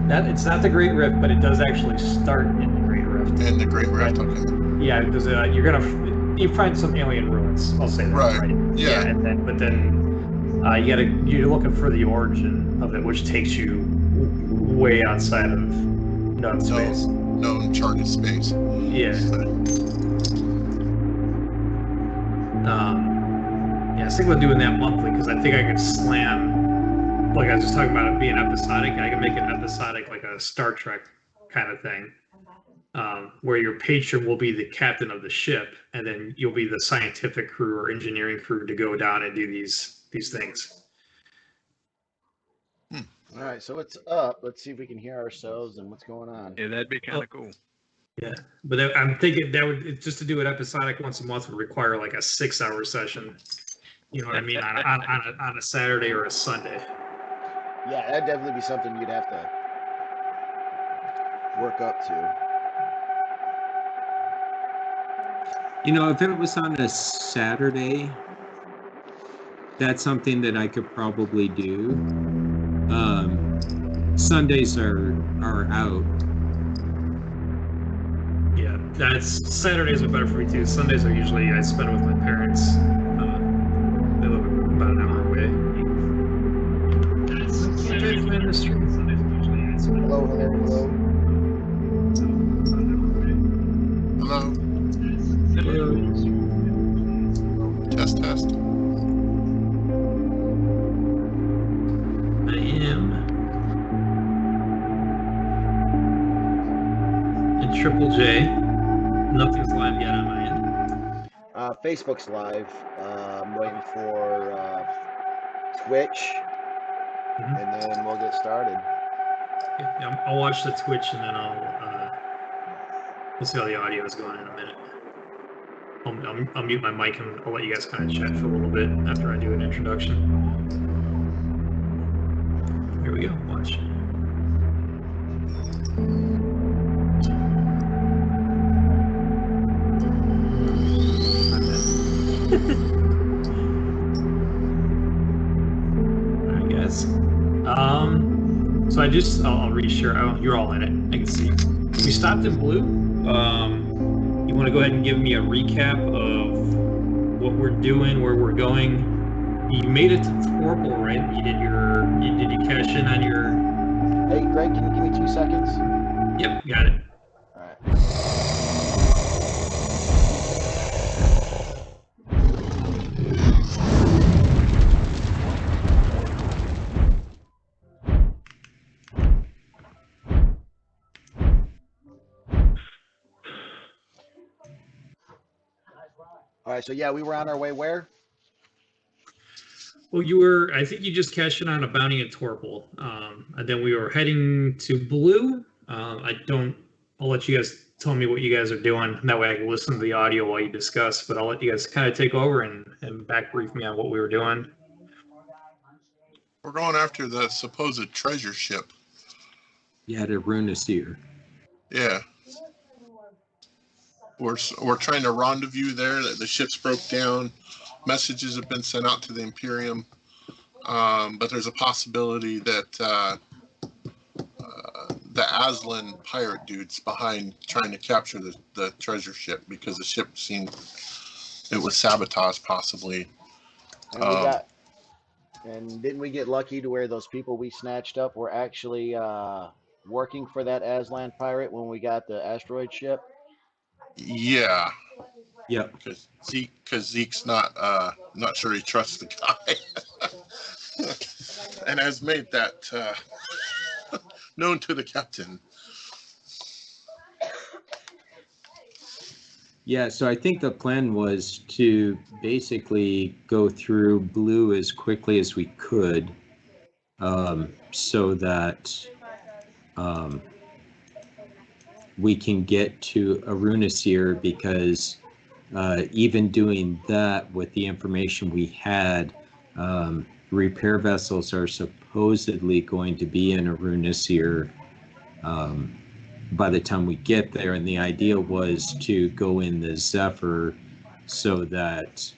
That it's not the Great Rift, but it does actually start in the Great Rift. In the Great Rift, okay. Yeah, because you find some alien ruins. I'll say that. Right. Yeah. But then you're looking for the origin of it, which takes you way outside of known space. Known charted space. Yeah. Yeah, I think we're doing that monthly because I think I could slam, like I was just talking about it being episodic. I can make it episodic, like a Star Trek kind of thing, where your patron will be the captain of the ship, and then you'll be the scientific crew or engineering crew to go down and do these things. All right, so it's up. Let's see if we can hear ourselves and what's going on. Yeah, that'd be kind of cool. Yeah, but I'm thinking that would just to do it episodic once a month would require like a 6-hour session. You know what I mean? on a Saturday or a Sunday. Yeah, that'd definitely be something you'd have to work up to. You know, if it was on a Saturday, that's something that I could probably do. Sundays are out. Yeah, Saturdays are better for me too. Sundays are usually I spend with my parents. They live about an hour away. Sundays are usually I spend. Hello. Hello. Test. I am in Triple J. Nothing's live yet on my end. Facebook's live. I'm waiting for Twitch, and then we'll get started. Yeah, I'll watch the Twitch and then we'll see how the audio is going in a minute. I'll mute my mic and I'll let you guys kind of chat for a little bit after I do an introduction. Here we go. Watch. All right, guys. So I'll reshare. Oh, you're all in it. I can see. We stopped in blue. You want to go ahead and give me a recap of what we're doing, where we're going? You made it to Torpal, right? Did you cash in on your? Hey, Greg, can you give me 2 seconds? Yep, got it. All right. All right, so yeah, we were on our way where? Well, I think you just cashed in on a bounty at Torpal. And then we were heading to Blue. I'll let you guys tell me what you guys are doing. That way I can listen to the audio while you discuss, but I'll let you guys kind of take over and back brief me on what we were doing. We're going after the supposed treasure ship. Yeah, to Runasir. Yeah. We're trying to rendezvous there. The ship's broke down. Messages have been sent out to the Imperium, but there's a possibility that the Aslan pirate dude's behind trying to capture the treasure ship because the ship seemed it was sabotaged possibly. And didn't we get lucky to where those people we snatched up were actually working for that Aslan pirate when we got the asteroid ship? Yeah. Yep. Because Zeke's not sure he trusts the guy, and has made that known to the captain. Yeah, so I think the plan was to basically go through Blue as quickly as we could, so that we can get to Arunasir, because even doing that with the information we had, repair vessels are supposedly going to be in Arunasir by the time we get there, and the idea was to go in the Zephyr so that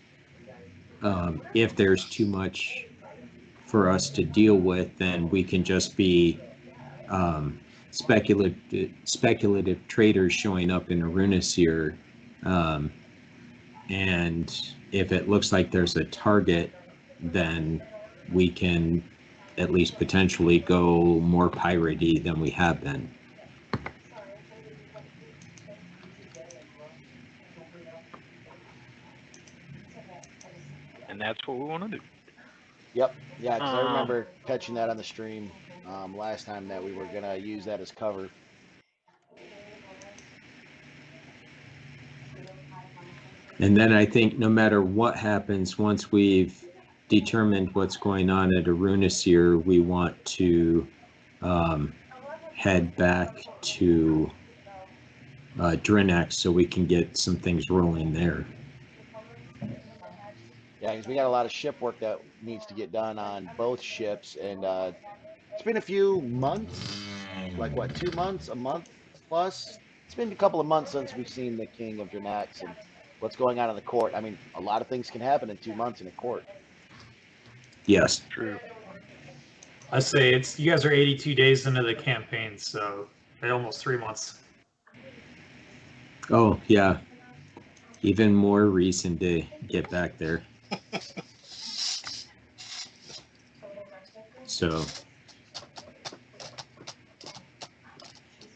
if there's too much for us to deal with, then we can just be speculative traders showing up in Arunaseer. And if it looks like there's a target, then we can at least potentially go more piratey than we have been. And that's what we want to do. Yep. Yeah, because I remember catching that on the stream last time that we were going to use that as cover. And then I think no matter what happens, once we've determined what's going on at Arunaseer, we want to head back to Drinax so we can get some things rolling there. Yeah, because we got a lot of ship work that needs to get done on both ships, and it's been a few months, like what, 2 months, a month plus? It's been a couple of months since we've seen the King of Drinax and what's going on in the court. I mean, a lot of things can happen in 2 months in a court. Yes. True. I say you guys are 82 days into the campaign, so almost 3 months. Oh, yeah. Even more reason to get back there. So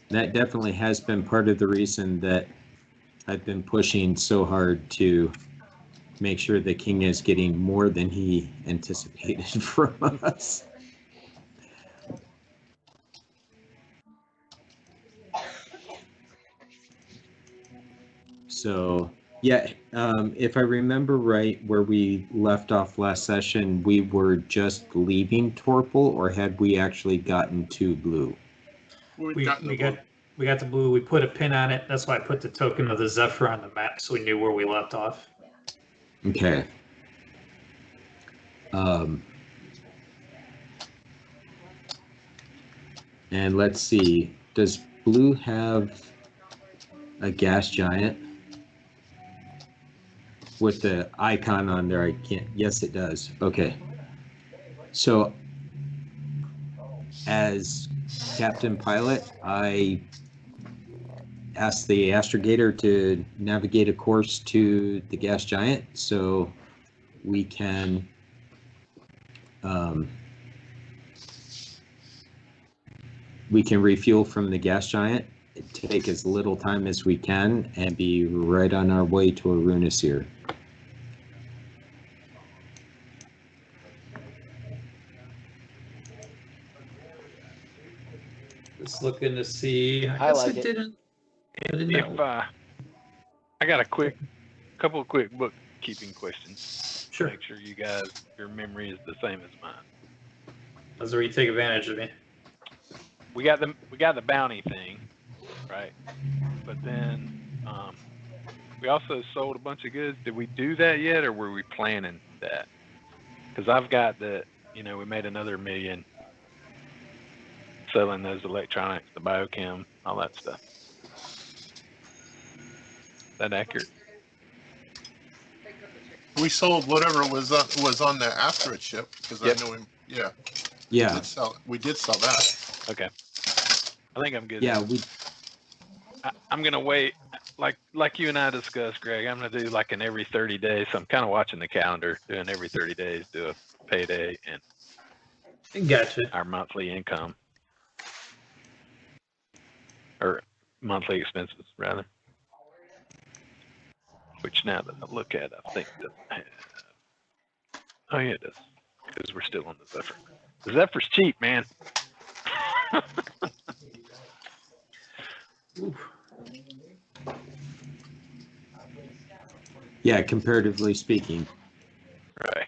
that definitely has been part of the reason that I've been pushing so hard to make sure the king is getting more than he anticipated from us. So, yeah, if I remember right, where we left off last session, we were just leaving Torpal, or had we actually gotten to blue? We got the blue. We put a pin on it. That's why I put the token of the Zephyr on the map, so we knew where we left off. Okay. And let's see, does blue have a gas giant with the icon on there? I can't. Yes, it does. Okay. So as captain pilot, I asked the astrogator to navigate a course to the gas giant so we can refuel from the gas giant, take as little time as we can, and be right on our way to Arunaseer. Just looking to see. I guess like I it. didn't. If I got a couple of quick bookkeeping questions. Sure. Make sure you guys, your memory is the same as mine. That's where you take advantage of me. We got the bounty thing, right? But then we also sold a bunch of goods. Did we do that yet, or were we planning that? Because I've got we made another $1 million selling those electronics, the biochem, all that stuff. Is that accurate? We sold whatever was on the Asteroid ship because Yep. I know him. Yeah. Yeah. We did sell that. Okay. I think I'm good. Yeah, I'm gonna wait, like you and I discussed, Greg. I'm gonna do like an every 30 days. So I'm kind of watching the calendar, doing every 30 days, do a payday and Gotcha. our monthly income or monthly expenses rather. Which now that I look at, I think that oh yeah, it does, because we're still on the Zephyr. The Zephyr's cheap, man. yeah, comparatively speaking. Right.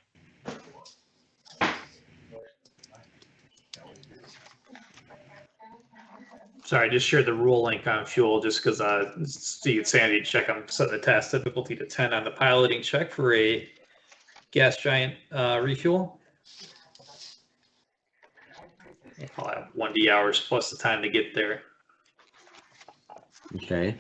Sorry, I just shared the rule link on fuel just because Steve Sandy check. I'm setting the task difficulty to 10 on the piloting check for a gas giant refuel. I'll have 1D hours plus the time to get there. Okay.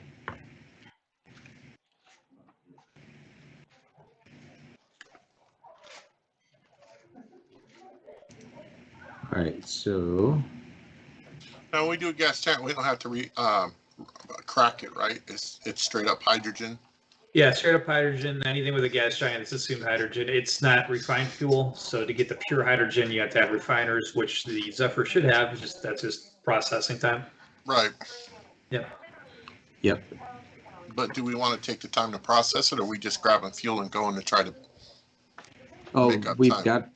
All right, so Now, when we do a gas tank, we don't have to crack it, right? It's straight up hydrogen. Yeah, straight up hydrogen. Anything with a gas giant, it's assumed hydrogen. It's not refined fuel, so to get the pure hydrogen, you have to have refiners, which the Zephyr should have. That's just processing time. Right. Yep. yep. But do we want to take the time to process it, or are we just grabbing fuel and going to try to Oh, make up we've time?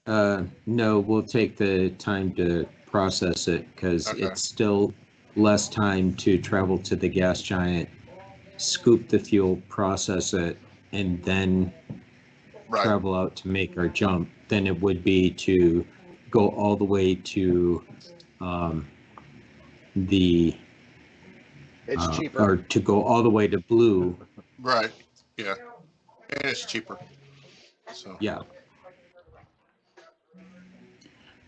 got. No, we'll take the time to process it because Okay. it's still less time to travel to the gas giant, scoop the fuel, process it, and then Right. travel out to make our jump than it would be to go all the way to the It's cheaper. or to go all the way to Blue. Right. Yeah. And it's cheaper. So. Yeah.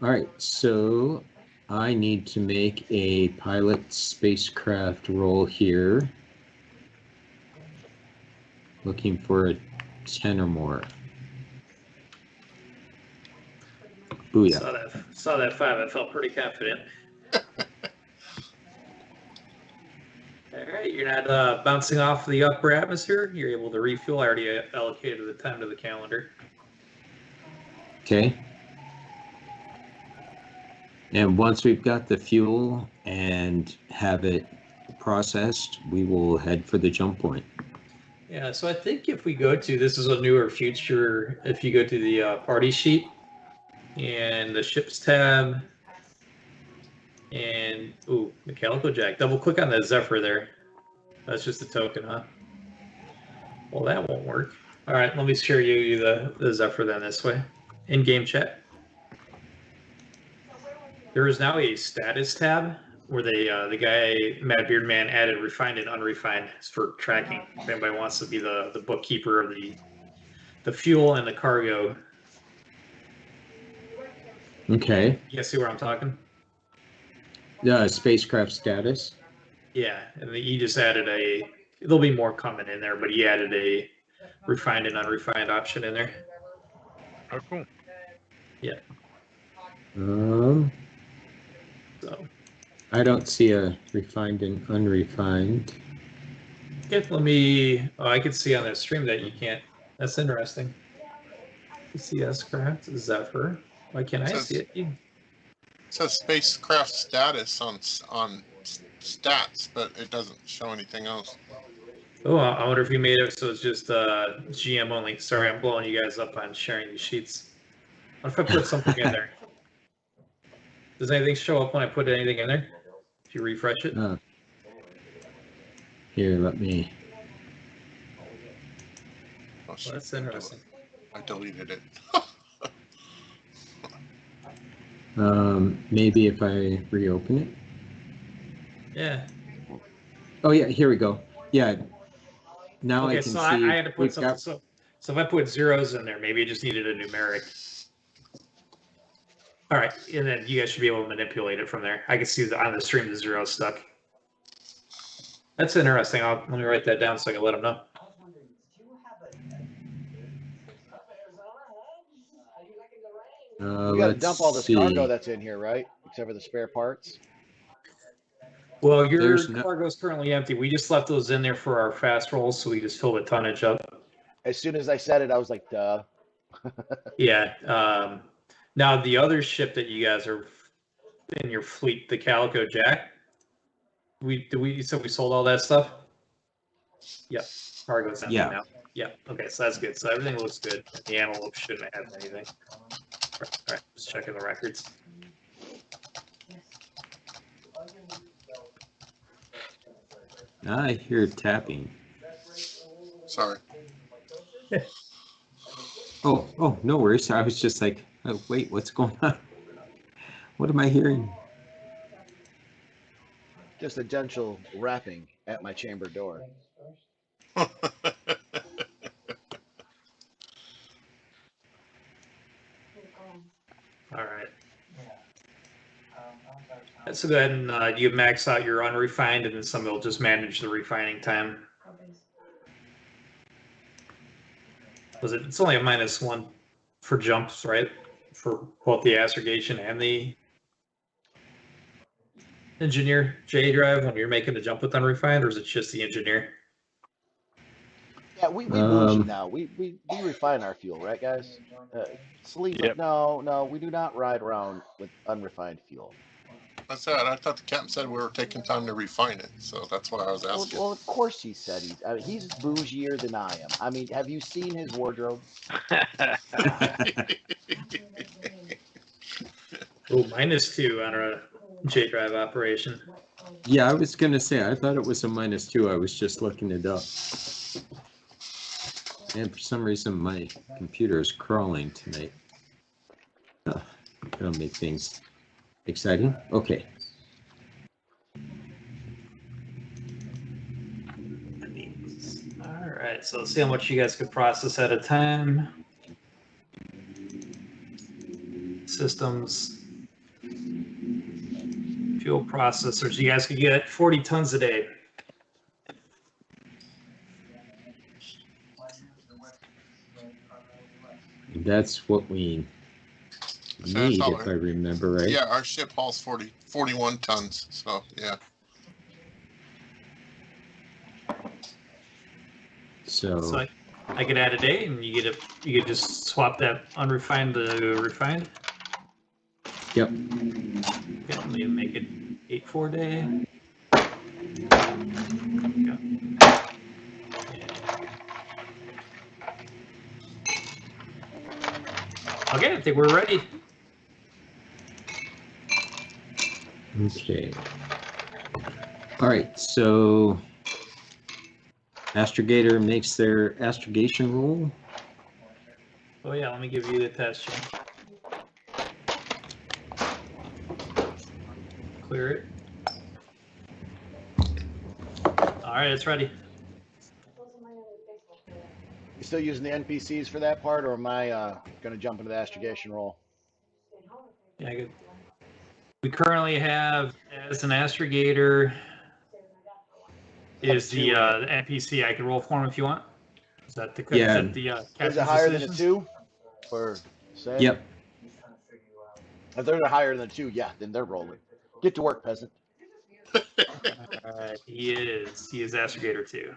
All right, so I need to make a pilot spacecraft roll here. Looking for a 10 or more. Booyah. Saw that 5. I felt pretty confident. All right, you're not bouncing off the upper atmosphere. You're able to refuel. I already allocated the time to the calendar. Okay. And once we've got the fuel and have it processed, we will head for the jump point. Yeah, so I think if we go to, this is a newer feature, if you go to the party sheet and the ships tab and, the Calico Jack, double click on that Zephyr there. That's just a token, huh? Well, that won't work. All right, let me share you the Zephyr then this way. In-game chat. There is now a status tab where the guy, Mad Beard Man, added refined and unrefined for tracking. If anybody wants to be the bookkeeper of the fuel and the cargo. Okay. You guys see where I'm talking? Spacecraft status. Yeah, and he just added there'll be more coming in there, but he added a refined and unrefined option in there. Oh, cool. Yeah. So. I don't see a refined and unrefined. Okay, I can see on that stream that you can't. That's interesting. CS craft Zephyr. Why can't I see it? It says spacecraft status on stats, but it doesn't show anything else. Oh, I wonder if you made it so it's just GM only. Sorry, I'm blowing you guys up on sharing these sheets. What if I put something in there? Does anything show up when I put anything in there? If you refresh it? Here, let me. Oh, Well, that's interesting. I deleted it. Maybe if I reopen it. Yeah. Oh yeah, here we go. Yeah. Now Okay, I can so see. I had to put something. So if I put zeros in there, maybe it just needed a numeric. All right, and then you guys should be able to manipulate it from there. I can see on the stream the zero stuck. That's interesting. Let me write that down so I can let them know. We got to dump all this cargo that's in here, right? Except for the spare parts. Well, your cargo is currently empty. We just left those in there for our fast rolls, so we just fill the tonnage up. As soon as I said it, I was like, duh. Yeah. Now, the other ship that you guys are in your fleet, the Calico Jack, we sold all that stuff? Yep. Cargo's empty now. Yeah. Okay, so that's good. So everything looks good. The antelope shouldn't have anything. All right, just checking the records. I hear tapping. Sorry. Oh, no worries. I was just like, oh, wait, what's going on? What am I hearing? Just a gentle rapping at my chamber door. All right. So go ahead and you max out your unrefined, and then somebody will just manage the refining time. It's only a -1 for jumps, right? for both the astrogation and the engineer J drive when you're making the jump with unrefined, or is it just the engineer? Yeah, we bougie now. We refine our fuel, right, guys? Sleep. Yep. No, we do not ride around with unrefined fuel. I thought the captain said we were taking time to refine it, so that's why I was asking. Well, of course he said he's bougier than I am. I mean, have you seen his wardrobe? Oh, -2 on a J drive operation. Yeah, I was gonna say, I thought it was a -2. I was just looking it up. And for some reason, my computer is crawling tonight. That'll make things exciting. Okay. All right, so let's see how much you guys could process at a time. Systems, fuel processors. You guys could get 40 tons a day. That's what we need, if I remember right. Yeah, our ship hauls 41 tons. So yeah. So I could add a day, and you could just swap that unrefined to refined. Yep. Okay, let me make it 8-4 day. Okay, I think we're ready. Okay. All right, so astrogator makes their astrogation roll. Oh yeah, let me give you the test sheet. Clear it. All right, it's ready. You still using the NPCs for that part, or am I going to jump into the astrogation roll? Yeah, good. We currently have, as an astrogator, is the NPC. I can roll for him if you want. Is that the Yeah. is that the Is captain's it higher decision? than a 2? For say? Yep. If they're higher than a 2, yeah, then they're rolling. Get to work, peasant. He is astrogator 2.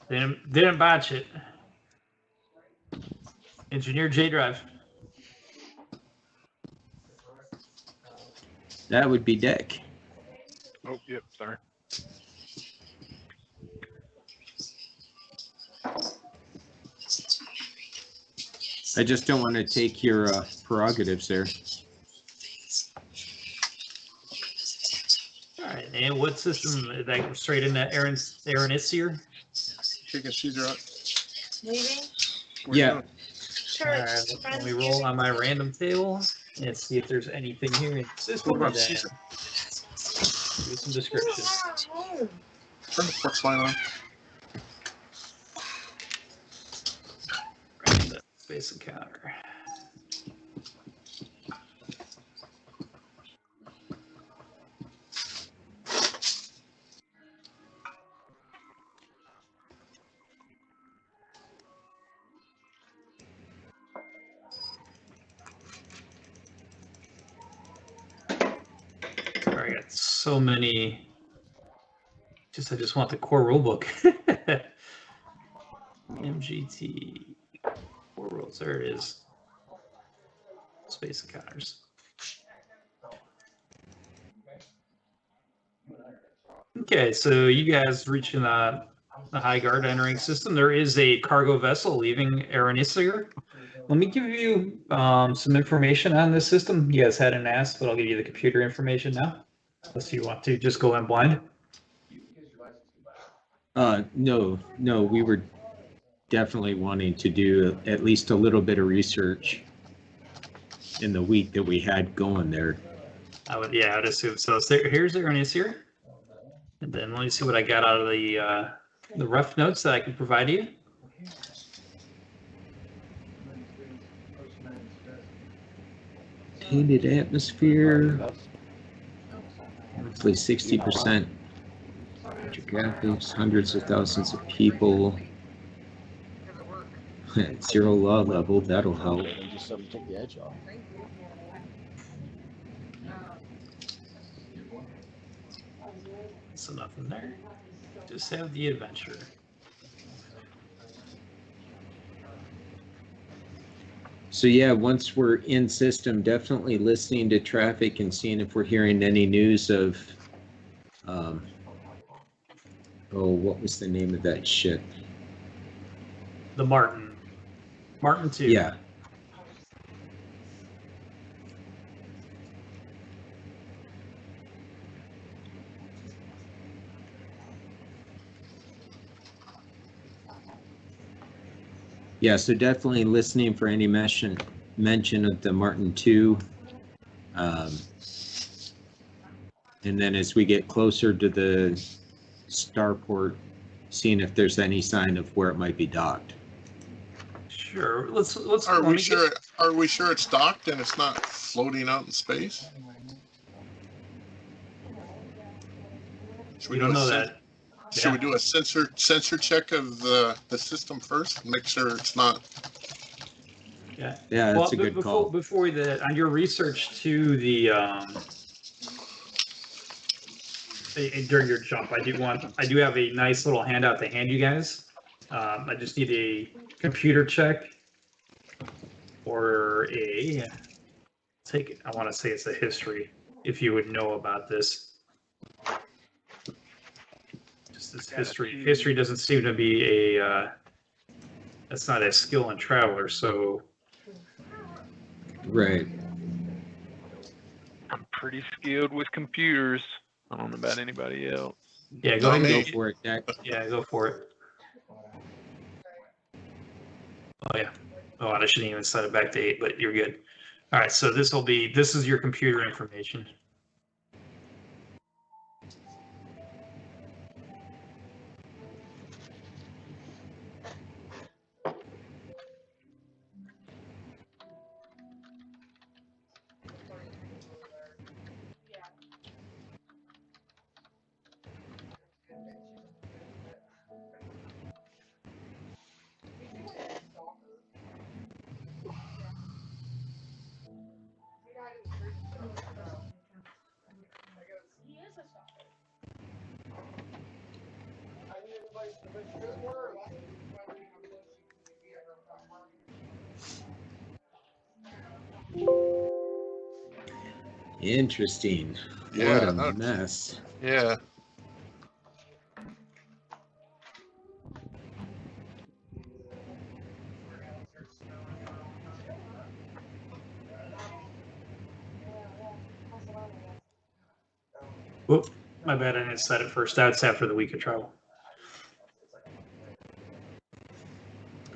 Didn't botch it. Engineer J drive. That would be Deck. Oh, yep, sorry. I just don't want to take your prerogatives there. All right, and what system is that straight in that Aaronisier? Chicken Caesar up. Leaving? Yeah. Church. All right, let me roll on my random table and see if there's anything here in the system What about that Caesar? do some description. Turn the porch line on. Random space encounter. Sorry, I got so many. I just want the core rulebook. MGT core rules. There it is. Space encounters. Okay, so you guys reaching the high guard entering system. There is a cargo vessel leaving Aaronisier. Let me give you some information on this system. You guys hadn't asked, but I'll give you the computer information now. Unless you want to just go in blind. No, we were definitely wanting to do at least a little bit of research in the week that we had going there. I'd assume so. Here's Aaronisier. And then let me see what I got out of the rough notes that I can provide you. Heated atmosphere, roughly 60%. Graphics, hundreds of thousands of people. Zero law level, that'll help. And just something to take the edge off. So nothing there. Just have the adventure. So yeah, once we're in system, definitely listening to traffic and seeing if we're hearing any news of, what was the name of that ship? The Martin 2. Yeah. Yeah, so definitely listening for any mention of the Martin 2. And then as we get closer to the starport, seeing if there's any sign of where it might be docked. Sure. Let's. Are we sure? Are we sure it's docked and it's not floating out in space? We don't know that. Should we do a sensor check of the system first? Make sure it's not. Yeah. Yeah, that's a good call. Before that, on your research to the during your jump, I do have a nice little handout to hand you guys. I just need a computer check or I want to say it's a history, if you would know about this. Just this history. History doesn't seem to be that's not a skill in Traveler, so. Right. I'm pretty skilled with computers. I don't know about anybody else. Yeah, go ahead and go for it, Jack. Yeah, go for it. Oh yeah. Oh, and I shouldn't even set it back to 8, but you're good. All right, so this is your computer information. Interesting. Yeah, What a mess. Yeah. Whoop, my bad, I didn't set it first. That's after the week of travel.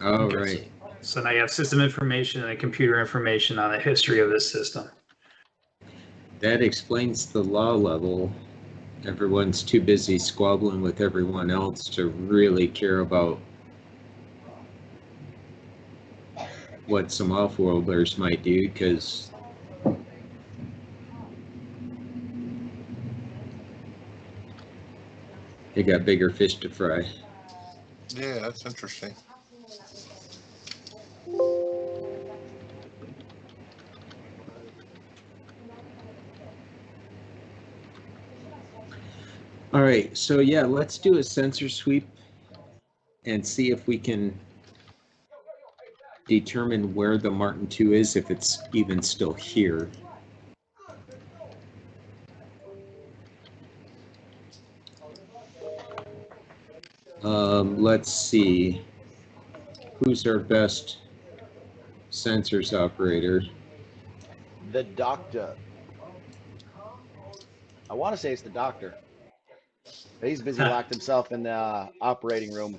All Okay, right. So now you have system information and computer information on the history of this system. That explains the law level. Everyone's too busy squabbling with everyone else to really care about what some off-worlders might do, because they got bigger fish to fry. Yeah, that's interesting. All right, so yeah, let's do a sensor sweep and see if we can determine where the Martin 2 is, if it's even still here. Let's see. Who's our best sensors operator? The doctor. I want to say it's the doctor. But he's busy locked himself in the operating room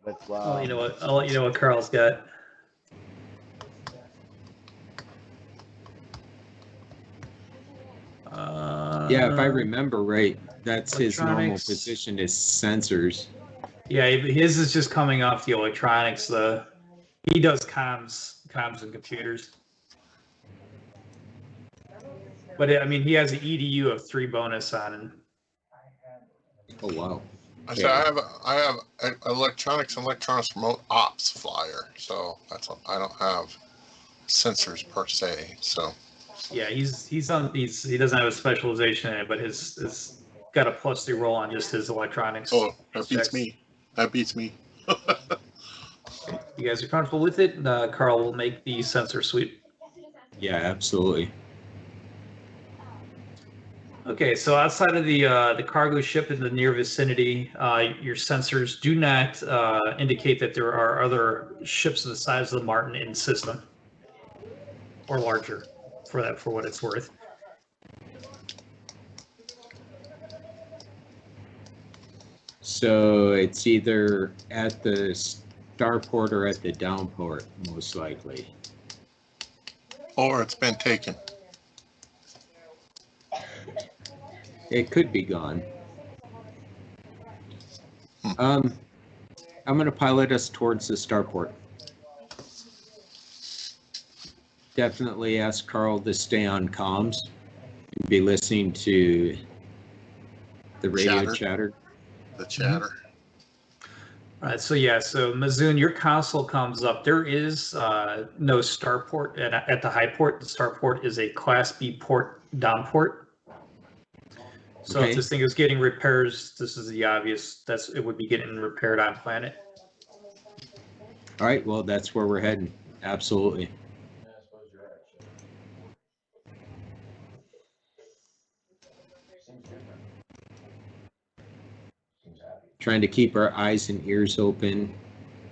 with. I'll let you know what Carl's got. Yeah, if I remember right, that's his normal electronics. position is sensors. Yeah, his is just coming off the electronics. He does comms and computers. But I mean, he has an EDU of 3 bonus on him. Oh wow. I said I have an electronics remote ops flyer, so that's what, I don't have sensors per se. So Yeah, he doesn't have a specialization in it, but his got a +3 roll on just his electronics. oh, that beats checks. me. That beats me. Okay. You guys are comfortable with it? Carl will make the sensor sweep. Yeah, absolutely. Okay, so outside of the cargo ship in the near vicinity, your sensors do not indicate that there are other ships of the size of the Martin in system, or larger, for what it's worth. So it's either at the starport or at the downport, most likely. Or it's been taken. It could be gone. I'm going to pilot us towards the starport. Definitely ask Carl to stay on comms and be listening to the radio chatter. The chatter. All right, so Mazoon, your console comes up. There is no starport at the high port. The starport is a Class B port downport. So Okay. if this thing is getting repairs, this is the obvious. It would be getting repaired on planet. All right, well, that's where we're heading. Absolutely. Trying to keep our eyes and ears open.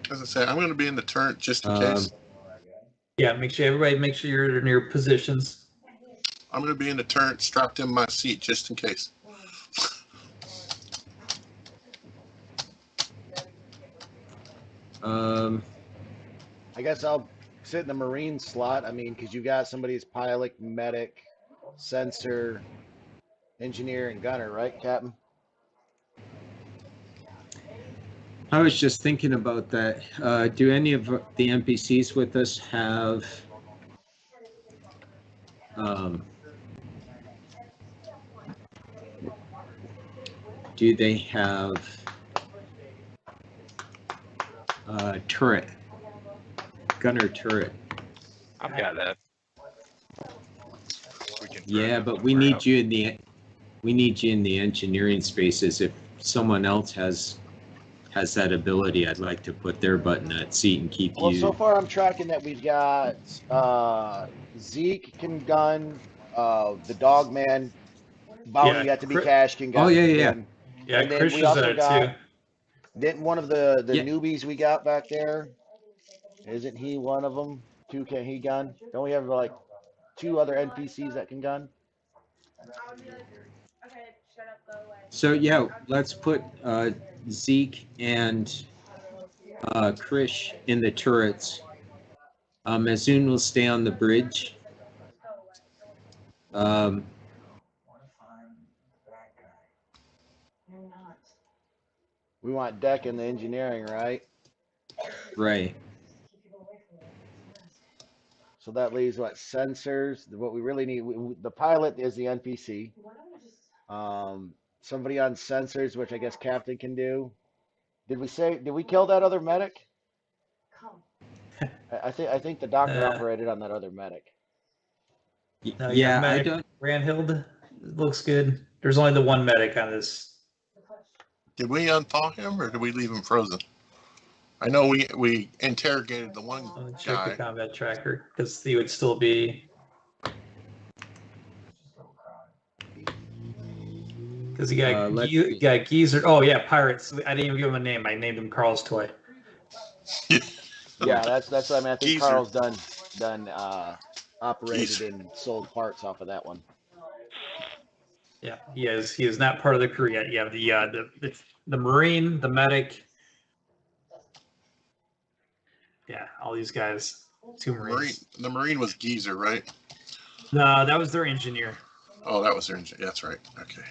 As I say, I'm going to be in the turret just in case. Yeah, make sure you're in your positions. I'm going to be in the turret, strapped in my seat just in case. I guess I'll sit in the Marine slot. I mean, because you got somebody's pilot, medic, sensor, engineer, and gunner, right, Captain? I was just thinking about that. Do any of the NPCs with us have do they have turret? Gunner turret. I've got that. We can Yeah, but we need you in the engineering spaces. If someone else has that ability, I'd like to put their butt in that seat and keep Well, you. so far I'm tracking that we've got Zeke can gun, the dog man, bounty yet to be cashed can gun. Oh yeah. Yeah, And then Chris we is also at it got too. Didn't one of the Yeah. newbies we got back there? Isn't he one of them? Two can he gun? Don't we have like two other NPCs that can gun? So yeah, let's put Zeke and Krish in the turrets. Mazoon will stay on the bridge. We want Deck in the engineering, right? Right. So that leaves what sensors. What we really need, the pilot is the NPC. Somebody on sensors, which I guess Captain can do. Did we kill that other medic? I think the doctor operated on that other medic. No, Yeah, medic, I don't. Ranhild looks good. There's only the one medic on this. Did we unthaw him or did we leave him frozen? I know we interrogated the one Let me check guy. the combat tracker because he would still be. Because he got geezer. Oh yeah, pirates. I didn't even give him a name. I named him Carl's toy. Yeah, that's what I mean. I think Geezer. Carl's done operated and sold parts off of that one. Yeah, he is not part of the crew yet. You have the Marine, the medic. Yeah, all these guys. Two Marines. The Marine was Geezer, right? No, that was their engineer. Oh, that was their engineer. That's right. Okay.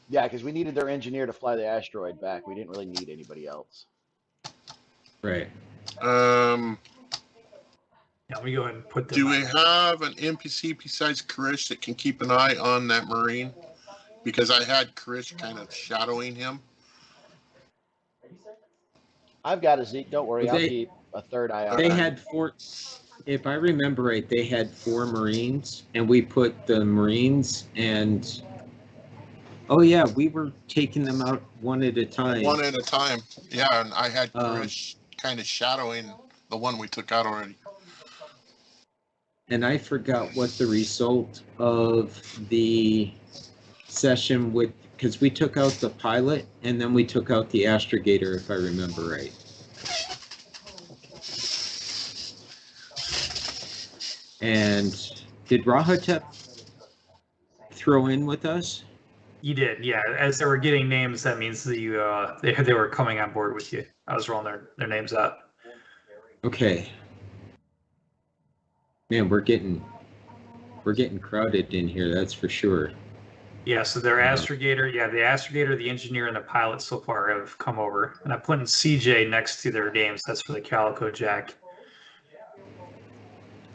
Yeah, because we needed their engineer to fly the asteroid back. We didn't really need anybody else. Right. Yeah, let me go ahead and put them. Do we have an NPC besides Krish that can keep an eye on that Marine? Because I had Krish kind of shadowing him. I've got it, Zeke. Don't worry. Well, I'll keep a third eye out. They on had it. 4, if I remember right, they had 4 Marines, and we put the Marines and, oh yeah, we were taking them out one at a time. One at a time. Yeah, and I had Um, Chris kind of shadowing the one we took out already. And I forgot what the result of the session with, because we took out the pilot and then we took out the astrogator, if I remember right. And did Rahatep throw in with us? You did, yeah. As they were getting names, that means that you they were coming on board with you. I was rolling their names out. Okay. Man, we're getting crowded in here, that's for sure. Yeah, so their astrogator, the astrogator, the engineer, and the pilot so far have come over. And I put in CJ next to their names. That's for the Calico Jack.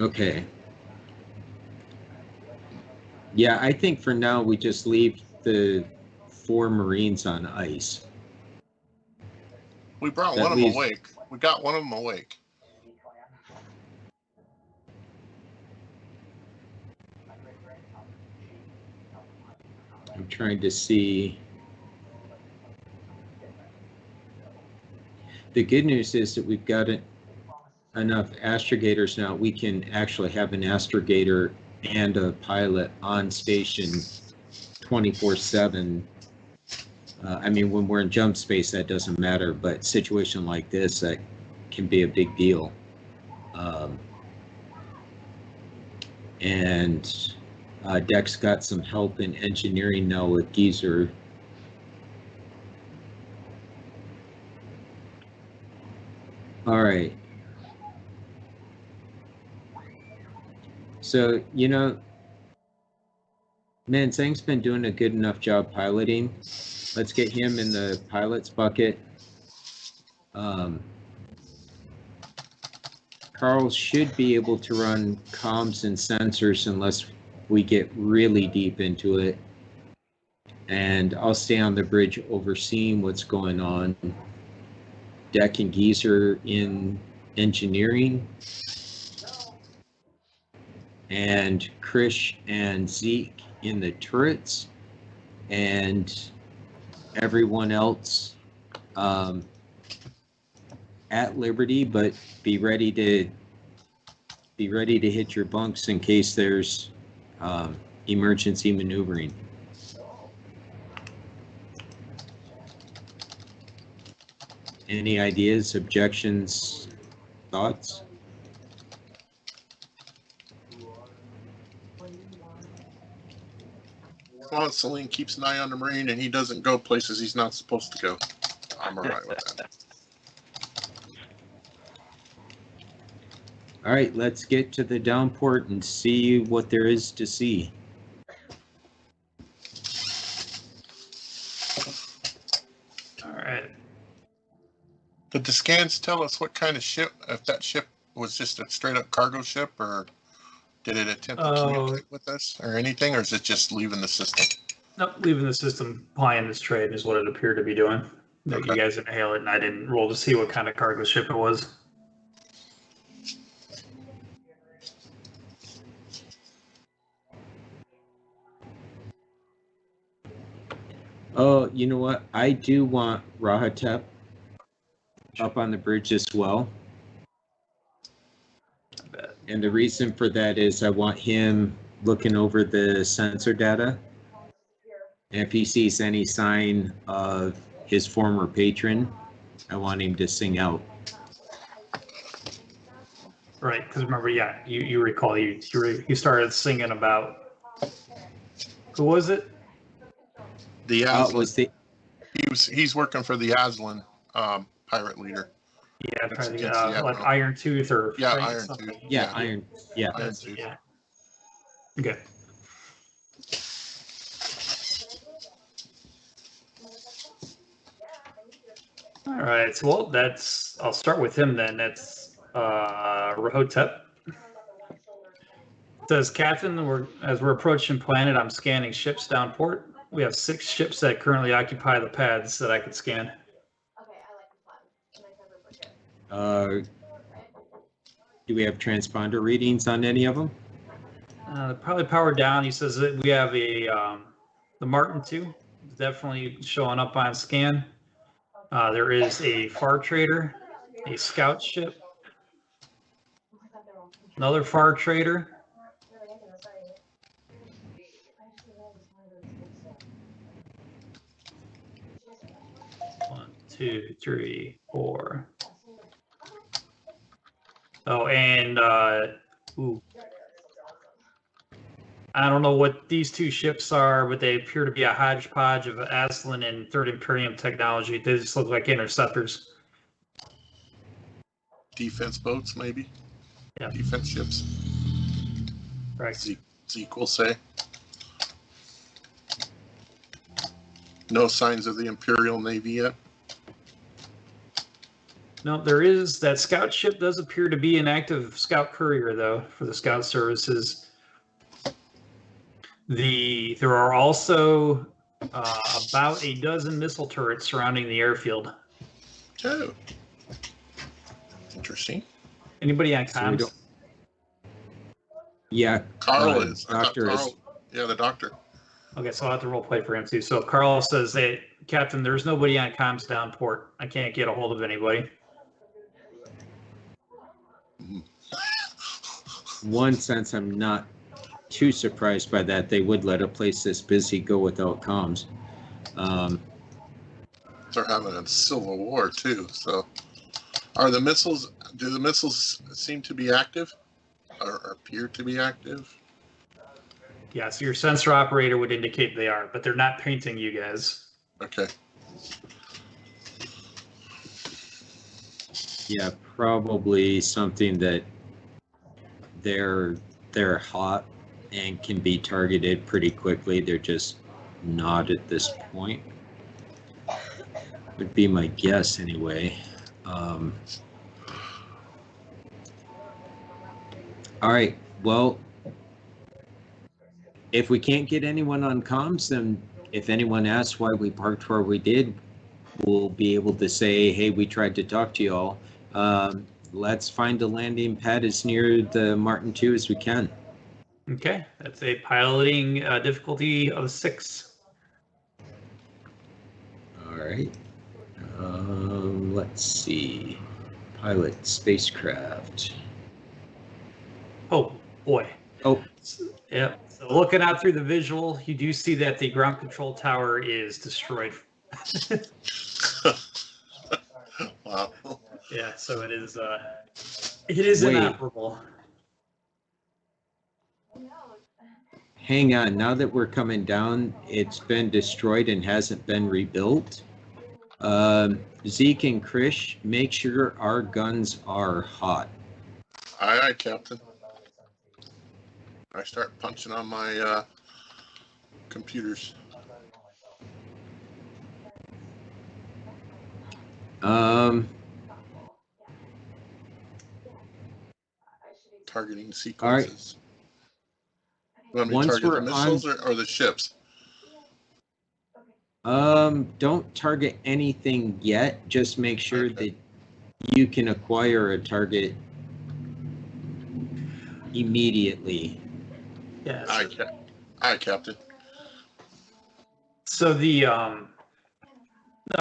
Okay. Yeah, I think for now we just leave the 4 Marines on ice. We brought That one of leaves- them awake. We got one of them awake. I'm trying to see. The good news is that we've got enough astrogators now. We can actually have an astrogator and a pilot on station 24/7. I mean, when we're in jump space, that doesn't matter, but situation like this, that can be a big deal. And Dex got some help in engineering now with Geezer. All right. So, you know, man, Zhang's been doing a good enough job piloting. Let's get him in the pilot's bucket. Carl should be able to run comms and sensors unless we get really deep into it. And I'll stay on the bridge overseeing what's going on. Deck and Geezer in engineering. And Krish and Zeke in the turrets. And everyone else at liberty, but be ready to hit your bunks in case there's emergency maneuvering. Any ideas, objections, thoughts? As long as Celine keeps an eye on the Marine and he doesn't go places he's not supposed to go, I'm all right with that. All right, let's get to the downport and see what there is to see. All right. Did the scans tell us what kind of ship, if that ship was just a straight up cargo ship, or did it attempt to communicate with us or anything, or is it just leaving the system? Nope, leaving the system, plying this trade is what it appeared to be doing. Like, you guys didn't hail it, and I didn't roll to see what kind of cargo ship it was. Oh, you know what? I do want Rahatep up on the bridge as well. And the reason for that is I want him looking over the sensor data. And if he sees any sign of his former patron, I want him to sing out. Right, because remember, you recall you started singing about, who was it? The Oh, Aslan. He's working for the Aslan pirate leader. Yeah, That's trying to get against the like Admiral. Iron Tooth or Yeah, Frank Iron something. Tooth. Yeah, Iron. Yeah. Iron Tooth. Yeah. Okay. All right. So, well, I'll start with him then. That's Rahotep. It says, Captain, as we're approaching planet, I'm scanning ships down port. We have 6 ships that currently occupy the pads that I could scan. Do we have transponder readings on any of them? Probably powered down. He says that we have a the Martin II, definitely showing up on scan. There is a far trader, a scout ship, another far trader. One, two, three, four. Oh, and ooh. I don't know what these two ships are, but they appear to be a hodgepodge of Aslan and Third Imperium technology. They just look like interceptors. Defense boats, maybe? Yeah. Defense ships. Right. Zeke will say. No signs of the Imperial Navy yet? No, there is. That scout ship does appear to be an active scout courier, though, for the scout services. There are also about a dozen missile turrets surrounding the airfield. Oh. Interesting. Anybody on So we comms? don't- Yeah. Carl is. I thought Doctor Carl, is. yeah, the doctor. Okay, so I'll have to role play for him too. So Carl says, "Hey, Captain, there's nobody on comms down port. I can't get a hold of anybody." One sense, I'm not too surprised by that. They would let a place this busy go without comms. They're having a civil war too, so. Do the missiles seem to be active? Or appear to be active? Yeah, so your sensor operator would indicate they are, but they're not painting you guys. Okay. Yeah, probably something that they're hot and can be targeted pretty quickly. They're just not at this point. Would be my guess anyway. All right. Well, if we can't get anyone on comms, then if anyone asks why we parked where we did, we'll be able to say, hey, we tried to talk to you all. Let's find a landing pad as near the Martin II as we can. Okay, that's a piloting difficulty of 6. All right. Let's see. Pilot spacecraft. Oh boy. Oh, Yeah. So looking out through the visual, you do see that the ground control tower is destroyed. Wow. Yeah. So it is Wait. inoperable. Hang on. Now that we're coming down, it's been destroyed and hasn't been rebuilt. Zeke and Krish, make sure our guns are hot. Aye, aye, Captain. I start punching on my computers. Targeting sequences. You want me to Once target the we're missiles or the ships? Don't target anything yet. Just make sure that you can acquire a target immediately. Yeah. Aye, Captain. So now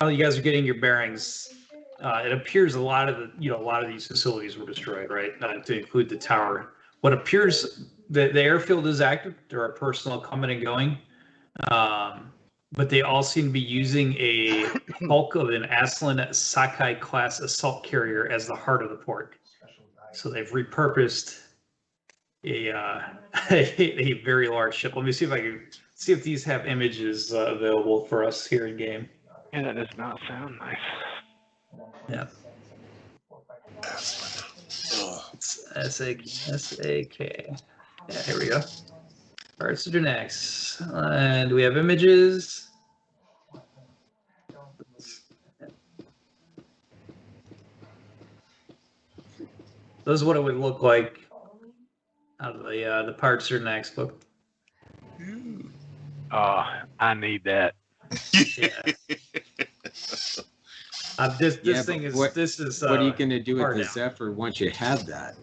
you guys are getting your bearings. It appears a lot of these facilities were destroyed, right? To include the tower. What appears the airfield is active. There are personnel coming and going, but they all seem to be using a bulk of an Aslan Sakai class assault carrier as the heart of the port. So they've repurposed a a very large ship. Let me see if I can see if these have images available for us here in game. Yeah, that does not sound nice. Yeah. It's S-A-K. Yeah, here we go. All right, so Drinax. And we have images. This is what it would look like out of the Parts Drinax book. Oh, I need that. Yeah. This Yeah, thing but is what- this is. What are you going to do with hard the now. Zephyr once you have that?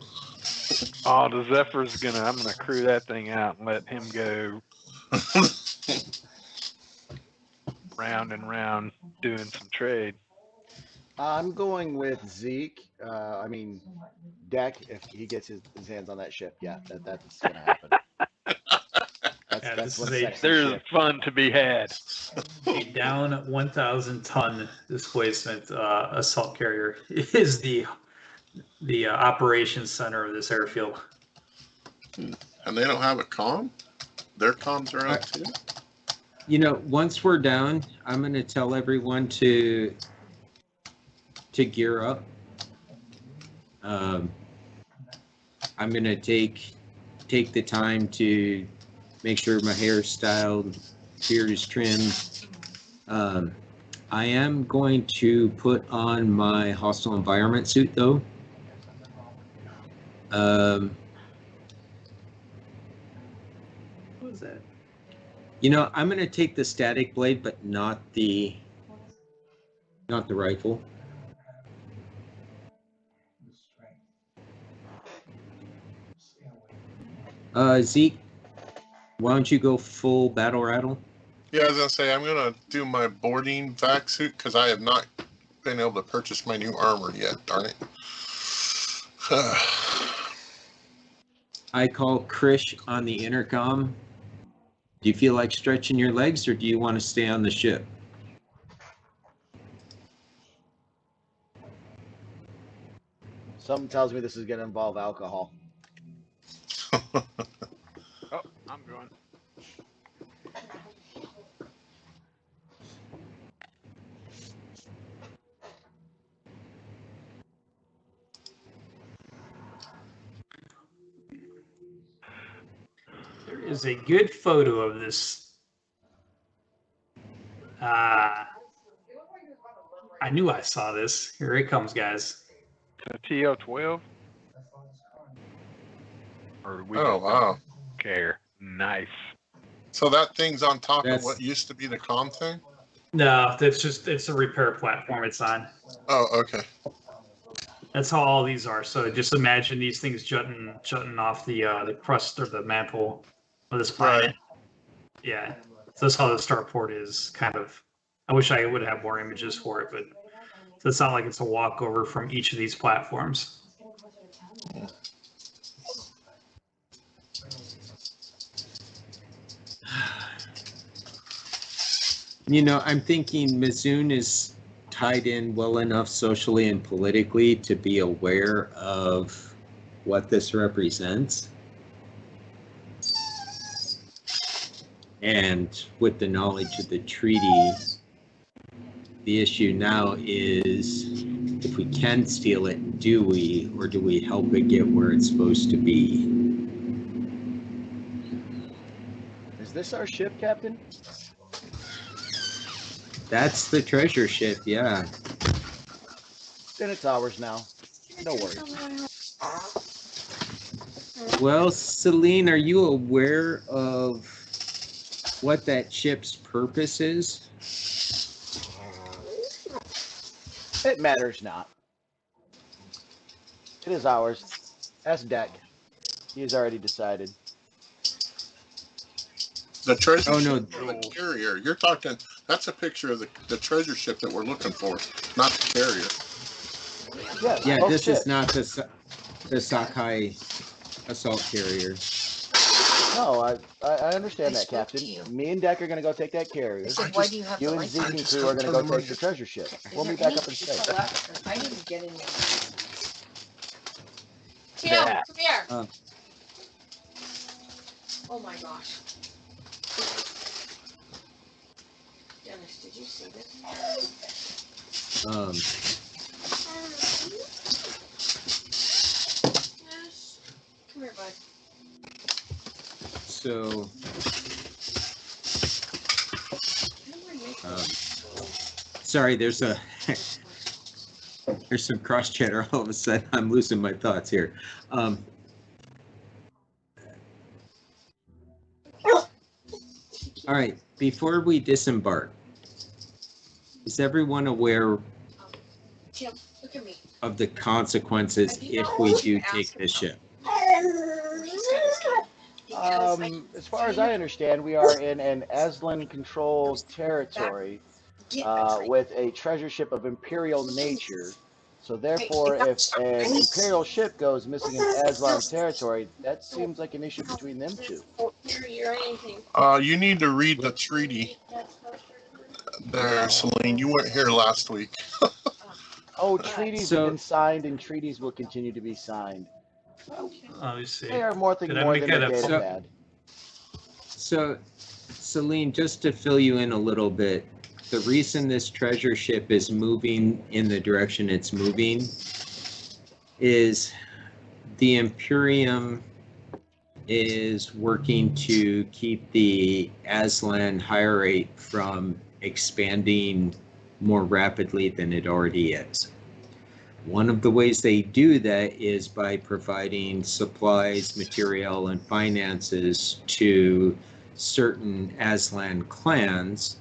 Oh, the Zephyr's I'm gonna crew that thing out and let him go round and round doing some trade. I'm going with Zeke. Deck. If he gets his hands on that ship, yeah, that's gonna happen. Yeah, That's this one is sexy There's ship. fun to be had. a down 1,000 ton displacement assault carrier is the operations center of this airfield. And they don't have a comm? Their comms are out too? You know, once we're down, I'm going to tell everyone to gear up. I'm going to take the time to make sure my hair is styled, beard is trimmed. I am going to put on my hostile environment suit, though. What was that? You know, I'm going to take the static blade, but not the rifle. Zeke, why don't you go full battle rattle? Yeah, I was gonna say I'm gonna do my boarding vac suit because I have not been able to purchase my new armor yet. Darn it! I call Krish on the intercom. Do you feel like stretching your legs, or do you want to stay on the ship? Something tells me this is gonna involve alcohol. Oh, I'm going. There is a good photo of this. I knew I saw this. Here it comes, guys. The TL-12? Or we Oh just wow! don't care. Nice. So that thing's on top of That's- what used to be the comm thing? No, it's a repair platform it's on. Oh, okay. That's how all these are. So just imagine these things jutting off the crust or the mantle of this planet. Right. Yeah. So that's how the starport is kind of. I wish I would have more images for it, but so it's not like it's a walkover from each of these platforms. You know, I'm thinking Mizoon is tied in well enough socially and politically to be aware of what this represents. And with the knowledge of the treaty, the issue now is if we can steal it, do we, or do we help it get where it's supposed to be? Is this our ship, Captain? That's the treasure ship, yeah. Then it's ours now. No worries. Well, Celine, are you aware of what that ship's purpose is? It matters not. It is ours. Ask Deck. He has already decided. The treasure Oh, no. ship or the carrier? You're talking. That's a picture of the treasure ship that we're looking for, not the carrier. Yeah, both this ships. is not the Sakai assault carrier. No, I understand that, spoke to Captain. you. Me and Deck are gonna go take that carrier. I said, why do you have You the and lights Zeke on? and just crew are got gonna go turned take on. the treasure ship. Is We'll there meet back any up in space. people left? I didn't get in there. Tim, Yeah. come here. Uh. Oh my gosh. Dennis, did you see this? Yes. Come here, bud. So, sorry, there's some cross chatter. All of a sudden, I'm losing my thoughts here. All right, before we disembark, is everyone aware Tim, look at me. of the consequences if we do take this ship? As far as I understand, we are in an Aslan-controlled territory with a treasure ship of imperial nature. So therefore, if an imperial ship goes missing in Aslan territory, that seems like an issue between them two. You need to read the treaty there, Celine. You weren't here last week. Oh, treaties have been signed, and treaties will continue to be signed. Let me see. They are more Could than I more make than a that a data pub- pad. So, Celine, just to fill you in a little bit, the reason this treasure ship is moving in the direction it's moving is the Imperium is working to keep the Aslan hierarchy from expanding more rapidly than it already is. One of the ways they do that is by providing supplies, material, and finances to certain Aslan clans,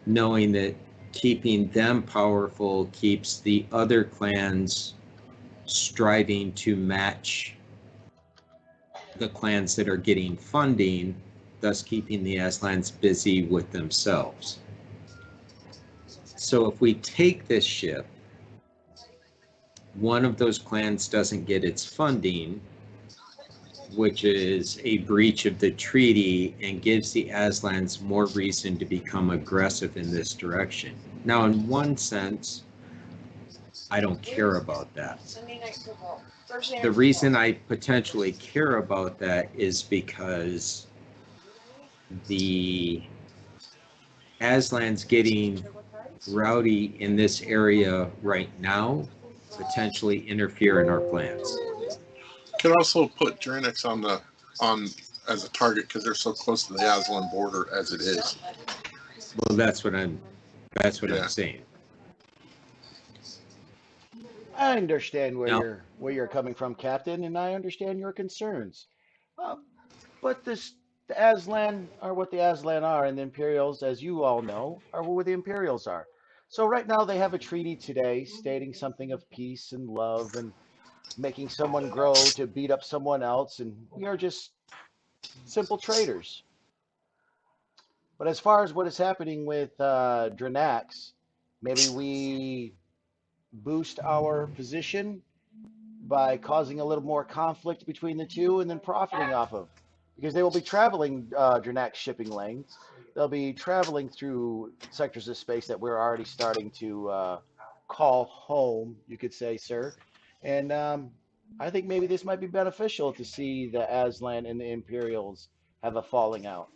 knowing that keeping them powerful keeps the other clans striving to match the clans that are getting funding, thus keeping the Aslans busy with themselves. So if we take this ship, one of those clans doesn't get its funding, which is a breach of the treaty and gives the Aslans more reason to become aggressive in this direction. Now, in one sense, I don't care about that. The reason I potentially care about that is because the Aslans getting rowdy in this area right now potentially interfere in our plans. Could also put Drinax on as a target because they're so close to the Aslan border as it is. Well, that's what I'm saying. I understand Now, where you're coming from, Captain, and I understand your concerns. But the Aslan are what the Aslan are, and the Imperials, as you all know, are what the Imperials are. So right now they have a treaty today stating something of peace and love and making someone grow to beat up someone else, and we are just simple traders. But as far as what is happening with Drinax, maybe we boost our position by causing a little more conflict between the two and then profiting off of. Because they will be traveling Drinax shipping lanes. They'll be traveling through sectors of space that we're already starting to call home, you could say, sir. And I think maybe this might be beneficial to see the Aslan and the Imperials have a falling out.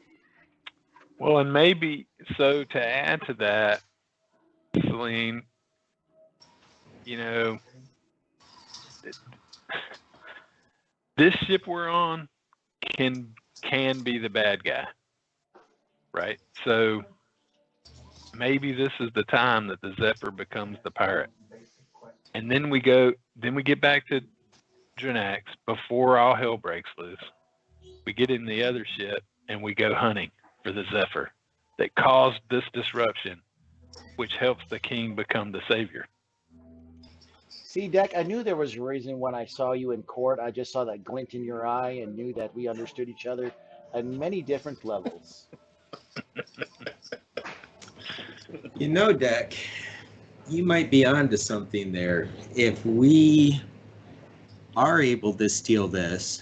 Well, and maybe so to add to that, Celine, you know, this ship we're on can be the bad guy, right? So maybe this is the time that the Zephyr becomes the pirate, and then we get back to Drinax before all hell breaks loose. We get in the other ship and we go hunting for the Zephyr that caused this disruption, which helps the king become the savior. See, Deck, I knew there was a reason when I saw you in court. I just saw that glint in your eye and knew that we understood each other on many different levels. you know, Deck, you might be onto something there. If we are able to steal this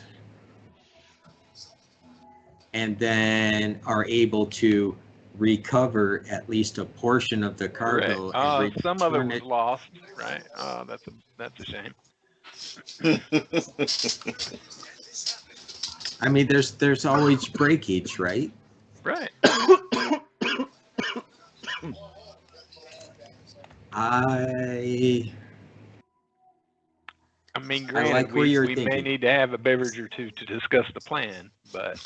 and then are able to recover at least a portion of the cargo and some of it return was lost, right? That's a shame. I mean, there's always breakage, right? Right. I mean, I granted, like where we you're may thinking. need to have a beverage or two to discuss the plan, but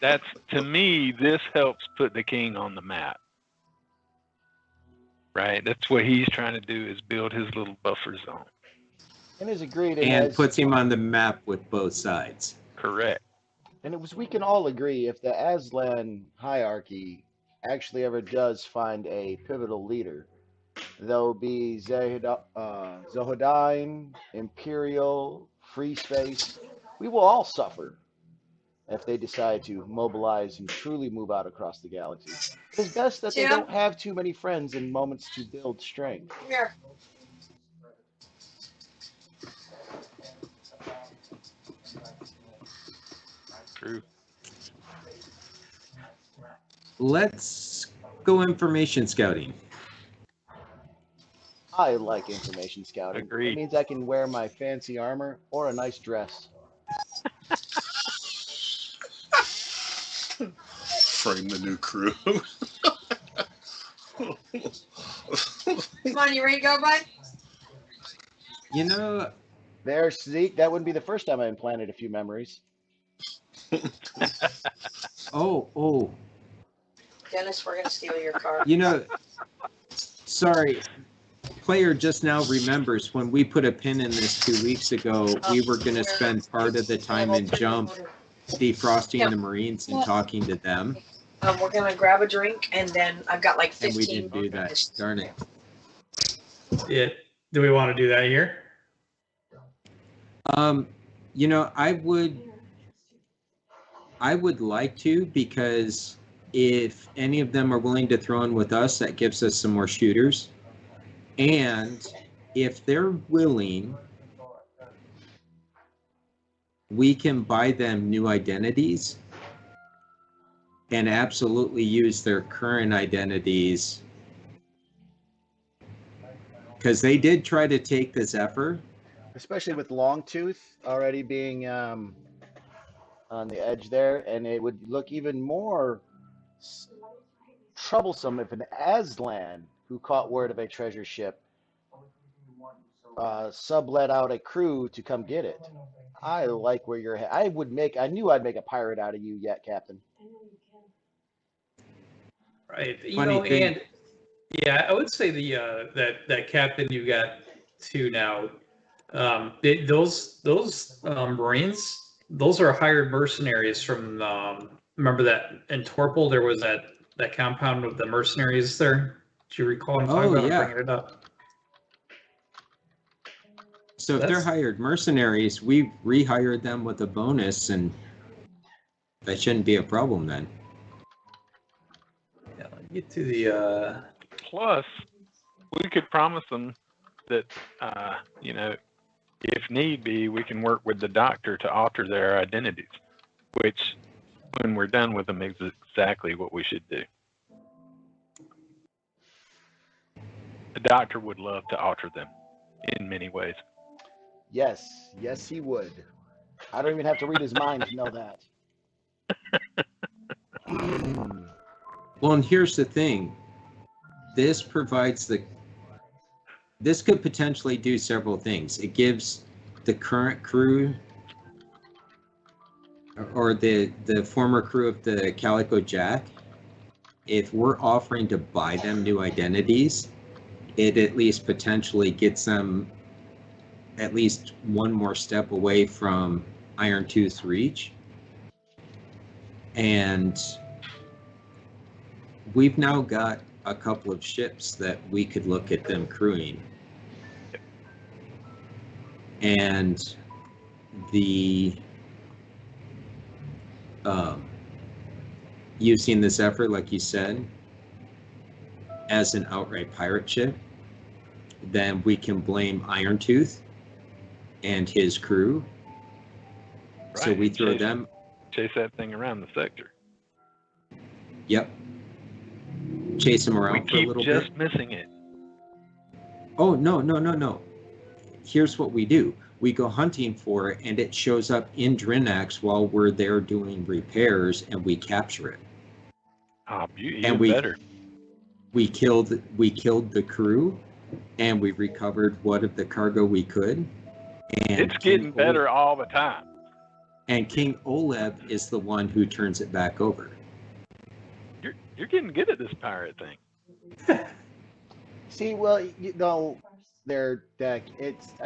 that's, to me, this helps put the king on the map. Right? That's what he's trying to do, is build his little buffer zone. And is agreed, And puts him on the map with both sides. Correct. And it was, we can all agree, if the Aslan hierarchy actually ever does find a pivotal leader, There'll be Zohodine, Imperial, Free Space. We will all suffer if they decide to mobilize and truly move out across the galaxy. It is best that they Tim? don't have too many friends and moments to build strength. Come here. True. Let's go information scouting. I like information scouting. Agreed. It means I can wear my fancy armor or a nice dress. Frame the new crew. Come on, you ready to go, bud? You know, There's Zeke. That wouldn't be the first time I implanted a few memories. oh, Dennis, we're gonna steal your car. you know, sorry. Player just now remembers when we put a pin in this 2 weeks ago, we were going to spend part of the time in Jump defrosting the Marines and talking to them. We're gonna grab a drink, and then I've got like 15. And we didn't do that. Darn it. Yeah. Do we want to do that here? You know, I would like to, because if any of them are willing to throw in with us, that gives us some more shooters. And if they're willing, we can buy them new identities and absolutely use their current identities, because they did try to take the Zephyr. Especially with Longtooth already being on the edge there, and it would look even more troublesome if an Aslan, who caught word of a treasure ship, sublet out a crew to come get it. I like where you're at. I knew I'd make a pirate out of you yet, Captain. Right. You Funny know, thing. and yeah, I would say the that captain you got two now. Those Marines, those are hired mercenaries from. Remember that in Torpal there was that compound with the mercenaries there. Do you recall? I'm talking Oh, about yeah. bringing it up. So if they're That's- hired mercenaries, we rehired them with a bonus, and that shouldn't be a problem then. Yeah, let me get to the. Plus, we could promise them that, if need be, we can work with the doctor to alter their identities, which, when we're done with them, is exactly what we should do. The doctor would love to alter them in many ways. Yes, yes, he would. I don't even have to read his mind to know that. Well, and here's the thing. This could potentially do several things. It gives the current crew or the former crew of the Calico Jack, if we're offering to buy them new identities, it at least potentially gets them at least one more step away from Iron Tooth's reach. And we've now got a couple of ships that we could look at them crewing. And the using this effort, like you said, as an outright pirate ship, then we can blame Iron Tooth and his crew. Right. So we throw them. Chase that thing around the sector. Yep. Chase them We around for a keep little just bit. missing it. Oh, no. Here's what we do. We go hunting for it, and it shows up in Drinax while we're there doing repairs, and we capture it. Even better. We killed the crew, and we recovered what of the cargo we could. And It's getting better all the time. And King Oleb is the one who turns it back over. You're getting good at this pirate thing. See, well, I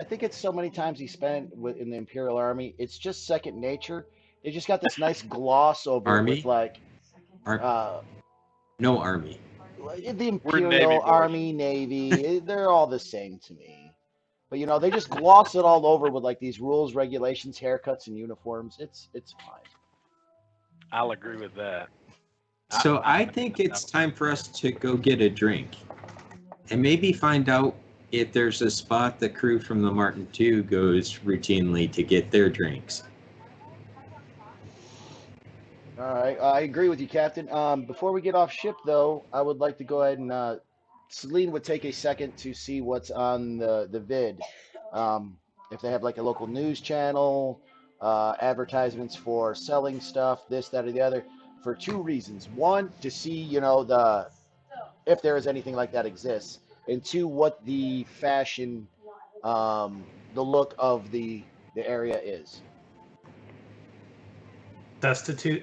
think it's so many times he spent in the Imperial Army. It's just second nature. They just got this nice gloss over it Army? with like, No army. The Imperial Army, Navy, they're all the same to me. But you know, they just gloss it all over with like these rules, regulations, haircuts, and uniforms. It's fine. I'll agree with that. So I think it's time for us to go get a drink and maybe find out if there's a spot the crew from the Martin II goes routinely to get their drinks. All right, I agree with you, Captain. Before we get off ship, though, I would like to go ahead and Celine would take a second to see what's on the vid. If they have like a local news channel, advertisements for selling stuff, this, that, or the other, for two reasons. One, to see, you know, if there is anything like that exists, and two, what the fashion, the look of the area is. Destitute.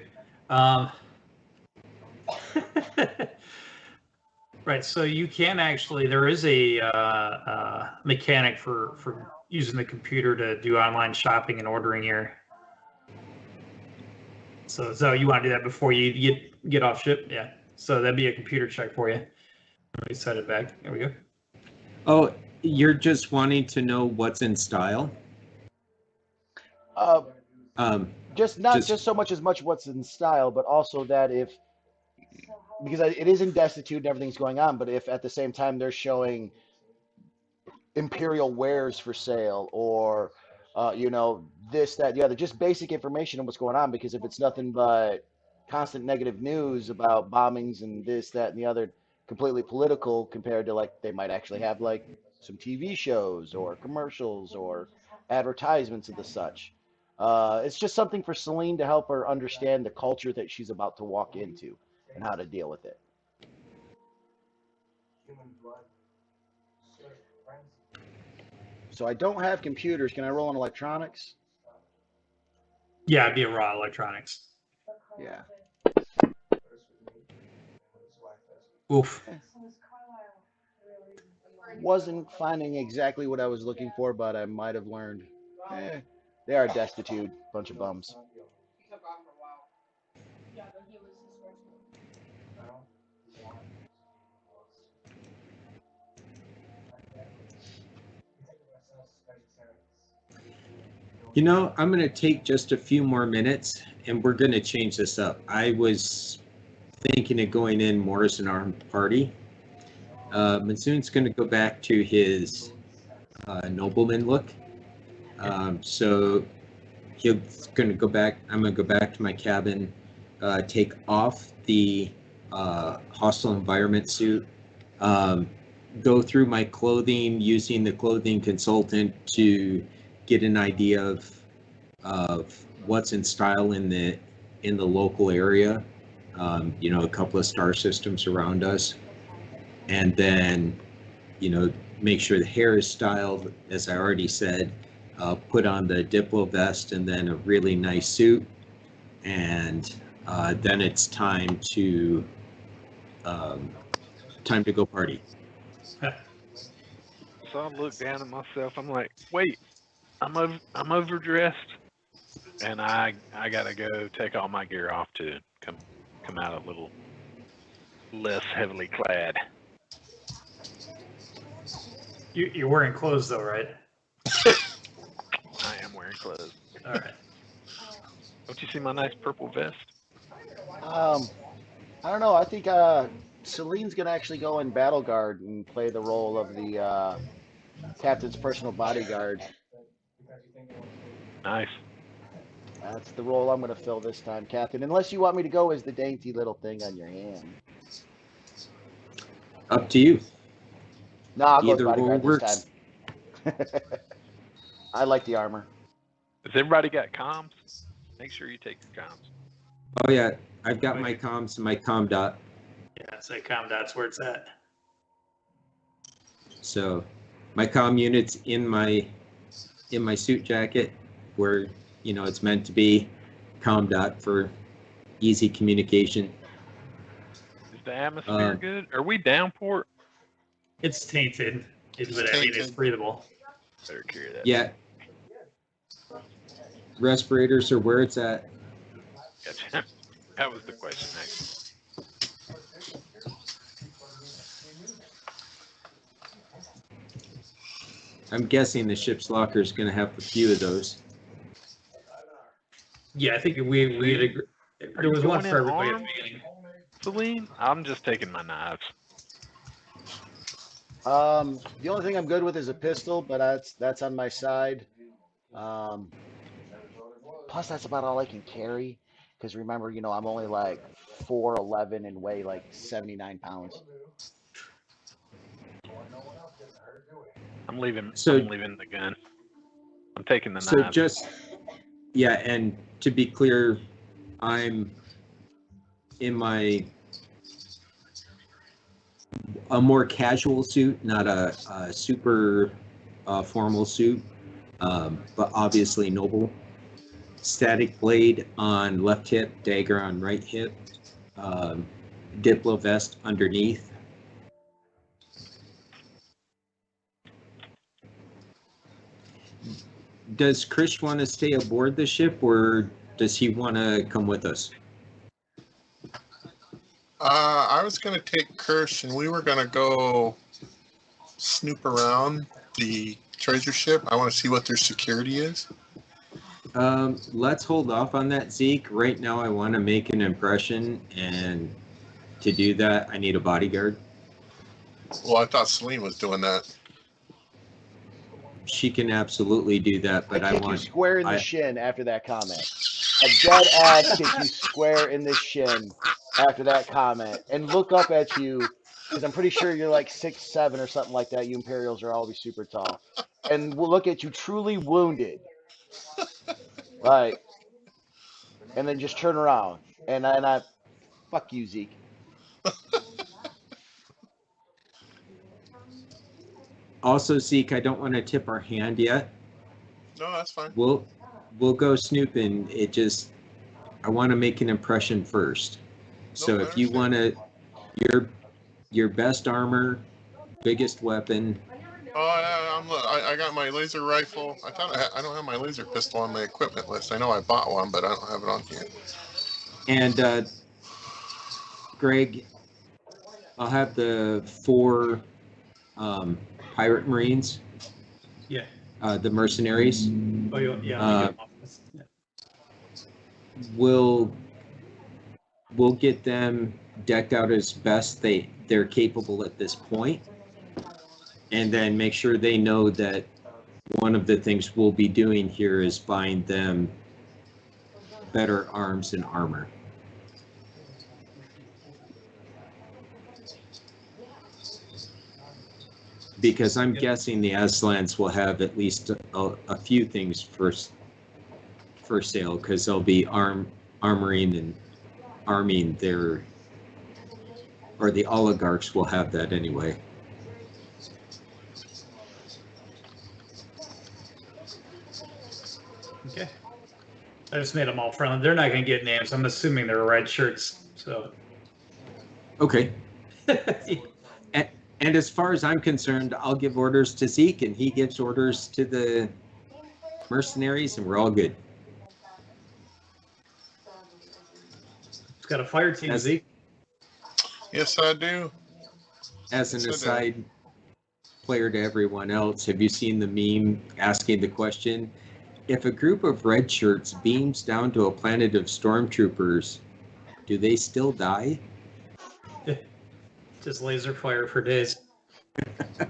Right. So you can actually, there is a mechanic for using the computer to do online shopping and ordering here. So you want to do that before you get off ship? Yeah. So that'd be a computer check for you. Let me set it back. There we go. Oh, you're just wanting to know what's in style? Just so much as much what's in style, but also that if, because it is in destitute and everything's going on, but if at the same time they're showing Imperial wares for sale or, you know, this, that, the other, just basic information on what's going on, because if it's nothing but constant negative news about bombings and this, that, and the other, completely political compared to like they might actually have like some TV shows or commercials or advertisements of the such. It's just something for Celine to help her understand the culture that she's about to walk into and how to deal with it. So I don't have computers. Can I roll on electronics? Yeah, it'd be a raw electronics. Yeah. Oof. Wasn't finding exactly what I was looking for, but I might have learned. They are destitute, bunch of bums. You know, I'm going to take just a few more minutes and we're going to change this up. I was thinking of going in more as an armed party. Mansoon's going to go back to his nobleman look. So he's going to go back. I'm going to go back to my cabin, take off the hostile environment suit, go through my clothing using the clothing consultant to get an idea of what's in style in the local area. You know, a couple of star systems around us, and then, you know, make sure the hair is styled, as I already said. Put on the Diplo vest and then a really nice suit, and then it's time to go party. So I look down at myself. I'm like, wait, I'm overdressed, and I gotta go take all my gear off to come out a little less heavily clad. You're wearing clothes though, right? I am wearing clothes. All right. Don't you see my nice purple vest? I don't know. I think Celine's gonna actually go in Battle Guard and play the role of the captain's personal bodyguard. Nice. That's the role I'm gonna fill this time, Captain. Unless you want me to go as the dainty little thing on your hand. Up to you. No, I'll go as Either bodyguard role this works. time. I like the armor. Has everybody got comms? Make sure you take your comms. Oh yeah, I've got my comms and my comm dot. Yeah, say comm dot's where it's at. So my comm unit's in my suit jacket where, you know, it's meant to be. Comm dot for easy communication. Is the atmosphere good? Are we down port? It's tainted, but I mean it's breathable. Better carry that. Yeah. Respirators are where it's at. Gotcha. That was the question, actually. I'm guessing the ship's locker is going to have a few of those. Yeah, I think we had agree. There was one for everybody at the beginning. Celine, I'm just taking my knives. The only thing I'm good with is a pistol, but that's on my side. Plus, that's about all I can carry. Because remember, I'm only like 4'11" and weigh like 79 pounds. I'm leaving. So- I'm leaving the gun. I'm taking the So knives. yeah, and to be clear, I'm in a more casual suit, not a super formal suit, but obviously noble. Static blade on left hip, dagger on right hip, Diplo vest underneath. Does Chris want to stay aboard the ship, or does he want to come with us? I was going to take Kirsch, and we were going to go snoop around the treasure ship. I want to see what their security is. Let's hold off on that, Zeke. Right now, I want to make an impression, and to do that, I need a bodyguard. Well, I thought Celine was doing that. She can absolutely do that, but I I kick you want. square in the shin after that comment. A dead ass kick you square in the shin after that comment, and look up at you because I'm pretty sure you're like 6'7" or something like that. You Imperials are always super tall, and we'll look at you truly wounded, right? And then just turn around and I fuck you, Zeke. Also, Zeke, I don't want to tip our hand yet. No, that's fine. We'll go snooping. I want to make an impression first. So Nope, if you want to, your best armor, biggest weapon. Oh, yeah, I got my laser rifle. I thought I don't have my laser pistol on my equipment list. I know I bought one, but I don't have it on here. And Greg, I'll have the 4 pirate marines. Yeah. The mercenaries. Oh, yeah. We'll get them decked out as best they're capable at this point, and then make sure they know that one of the things we'll be doing here is buying them better arms and armor. Because I'm guessing the Aslans will have at least a few things for sale, because they'll be armoring and arming their, or the oligarchs will have that anyway. Okay. I just made them all friendly. They're not going to get names. I'm assuming they're red shirts. So. Okay. And as far as I'm concerned, I'll give orders to Zeke, and he gives orders to the mercenaries, and we're all good. It's got a fire team, Zeke. Yes, I do. As an aside, player to everyone else, have you seen the meme asking the question, if a group of red shirts beams down to a planet of stormtroopers, do they still die? Just laser fire for days. Okay,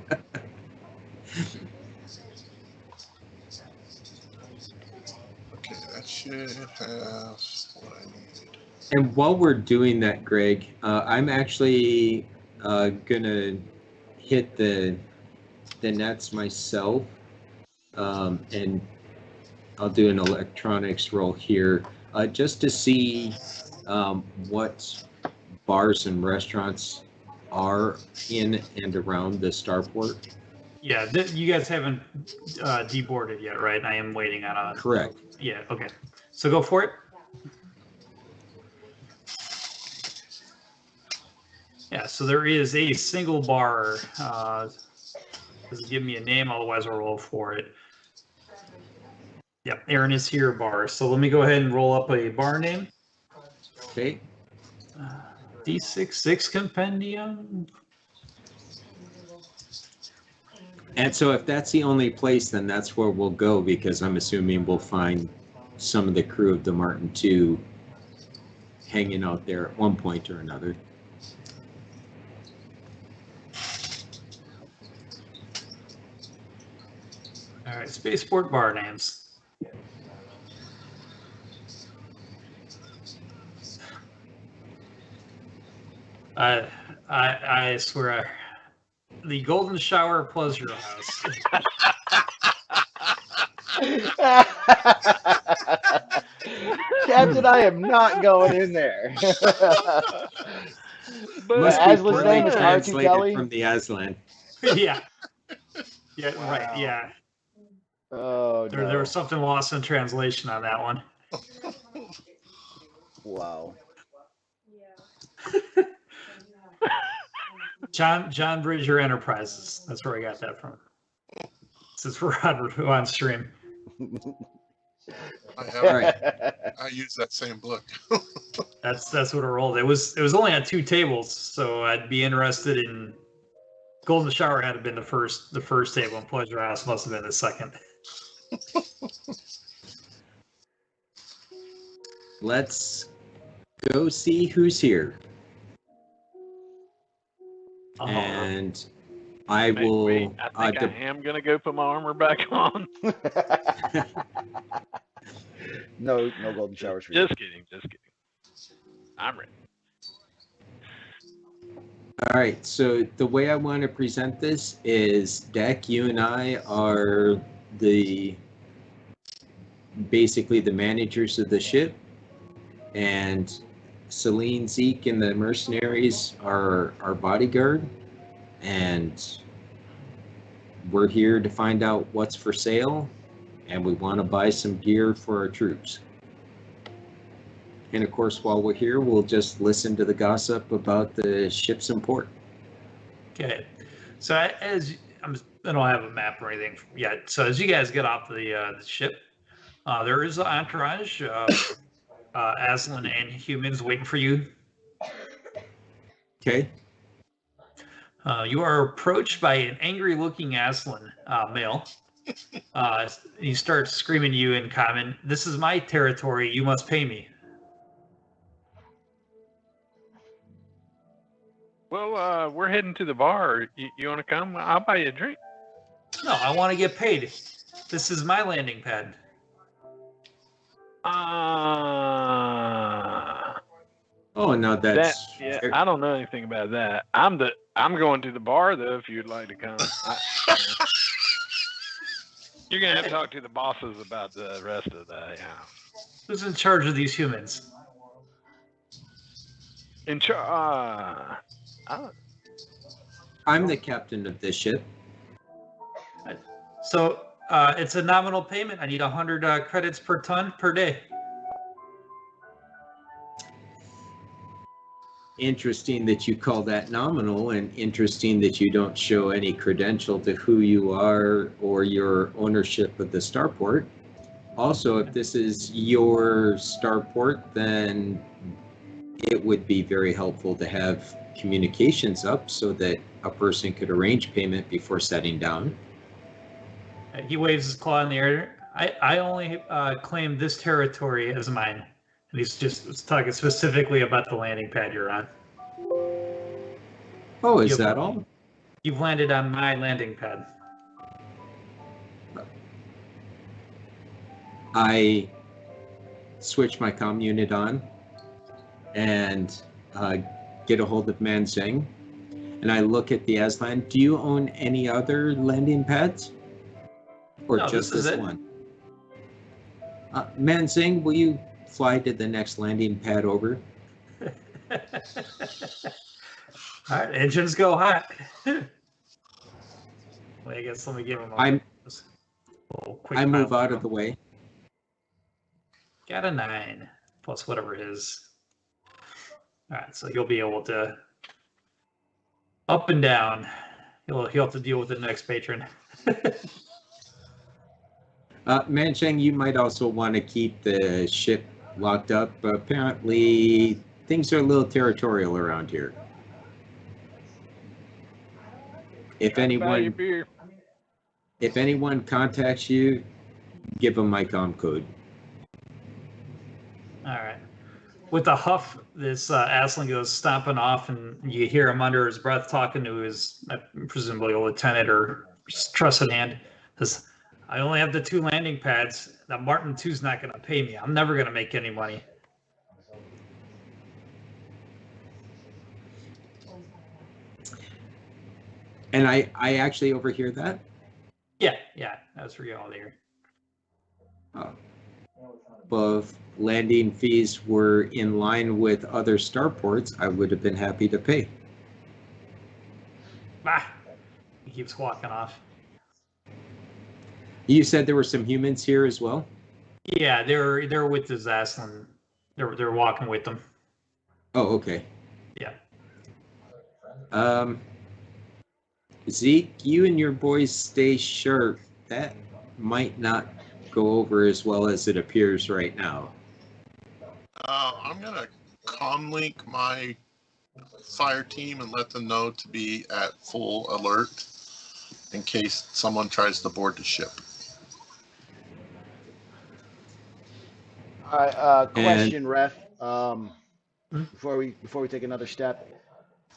that should have what I need. And while we're doing that, Greg, I'm actually gonna hit the nets myself, and I'll do an electronics roll here, just to see what bars and restaurants are in and around the starport. Yeah, you guys haven't deboarded yet, right? I am waiting on a... Correct. Yeah, okay. So go for it. Yeah, so there is a single bar. Doesn't give me a name, otherwise I'll roll for it. Yep, Aaron is here, bar. So let me go ahead and roll up a bar name. Okay. D66 compendium. And so if that's the only place, then that's where we'll go, because I'm assuming we'll find some of the crew of the Martin II hanging out there at one point or another. All right, spaceport bar names. I swear, the Golden Shower Pleasure House. Captain, I am not going in there. But Must be Aslan's name is translated Kelly? from the Aslan. Yeah. Yeah, Wow. right, yeah. Oh, There no. was something lost in translation on that one. Wow. John Bridger Enterprises. That's where I got that from. Since we're on stream. I have. Right. I use that same book. That's what it rolled. It was only on 2 tables, so I'd be interested in. Golden Shower had been the first table, and Pleasure House must have been the second. Let's go see who's here. And I will. Wait, I think I am gonna go put my armor back on. No golden showers for you. Just kidding. I'm ready. All right, so the way I want to present this is, Dak, you and I are basically the managers of the ship, and Celine, Zeke, and the mercenaries are our bodyguard, and we're here to find out what's for sale, and we want to buy some gear for our troops. And of course, while we're here, we'll just listen to the gossip about the ships in port. Okay, so I don't have a map or anything yet. So as you guys get off the ship, there is an entourage, Aslan and humans waiting for you. Okay. You are approached by an angry-looking Aslan male. He starts screaming to you in common, "This is my territory. You must pay me." Well, we're heading to the bar. You want to come? I'll buy you a drink. No, I want to get paid. This is my landing pad. Oh no, that's I don't know anything about that. I'm going to the bar though. If you'd like to come, you're gonna have to talk to the bosses about the rest of that. Yeah. Who's in charge of these humans? I'm the captain of this ship. So it's a nominal payment. I need 100 credits per ton per day. Interesting that you call that nominal, and interesting that you don't show any credential to who you are or your ownership of the starport. Also, if this is your starport, then it would be very helpful to have communications up so that a person could arrange payment before setting down. He waves his claw in the air. I only claim this territory as mine. And he's just talking specifically about the landing pad you're on. Oh, is that all? You've landed on my landing pad. I switch my comm unit on and get a hold of Manseng, and I look at the Aslan. Do you own any other landing pads? Or No, just this is this it. one? Manseng, will you fly to the next landing pad over? All right, engines go hot. Well, I guess let me give him a little quick I move pilot out of the way. Got a 9 plus whatever it is. All right, so you'll be able to up and down. He'll have to deal with the next patron. Mancheng, you might also want to keep the ship locked up. Apparently, things are a little territorial around here. If Buy your anyone, beer. If anyone contacts you, give them my comm code. All right. With a huff, this Aslan goes stomping off, and you hear him under his breath talking to his, presumably, a lieutenant or trusted hand. Says, I only have the 2 landing pads. That Martin 2's not going to pay me. I'm never going to make any money. And I actually overhear that? Yeah. That's for you all there. Oh. Well, if landing fees were in line with other starports, I would have been happy to pay. Bah! He keeps walking off. You said there were some humans here as well? Yeah, they're with the Aslan. They're walking with them. Oh, okay. Yeah. Zeke, you and your boys stay sharp. That might not go over as well as it appears right now. I'm gonna comlink my fire team and let them know to be at full alert in case someone tries to board the ship. All right, question, Ref. Before we take another step,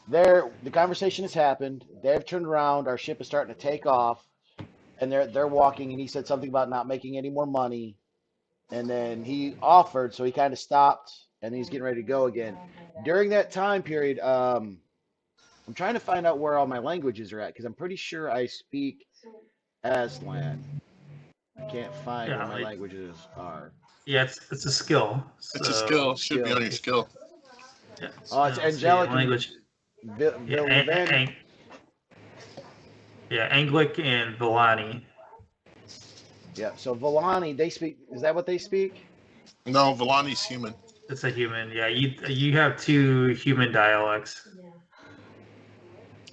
the conversation has happened. They've turned around. Our ship is starting to take off, and they're walking. And he said something about not making any more money, and then he offered, so he kind of stopped, and he's getting ready to go again. During that time period, I'm trying to find out where all my languages are at because I'm pretty sure I speak Aslan. I can't find where my languages are. Yeah, it's a skill. It's a skill. Should be on your skill. Yeah, Oh, it's angelic language. Vilvan. Anglic and Villani. Yeah, so Villani, they speak. Is that what they speak? No, Villani's human. It's a human. Yeah, you have 2 human dialects.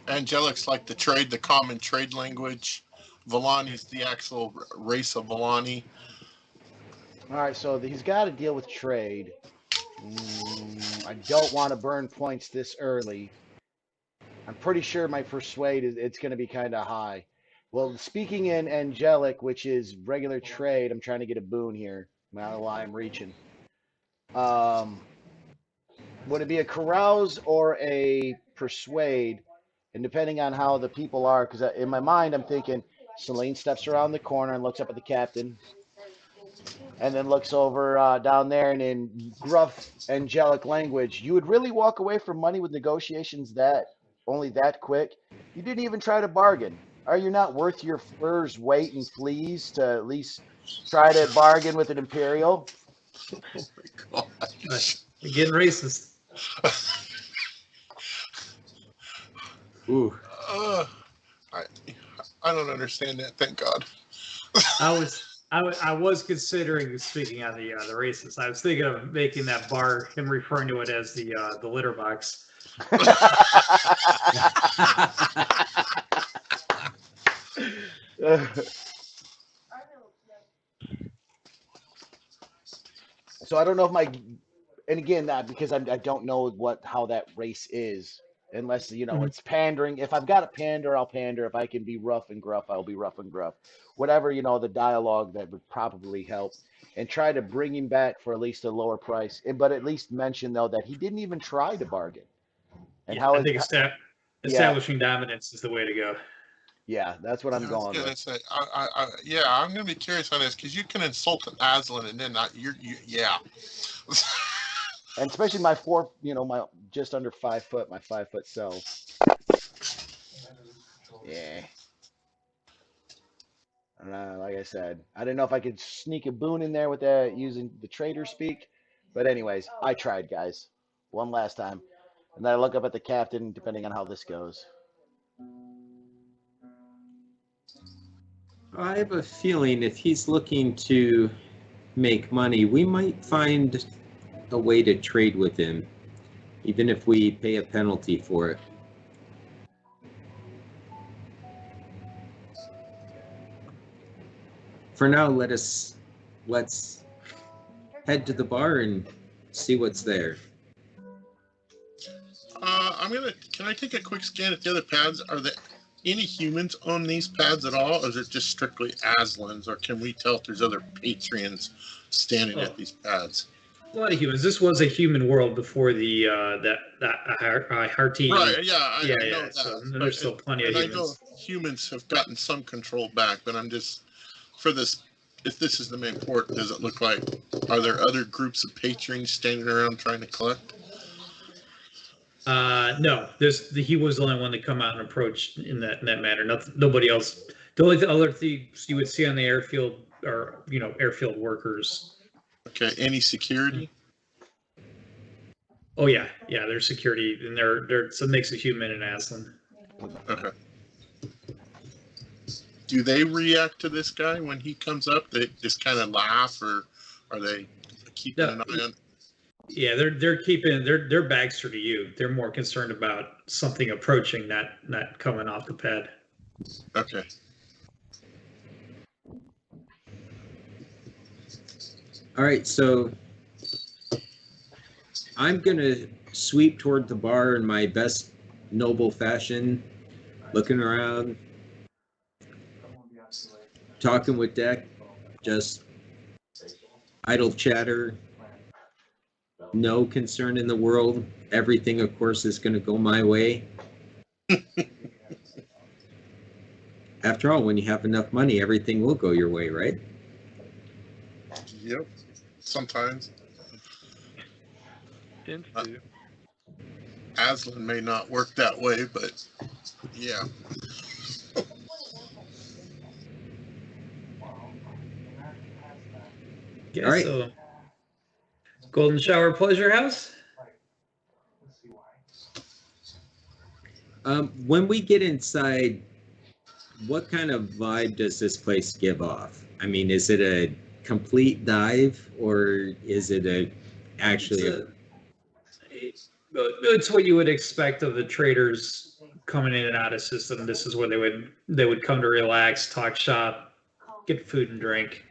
Angelic's like the common trade language. Villani's the actual race of Villani. All right, so he's got to deal with trade. I don't want to burn points this early. I'm pretty sure my persuade it's going to be kind of high. Well, speaking in angelic, which is regular trade, I'm trying to get a boon here. I don't know why I'm reaching. Would it be a carouse or a persuade? And depending on how the people are, because in my mind I'm thinking Selene steps around the corner and looks up at the captain, and then looks over down there, and in gruff angelic language, you would really walk away from money with negotiations only that quick? You didn't even try to bargain. Are you not worth your fur's weight in fleas to at least try to bargain with an Imperial? Oh my gosh. You're getting racist. Ooh. I don't understand that. Thank God. I was considering speaking on the racist. I was thinking of making that bar, him referring to it as the litter box. So I don't know if and again, not because I don't know how that race is, unless it's pandering. If I've got to pander, I'll pander. If I can be rough and gruff, I'll be rough and gruff. Whatever the dialogue that would probably help, and try to bring him back for at least a lower price. But at least mention though that he didn't even try to bargain. And I think establishing dominance is the way to go. Yeah, that's what I'm going with. Say, I'm going to be curious on this because you can insult an Aslan and then yeah. And especially my my just under 5 foot, my 5 foot self. Yeah. Like I said, I didn't know if I could sneak a boon in there with that using the trader speak, but anyways, I tried, guys, one last time, and then I look up at the captain, depending on how this goes. I have a feeling if he's looking to make money, we might find a way to trade with him, even if we pay a penalty for it. For now, let's head to the bar and see what's there. Can I take a quick scan at the other pads? any humans on these pads at all, or is it just strictly Aslan's, or can we tell if there's other patrons standing at these pads? A lot of humans. This was a human world before the Harty. Right, yeah, I know yeah. that. So But there's still plenty of and I humans. know humans have gotten some control back, but I'm just, for this, if this is the main port, does it look like, are there other groups of patrons standing around trying to collect? No, he was the only one to come out and approach in that manner. Nobody else. The only other things you would see on the airfield are airfield workers. Okay, any security? Oh yeah, there's security, and it's a mix of human and Aslan. Okay. Do they react to this guy when he comes up? They just kind of laugh, or are they keeping an eye on? Yeah, they're keeping their backs are to you. They're more concerned about something approaching, not coming off the pad. Okay. All right, so I'm gonna sweep toward the bar in my best noble fashion, looking around, talking with Deck, just idle chatter, no concern in the world. Everything, of course, is going to go my way. After all, when you have enough money, everything will go your way, right? Yep. Sometimes. Tends to. Aslan may not work that way, but yeah. Okay, All right. so Golden Shower Pleasure House. When we get inside, what kind of vibe does this place give off? I mean, is it a complete dive, or is it It's what you would expect of the traders coming in and out of system. This is where they would come to relax, talk shop, get food and drink.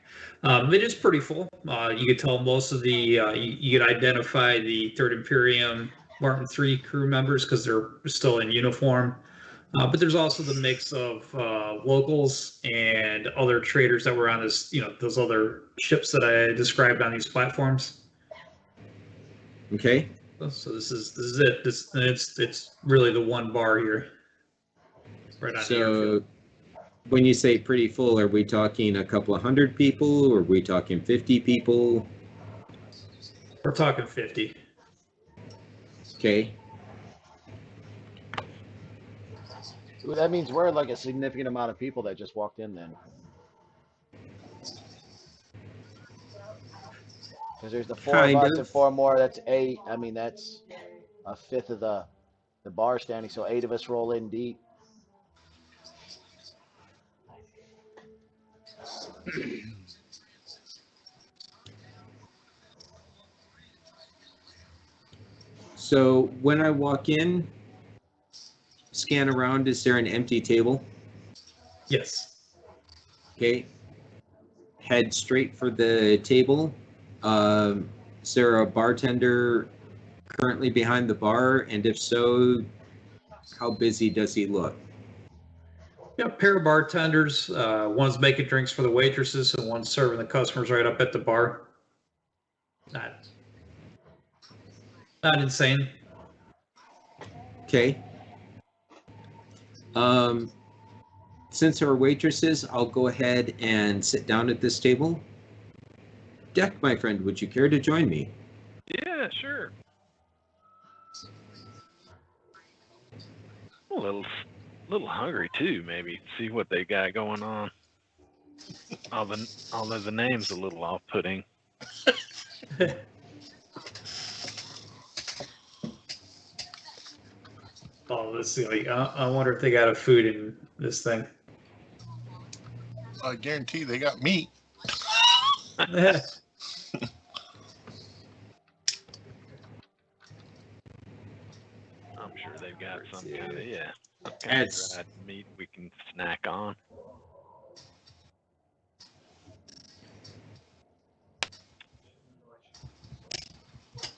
It is pretty full. You could tell most of the you could identify the Third Imperium Martin III crew members because they're still in uniform. But there's also the mix of locals and other traders that were on those other ships that I described on these platforms. okay? So this is it. It's really the one bar here, right on the airfield. When you say pretty full, are we talking a couple of hundred people, or are we talking 50 people? We're talking 50. Okay. Well, that means we're like a significant amount of people that just walked in then. Because there's the four of us and four more, that's 8. I mean, that's a fifth of the bar standing, so 8 of us roll in deep. So when I walk in, scan around, is there an empty table? Yes. Okay. Head straight for the table. Is there a bartender currently behind the bar? And if so, how busy does he look? Yeah, a pair of bartenders. One's making drinks for the waitresses and one's serving the customers right up at the bar. Not insane. Okay. Since there are waitresses, I'll go ahead and sit down at this table. Deck, my friend, would you care to join me? Yeah, sure. A little hungry too. Maybe see what they got going on. Although the name's a little off-putting. Oh, let's see. Like, I wonder if they got a food in this thing. I guarantee they got meat. I'm sure they've got some kind of dried meat we can snack on.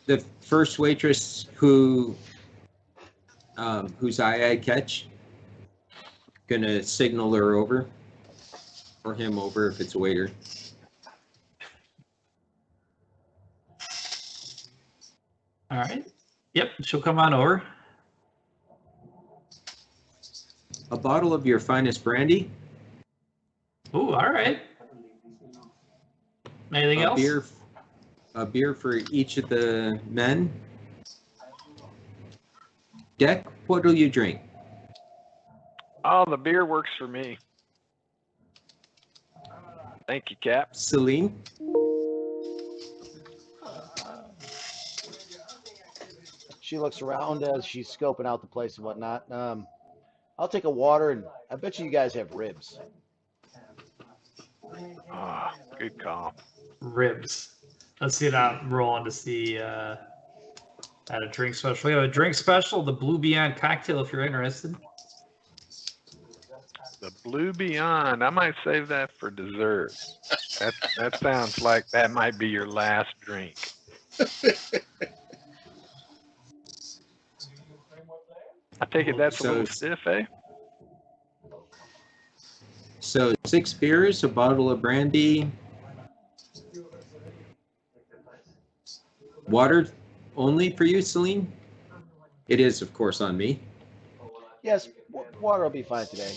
The first waitress whose eye I catch, gonna signal her over, or him over if it's a waiter. All right. Yep, she'll come on over. A bottle of your finest brandy. Ooh, all right. Anything else? A beer for each of the men. Deck, what'll you drink? Oh, the beer works for me. Thank you, Cap. Celine? She looks around as she's scoping out the place and whatnot. I'll take a water, and I bet you guys have ribs. Ah, good call. Ribs. Let's see that rolling to see at a drink special. We have a drink special, the Blue Beyond cocktail if you're interested. The Blue Beyond. I might save that for dessert. That sounds like that might be your last drink. I take it that's a little stiff, eh? So 6 beers, a bottle of brandy, water only for you, Celine? It is, of course, on me. Yes, water will be fine today.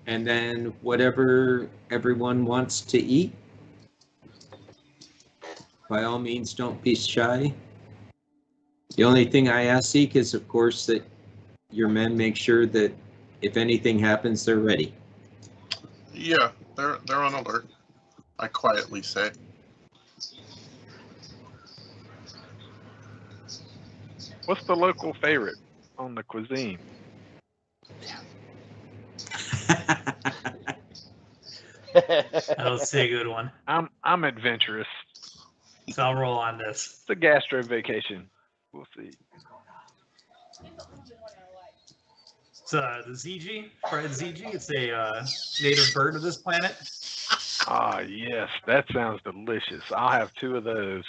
And then whatever everyone wants to eat. By all means, don't be shy. The only thing I ask, Zeke, is, of course, that your men make sure that if anything happens, they're ready. Yeah, they're on alert. I quietly say. What's the local favorite on the cuisine? That'll see a good one. I'm adventurous. So I'll roll on this. It's a gastro vacation. We'll see. It's the ZG, fried ZG. It's a native bird of this planet. Ah, yes, that sounds delicious. I'll have 2 of those.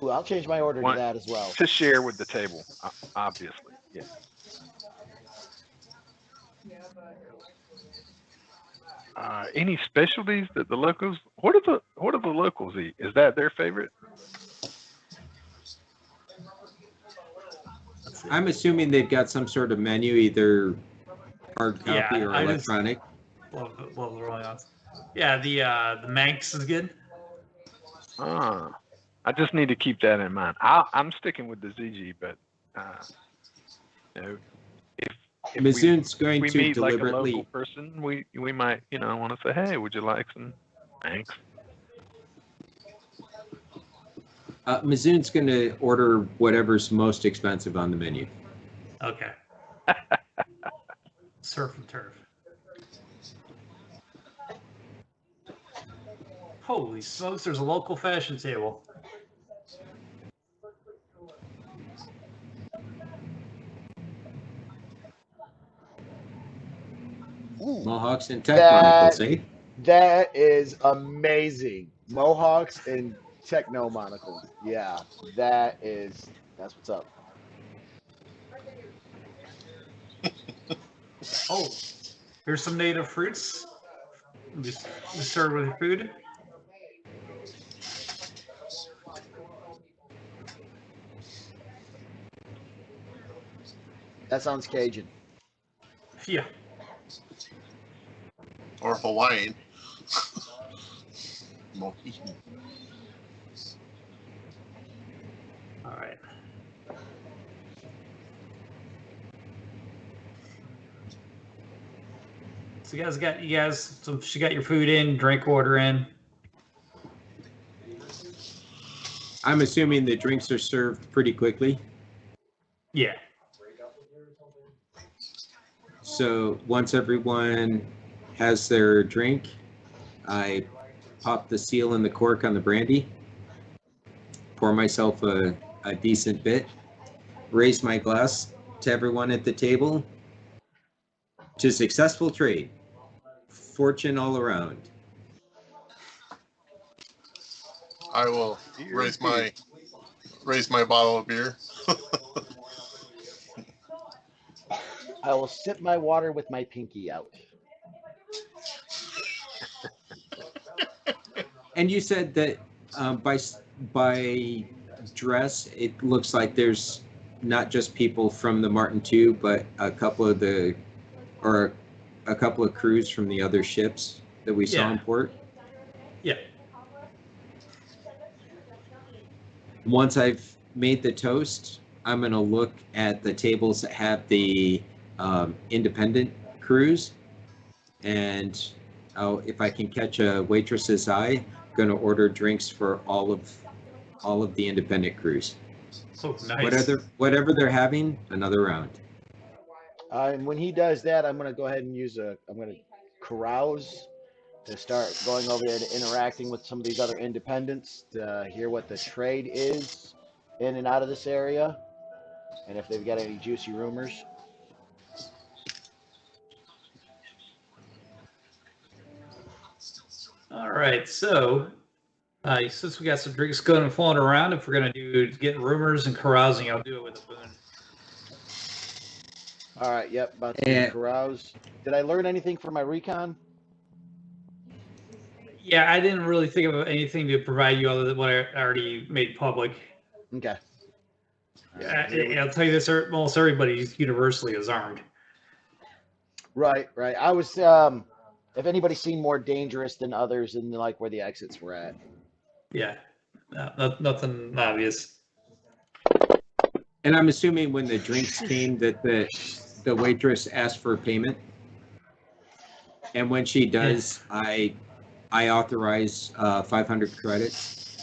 Ooh, I'll change my order to that as well. To share with the table, obviously. Yeah. Any specialties that the locals? What do the locals eat? Is that their favorite? I'm assuming they've got some sort of menu, either hard copy or electronic. Love the rolling odds. Yeah, the Manx is good. I just need to keep that in mind. I'm sticking with the ZG, but if Mizoon's going we to meet deliberately. like a local person, we might want to say, hey, would you like some Manx? Mizoon's going to order whatever's most expensive on the menu. Okay. Surf and turf. Holy smokes, there's a local fashion table. Ooh, Mohawks and tech monocles, eh? That is amazing. Mohawks and techno monocles. Yeah, that's what's up. Oh, here's some native fruits. We serve with food. That sounds Cajun. Yeah. Or Hawaiian. Mohican. All right. So she got your food in, drink order in. I'm assuming the drinks are served pretty quickly. Yeah. So once everyone has their drink, I pop the seal and the cork on the brandy, pour myself a decent bit, raise my glass to everyone at the table. To successful trade, fortune all around. I will raise my bottle of beer. I will sip my water with my pinky out. And you said that by dress, it looks like there's not just people from the Martin II, but a couple of crews from the other ships that we saw Yeah. in port. Yeah. Once I've made the toast, I'm going to look at the tables that have the independent crews, and if I can catch a waitress's eye, I'm going to order drinks for all of the independent crews. Oh, nice. Whatever they're having, another round. And when he does that, I'm going to go ahead and I'm going to carouse to start going over there to interacting with some of these other independents to hear what the trade is in and out of this area, and if they've got any juicy rumors. All right, so since we got some drinks going and flowing around, if we're gonna do getting rumors and carousing, I'll do it with a boon. All right, yep, about to carouse. Did I learn anything from my recon? Yeah, I didn't really think of anything to provide you other than what I already made public. Okay. I'll tell you this: almost everybody universally is armed. Right. I was, if anybody seemed more dangerous than others and like where the exits were at. Yeah, nothing obvious. And I'm assuming when the drinks came that the waitress asked for payment. And when she does, I authorize 500 credits.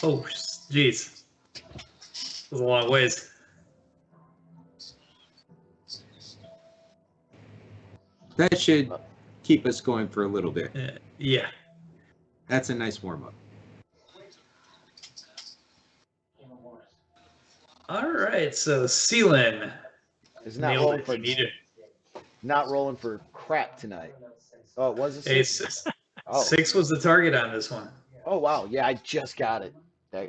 Oh, geez. That's a long ways. That should keep us going for a little bit. Yeah. That's a nice warm-up. All right, so Sealan is not rolling for crap tonight. Oh, it was a 6? Hey, 6 was the target on this one. Oh, wow. Yeah, I just got it.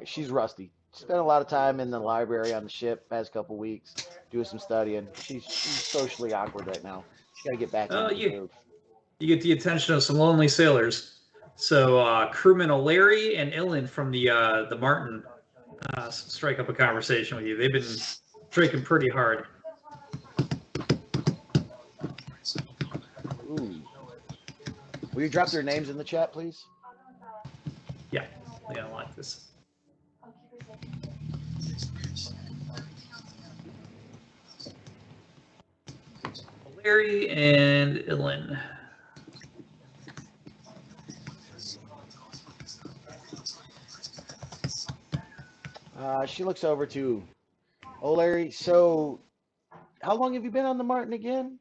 She's rusty. Spent a lot of time in the library on the ship past couple weeks doing some studying. She's socially awkward right now. She's got to get back into the groove. You get the attention of some lonely sailors. So crewman O'Leary and Illan from the Martin strike up a conversation with you. They've been drinking pretty hard. Ooh. Will you drop their names in the chat, please? Yeah, I don't like this. Larry and Illan. She looks over to Larry. So, how long have you been on the Martin again?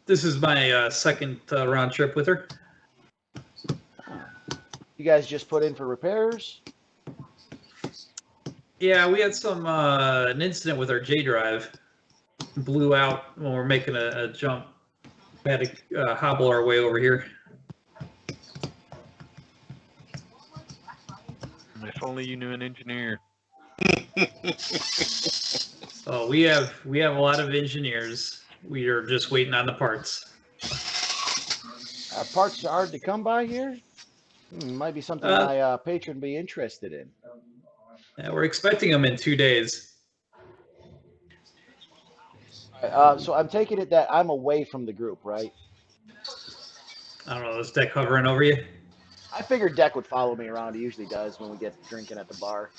This is my second round trip with her. You guys just put in for repairs? Yeah, we had an incident with our J drive. Blew out when we're making a jump. We had to hobble our way over here. If only you knew an engineer. Oh, we have a lot of engineers. We are just waiting on the parts. Parts are hard to come by here. Might be something my patron be interested in. Yeah, we're expecting them in 2 days. So I'm taking it that I'm away from the group, right? I don't know. Is Deck hovering over you? I figured Deck would follow me around. He usually does when we get drinking at the bar.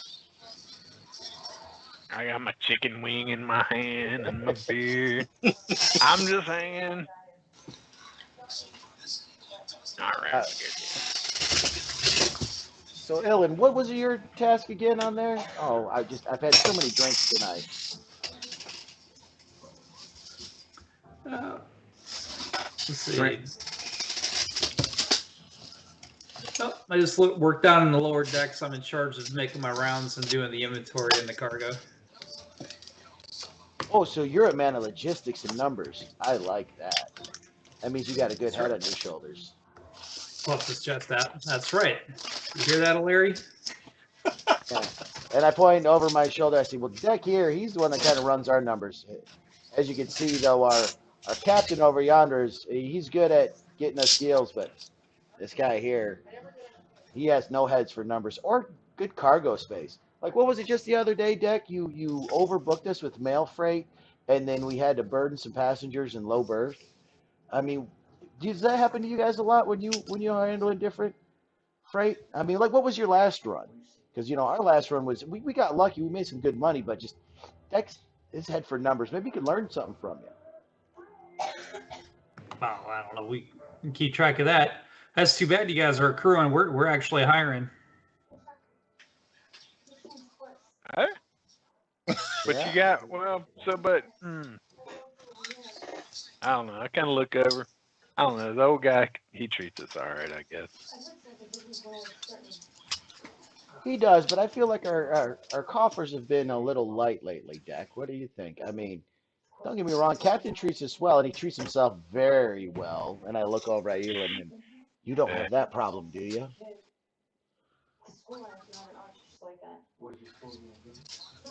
I got my chicken wing in my hand and my beer. I'm just saying. All right. So, Illan, what was your task again on there? Oh, I've had so many drinks tonight. Let's see. Right. Oh, I just worked down in the lower decks. I'm in charge of making my rounds and doing the inventory and the cargo. Oh, so you're a man of logistics and numbers. I like that. That means you got a good head on your shoulders. Puffs his chest out. That's right. You hear that, Larry? Yeah. And I point over my shoulder. I say, well, Deck here, he's the one that kind of runs our numbers. As you can see, though, our captain over yonder he's good at getting us deals, but this guy here, he has no heads for numbers or good cargo space. Like, what was it just the other day, Deck? You overbooked us with mail freight, and then we had to burden some passengers in low berth. I mean, does that happen to you guys a lot when you are handling different freight? I mean, like, what was your last run? Because our last run was we got lucky. We made some good money, but just Deck's his head for numbers. Maybe you could learn something from you. Well, I don't know. We can keep track of that. That's too bad. You guys are a crew, and we're actually hiring. Huh? But Yeah. you got I don't know. I kind of look over. I don't know. The old guy, he treats us all right, I guess. He does, but I feel like our coffers have been a little light lately, Deck. What do you think? I mean, don't get me wrong, Captain treats us well, and he treats himself very well. And I look over at Elon, and you don't Yeah. have that problem, do you?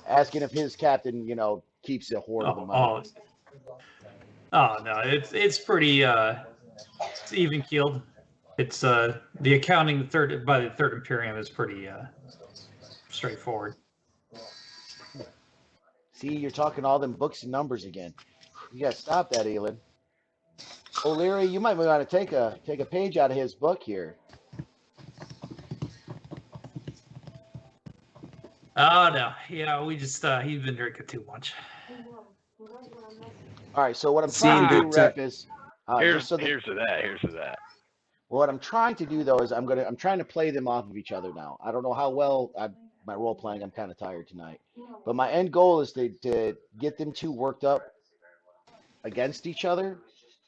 Asking if his captain, keeps a hoard of the money. No, it's pretty it's even keeled. It's the accounting by the third Imperium is pretty straightforward. See, you're talking all them books and numbers again. You got to stop that, Elon. O'Leary, you might want to take a page out of his book here. Oh no, yeah, we just he's been drinking too much. All right, so what I'm trying to do, Rep, is here's to that. What I'm trying to do though is I'm trying to play them off of each other now. I don't know how well my role playing. I'm kind of tired tonight, but my end goal is to get them two worked up against each other,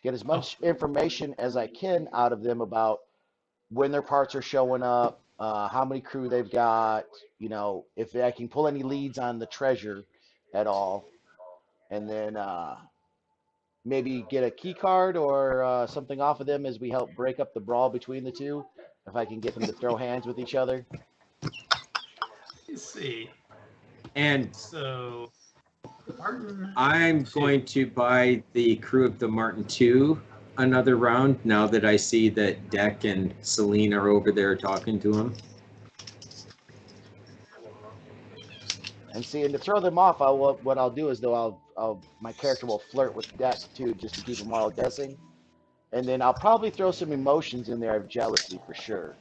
get as much information as I can out of them about when their parts are showing up, how many crew they've got, if I can pull any leads on the treasure at all, and then maybe get a key card or something off of them as we help break up the brawl between the two. If I can get them to throw hands with each other. Let's see. And So, Martin. I'm going to buy the crew of the Martin II another round now that I see that Deck and Celine are over there talking to him. And see, and to throw them off, what I'll do is though my character will flirt with Deck too, just to keep them all guessing, and then I'll probably throw some emotions in there of jealousy for sure.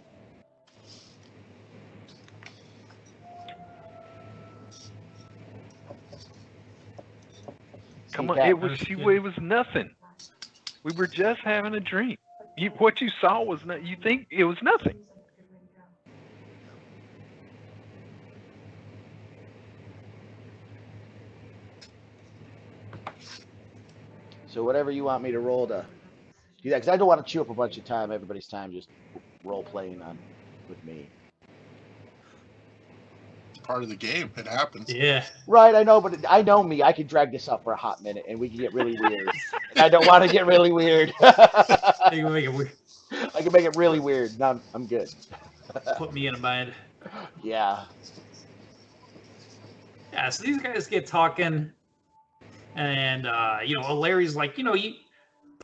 Come on, it was nothing. We were just having a drink. What you saw was not. You think it was nothing. So whatever you want me to roll to do that, because I don't want to chew up a bunch of time, everybody's time, just role playing with me. It's part of the game. It happens. Yeah. Right, I know, but I know me. I can drag this up for a hot minute, and we can get really weird. And I don't want to get really weird. You can make it weird. I can make it really weird. No, I'm good. Put me in a bind. Yeah. Yeah, so these guys get talking, and Larry's like,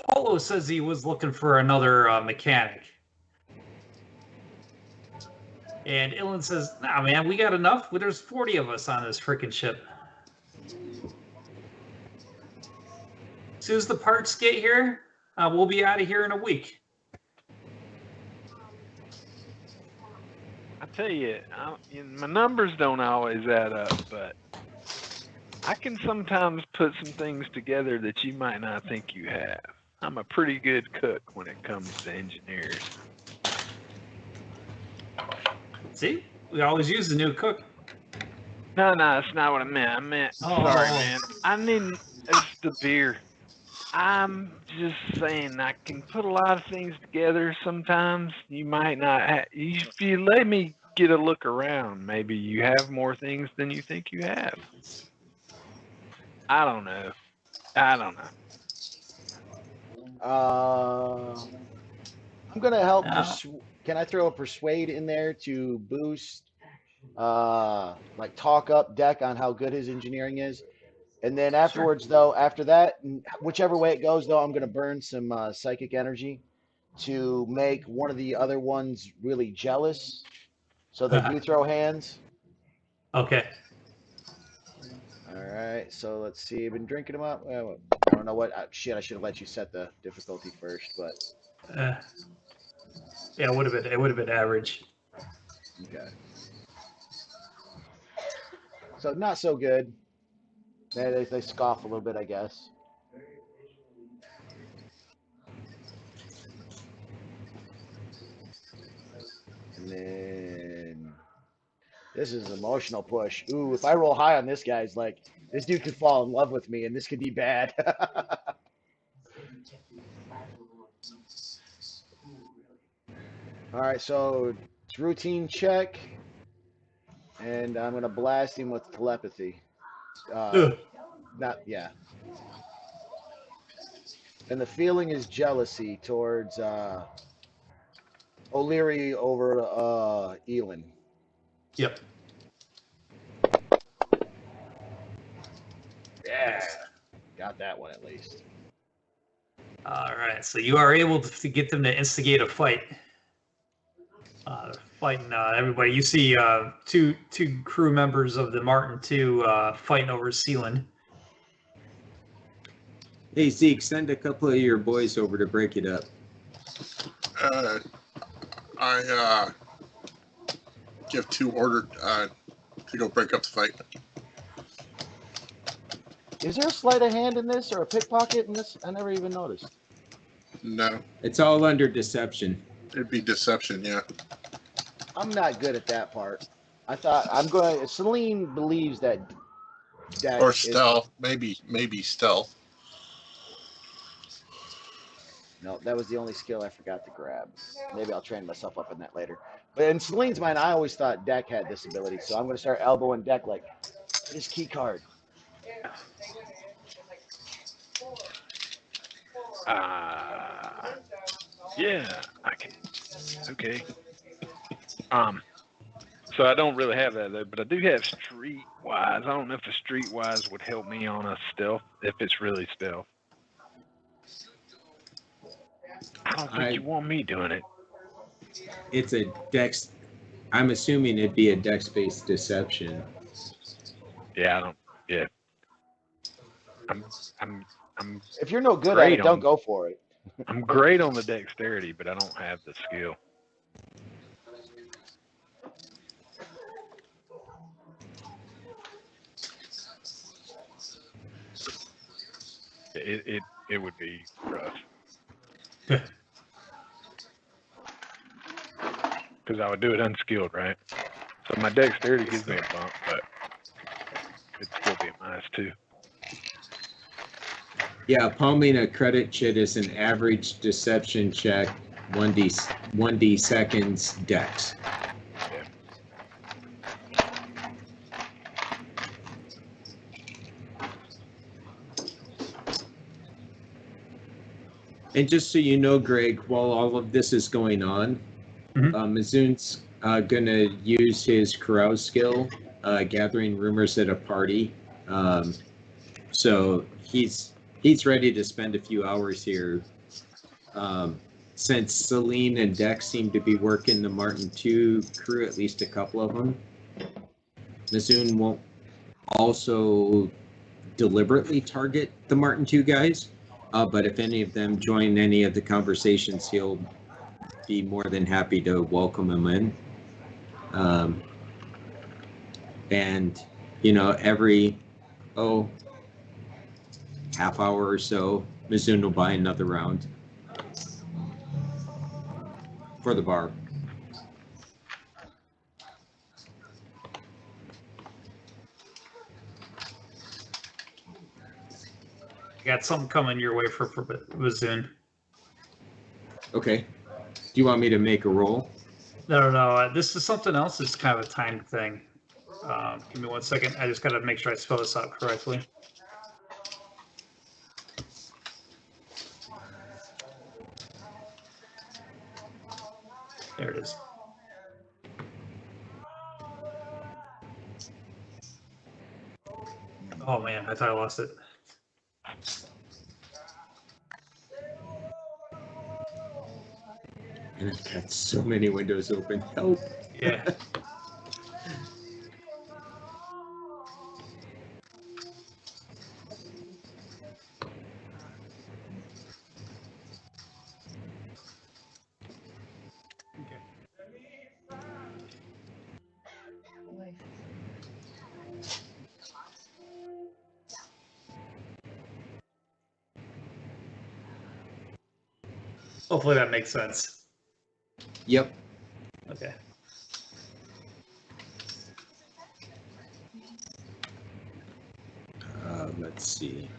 Polo says he was looking for another mechanic, and Ilan says, "Nah, man, we got enough. There's 40 of us on this freaking ship. As soon as the parts get here, we'll be out of here in a week." I tell you, my numbers don't always add up, but I can sometimes put some things together that you might not think you have. I'm a pretty good cook when it comes to engineers. See, we always use the new cook. No, that's not what I meant. Sorry, man. I need the beer. I'm just saying I can put a lot of things together sometimes. You might not. If you let me get a look around, maybe you have more things than you think you have. I don't know. I'm gonna help. Can I throw a persuade in there to boost like talk up Deck on how good his engineering is. And then afterwards, though, after that, whichever way it goes, though, I'm going to burn some psychic energy to make one of the other ones really jealous, so they do throw hands. Okay. All right, so let's see. I've been drinking them up. Well, I don't know what. Shit, I should have let you set the difficulty first, but Yeah, it would have been average. okay. So not so good. They scoff a little bit, I guess. And then this is an emotional push. Ooh, if I roll high on this guy, it's like this dude could fall in love with me, and this could be bad. All right, so it's routine check, and I'm gonna blast him with telepathy. Ugh. Not yeah. And the feeling is jealousy towards O'Leary over Elin. Yep. Yeah, got that one at least. All right. So you are able to get them to instigate a fight. Fighting everybody. You see two crew members of the Martin II fighting over Sealand. Hey, Zeke, send a couple of your boys over to break it up. I give 2 order to go break up the fight. Is there a sleight of hand in this or a pickpocket in this? I never even noticed. No, It's all under deception. it'd be deception, yeah. I'm not good at that part. I thought I'm going. Celine believes that. Or stealth, maybe stealth. No, that was the only skill I forgot to grab. Maybe I'll train myself up in that later. But in Celine's mind, I always thought Deck had this ability, so I'm going to start elbowing Deck like, his key card. Yeah, I can. Okay. So I don't really have that though, but I do have Streetwise. I don't know if a Streetwise would help me on a stealth if it's really stealth. I don't think you want me doing it. It's a dex. I'm assuming it'd be a dex-based deception. Yeah, I don't. Yeah. I'm. If you're no good at it, don't go for it. I'm great on the dexterity, but I don't have the skill. It would be rough. Because I would do it unskilled, right? So my dexterity gives me a bump, but it'd still be a -2. Yeah, palming a credit chit is an average deception check, 1d seconds dex. Yeah. And just so you know, Greg, while all of this is going on, Mizoon's going to use his carouse skill, gathering rumors at a party. So he's ready to spend a few hours here. Since Celine and Dex seem to be working the Martin II crew, at least a couple of them, Mizoon won't also deliberately target the Martin II guys. But if any of them join any of the conversations, he'll be more than happy to welcome them in. And, every, half hour or so, Mizoon will buy another round for the bar. Got something coming your way for Mizoon. Okay. Do you want me to make a roll? No. This is something else. It's kind of a timed thing. Give me 1 second. I just got to make sure I spell this out correctly. There it is. Oh man, I thought I lost it. And I've got so many windows open. Help. Yeah. Okay. Hopefully that makes sense. Yep. Okay. Let's see.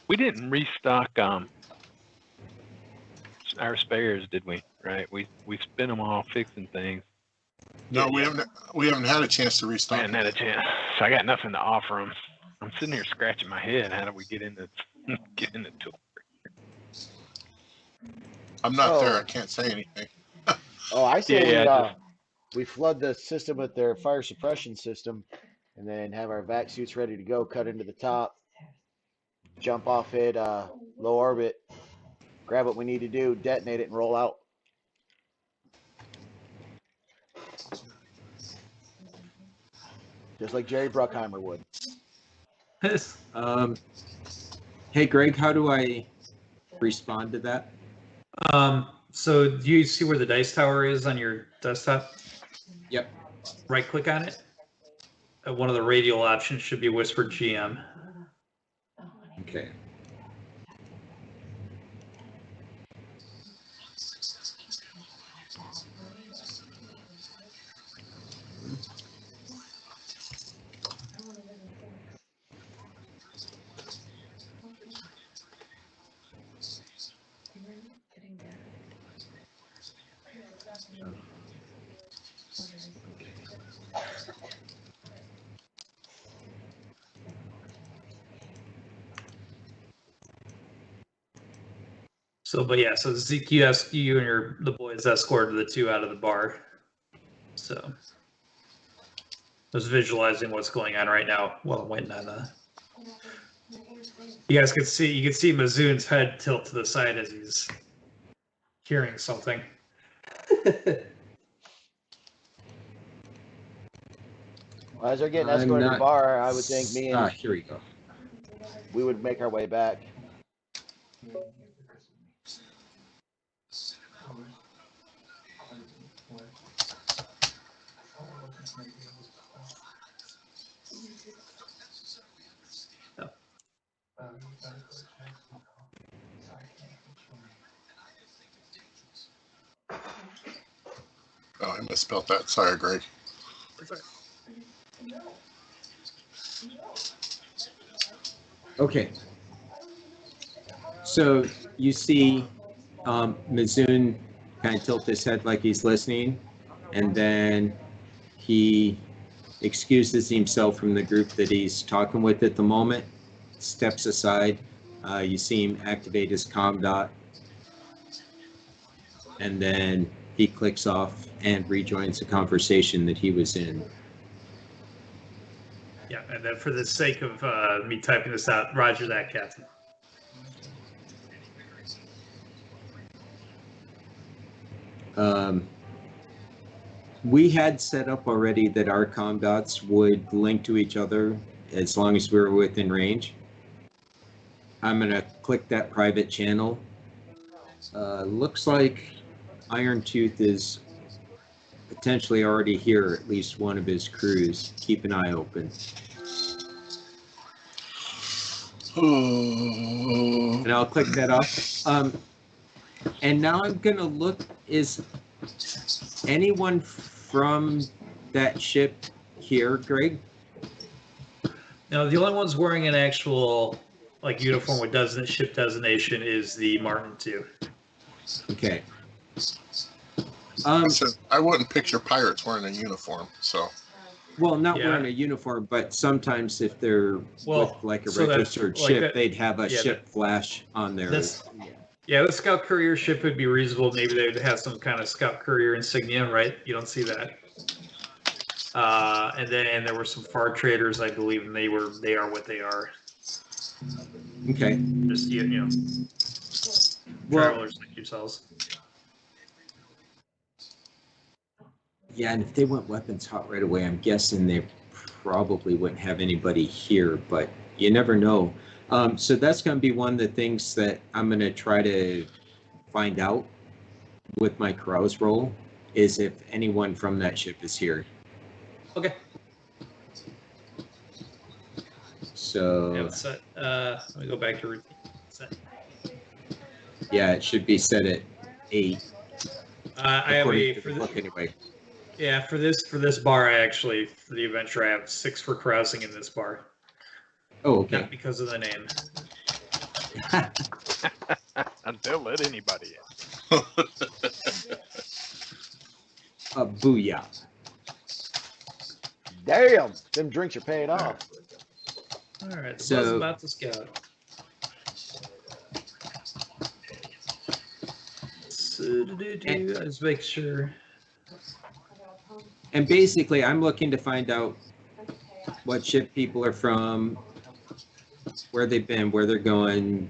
We didn't restock our spares, did we? Right? We spent them all fixing things. No, Yeah, we haven't had a chance to I restock. hadn't had a chance, so I got nothing to offer them. I'm sitting here scratching my head. How do we get into tool? I'm not there. Oh. I can't say anything. Oh, I say Yeah, we flood the system with their fire suppression system, and then have our vac suits ready to go. Cut into the top, jump off it, low orbit, grab what we need to do, detonate it, and roll out. Just like Jerry Bruckheimer would. Hey, Greg, how do I respond to that? So do you see where the dice tower is on your desktop? Yep. Right click on it. One of the radial options should be Whisper GM. Okay. So, but yeah, so Zeke, you and the boys escorted the two out of the bar. So, I was visualizing what's going on right now while I'm waiting on you guys can see Mizoon's head tilt to the side as he's hearing something. Well, as they're getting escorted to the bar, I would think me and here we go. we would make our way back. Oh, I misspelled that. Sorry, Greg. Okay. So you see Mizoon kind of tilt his head like he's listening, and then he excuses himself from the group that he's talking with at the moment, steps aside. You see him activate his comm dot, and then he clicks off and rejoins the conversation that he was in. Yeah, and then for the sake of me typing this out, roger that, Captain. We had set up already that our comm dots would link to each other as long as we were within range. I'm going to click that private channel. Looks like Iron Tooth is potentially already here, at least one of his crews. Keep an eye open. And I'll click that off. And now I'm going to look, is anyone from that ship here, Greg? Now, the only one's wearing an actual uniform with ship designation is the Martin II. Okay. I wouldn't picture pirates wearing a uniform, so. Well, not wearing a uniform, but sometimes if they're with like a registered ship, they'd have a ship flash on their. The scout courier ship would be reasonable. Maybe they'd have some kind of scout courier insignia, right? You don't see that. And then there were some far traders, I believe, and they are what they are. Okay. Just Well, travelers like yourselves. yeah, and if they went weapons hot right away, I'm guessing they probably wouldn't have anybody here, but you never know. So that's going to be one of the things that I'm going to try to find out with my carouse roll, is if anyone from that ship is here. Okay. So Yeah, it's set. Let me go back to routine. Set. yeah, it should be set at 8. I have according a to for the the, book anyway. yeah for this bar. I actually, for the adventure, I have 6 for carousing in this bar. Oh, okay. Not because of the name. They'll let anybody in. Booyah. Damn, them drinks are paying off. All right, the So- buzz about to scout. Let's make sure. And basically, I'm looking to find out what ship people are from, where they've been, where they're going,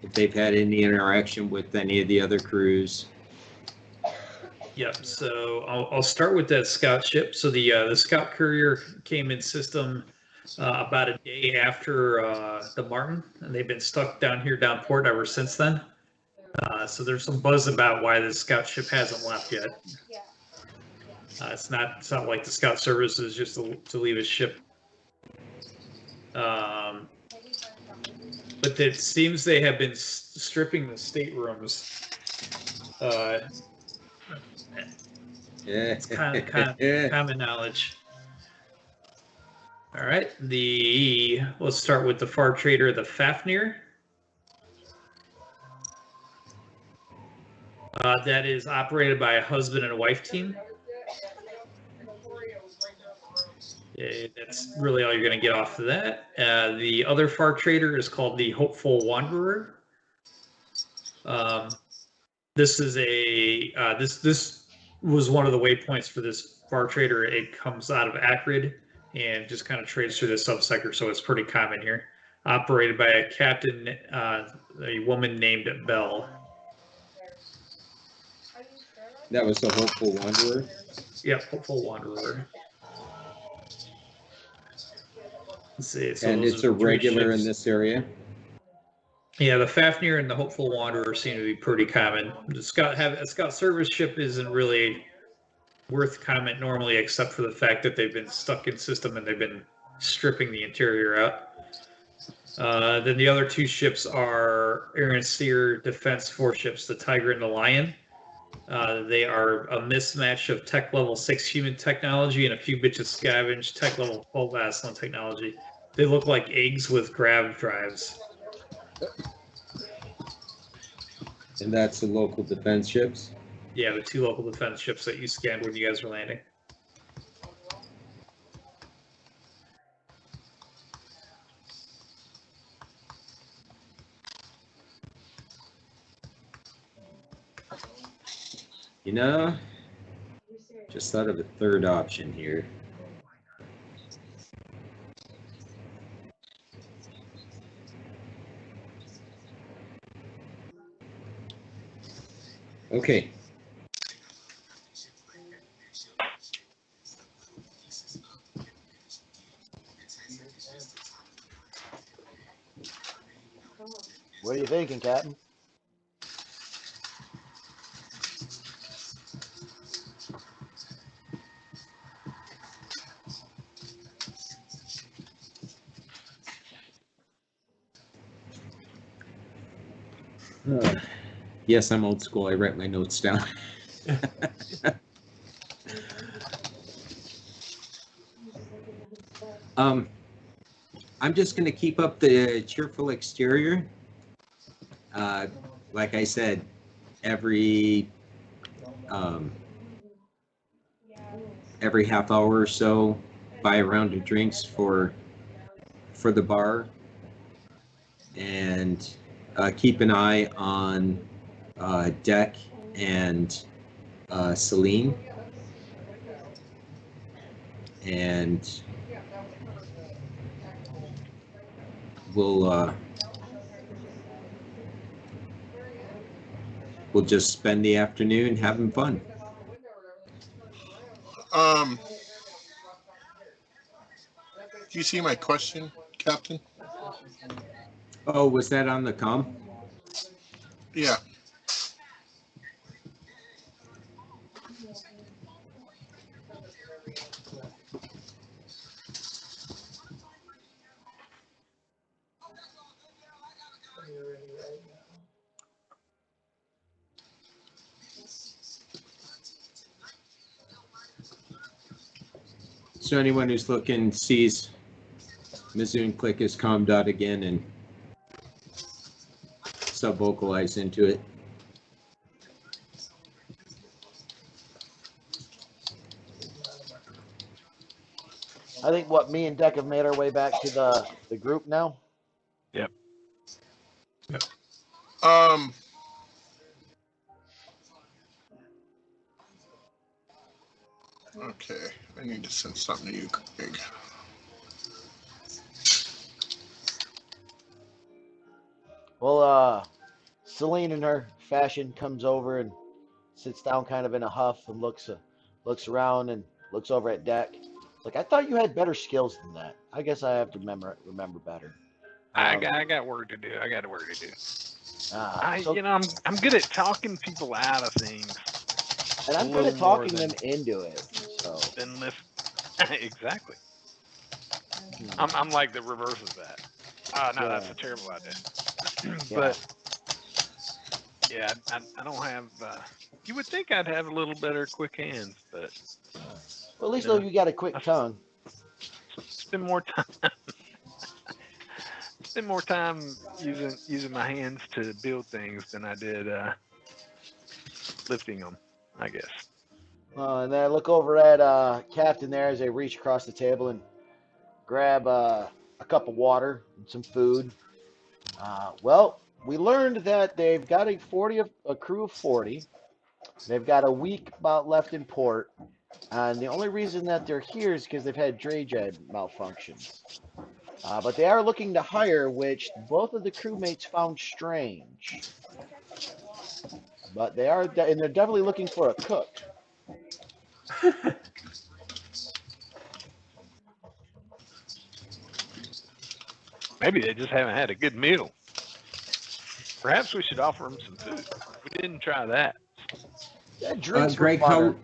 if they've had any interaction with any of the other crews. Yep. So I'll start with that scout ship. So the scout courier came in system about a day after the Martin, and they've been stuck down here down port ever since then. So there's some buzz about why the scout ship hasn't left yet. It's not like the scout service is just to leave a ship. But it seems they have been stripping the staterooms. It's kind of common knowledge. All right, let's start with the far trader, the Fafnir. That is operated by a husband and a wife team. Yeah, that's really all you're going to get off of that. The other far trader is called the Hopeful Wanderer. This is this was one of the waypoints for this far trader. It comes out of Acrid and just kind of trades through this subsector, so it's pretty common here. Operated by a captain, a woman named Belle. That was the Hopeful Wanderer. Yep, Hopeful Wanderer. Let's see. So And those it's are a 3 regular in ships. this area. Yeah, the Fafnir and the Hopeful Wanderer seem to be pretty common. A scout service ship isn't really worth comment normally, except for the fact that they've been stuck in system and they've been stripping the interior out. Then the other 2 ships are Air and Seer Defense 4 ships, the Tiger and the Lion. They are a mismatch of tech level 6 human technology and a few bits of scavenge tech level 12 Aslan technology. They look like eggs with grav drives. And that's the local defense ships. Yeah, the 2 local defense ships that you scanned when you guys were landing. You know, just thought of a third option here. Okay. What are you thinking, Captain? Yes, I'm old school. I write my notes down. I'm just going to keep up the cheerful exterior. Like I said, every half hour or so, buy a round of drinks for the bar, and keep an eye on Deck and Celine. and we'll just spend the afternoon having fun. Do you see my question, Captain? Oh, was that on the comm? Yeah. So anyone who's looking sees Mizoon click his comm dot again and sub-vocalize into it. I think what me and Deck have made our way back to the group now. Yep. Okay, I need to send something to you, Craig. Well, Celine in her fashion comes over and sits down kind of in a huff and looks around and looks over at Deck. Like, I thought you had better skills than that. I guess I have to remember better. I got work to do. I got work to do. So, I'm good at talking people out of things. And I'm good at talking them into it. So then listen. Exactly. I'm like the reverse of that. No, that's a terrible idea. But yeah, I don't have. You would think I'd have a little better quick hands, but well, at least though you got a quick tongue. Spend more time using my hands to build things than I did lifting them, I guess. And then I look over at Captain there as they reach across the table and grab a cup of water and some food. Well, we learned that they've got a crew of 40. They've got a week about left in port, and the only reason that they're here is because they've had Drayjet malfunctions. But they are looking to hire, which both of the crewmates found strange. But they're definitely looking for a cook. Maybe they just haven't had a good meal. Perhaps we should offer them some food. We didn't try that. Greg, how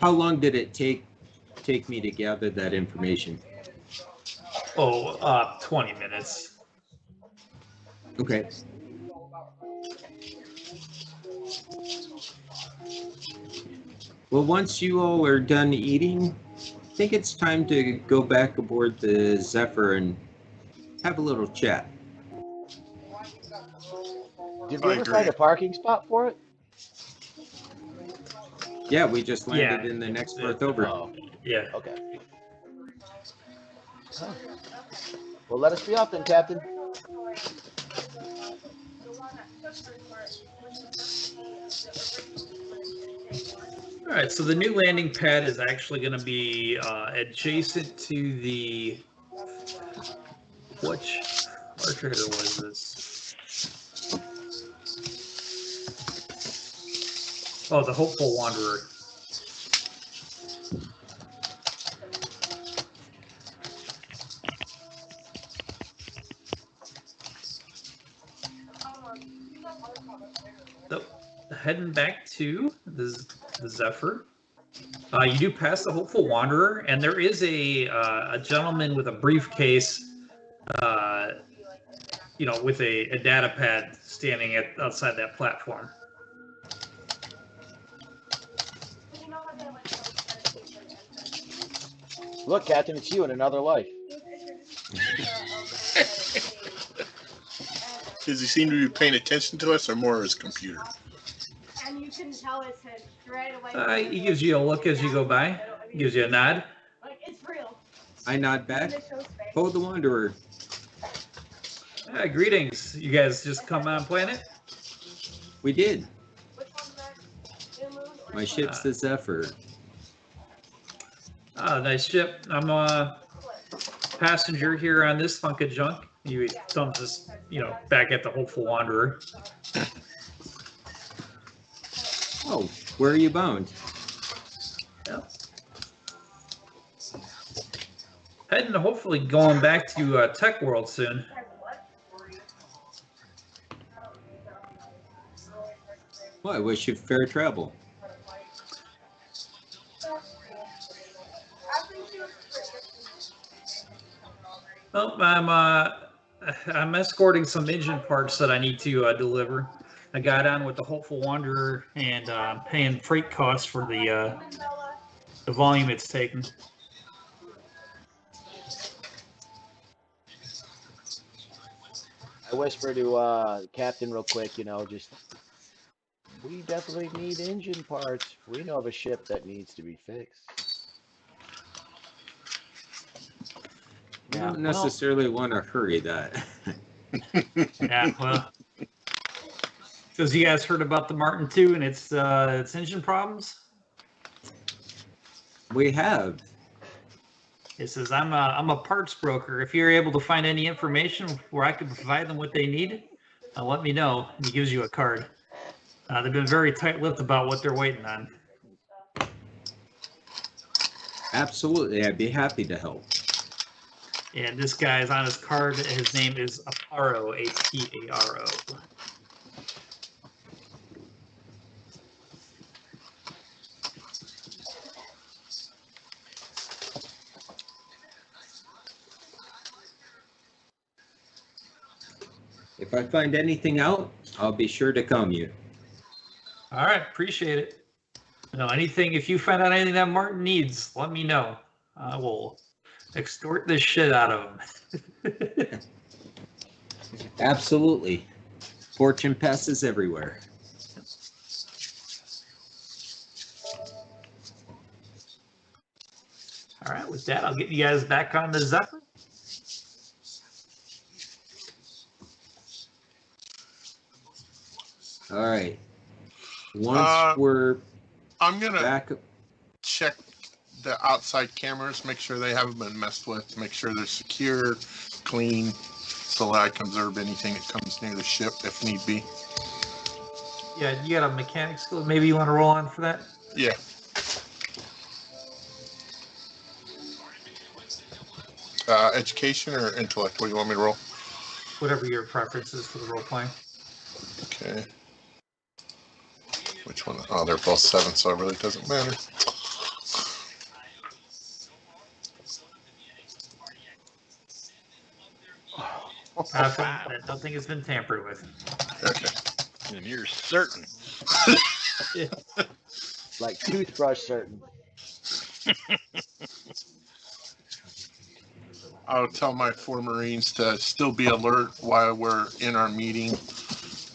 long did it take me to gather that information? 20 minutes. Okay. Well, once you all are done eating, I think it's time to go back aboard the Zephyr and have a little chat. Did we ever find a parking spot for it? Yeah, we just landed in the next berth over. Oh, yeah. Okay. Huh. Well, let us be off then, Captain. All right, so the new landing pad is actually going to be adjacent to the... Which Star Trader was this? Oh, the Hopeful Wanderer. So, heading back to the Zephyr. You do pass the Hopeful Wanderer, and there is a gentleman with a briefcase, with a data pad standing outside that platform. Look, Captain, it's you in another life. Does he seem to be paying attention to us or more of his computer? And you can tell it's him right away. He gives you a look as you go by. He gives you a nod. Like, it's real. I nod back. Oh, the Wanderer. Greetings. You guys just come on planet? We did. Which one's that? New Moon or My ship's the Zephyr. Nice ship. I'm a passenger here on this hunk of junk. You dump this, back at the Hopeful Wanderer. Oh, where are you bound? Yep. Heading to hopefully going back to Tech World soon. Well, I wish you fair travel. Well, I'm escorting some engine parts that I need to deliver. I got on with the Hopeful Wanderer and paying freight costs for the volume it's taking. I whisper to Captain real quick, just we definitely need engine parts. We know of a ship that needs to be fixed. You Yeah, don't necessarily want to hurry that. Yeah, well, because you guys heard about the Martin II and its engine problems. We have. It says I'm a parts broker. If you're able to find any information where I could provide them what they need, let me know. And he gives you a card. They've been very tight-lipped about what they're waiting on. Absolutely, I'd be happy to help. And this guy is on his card. His name is Aparo, Aparo. If I find anything out, I'll be sure to come you. All right, appreciate it. Anything, if you find out anything that Martin needs, let me know. I will extort this shit out of him. Absolutely. Fortune passes everywhere. All right, with that, I'll get you guys back on the Zephyr. All right. Once we're I'm gonna back, check the outside cameras, make sure they haven't been messed with, make sure they're secure, clean, so that I can observe anything that comes near the ship if need be. Yeah, you got a mechanic skill. Maybe you want to roll on for that? Yeah. Education or intellect? What do you want me to roll? Whatever your preference is for the role playing. Okay. Which one? Oh, they're both 7, so it really doesn't matter. Nothing has been tampered with. Okay. And you're certain. Like toothbrush certain. I'll tell my 4 Marines to still be alert while we're in our meeting.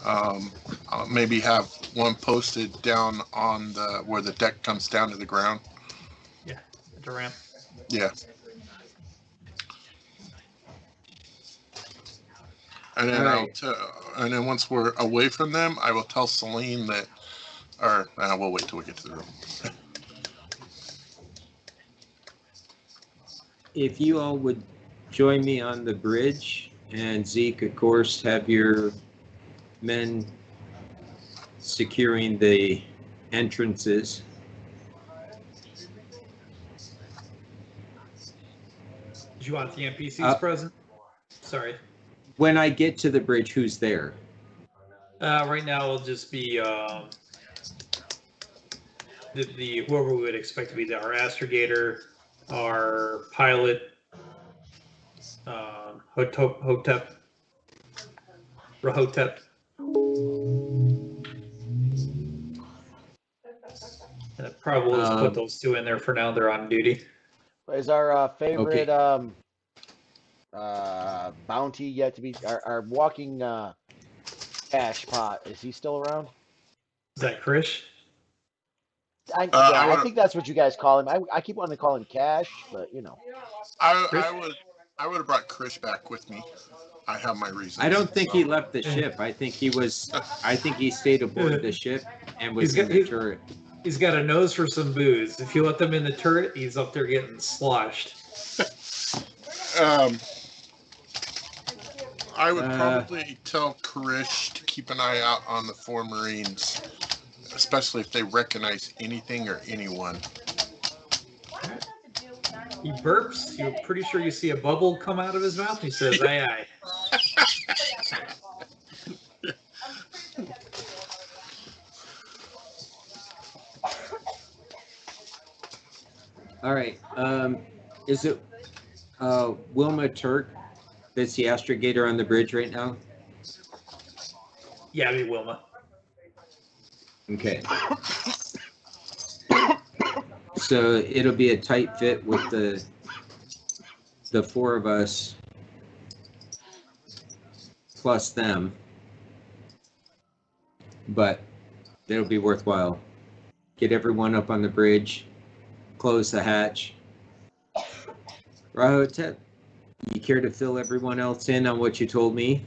I'll maybe have one posted down on where the deck comes down to the ground. Yeah, at the ramp. Yeah. And then and then once we're away from them, I will tell Celine that, or we'll wait till we get to the room. if you all would join me on the bridge, and Zeke, of course, have your men securing the entrances. Did you want the NPCs present? Sorry. When I get to the bridge, who's there? Right now, it'll just be the whoever we would expect to be our astrogator, our pilot, Rahotep. And it probably will just put those 2 in there for now. They're on duty. Is our favorite bounty yet to be our walking cash pot? Is he still around? Is that Krish? I think that's what you guys call him. I keep wanting to call him Cash, but I would have brought Krish back with me. I have my reasons. I don't think he left the ship. I think he stayed aboard the ship and was in the turret. He's got a nose for some booze. If you let them in the turret, he's up there getting sloshed. I would probably tell Karish to keep an eye out on the 4 Marines, especially if they recognize anything or anyone. He burps. You're pretty sure you see a bubble come out of his mouth. He says, "Aye, aye." All right. Is it Wilma Turk that's the astrogator on the bridge right now? Yeah, I mean Wilma. Okay. So it'll be a tight fit with the 4 of us plus them, but it'll be worthwhile. Get everyone up on the bridge, close the hatch. Rahotep, you care to fill everyone else in on what you told me?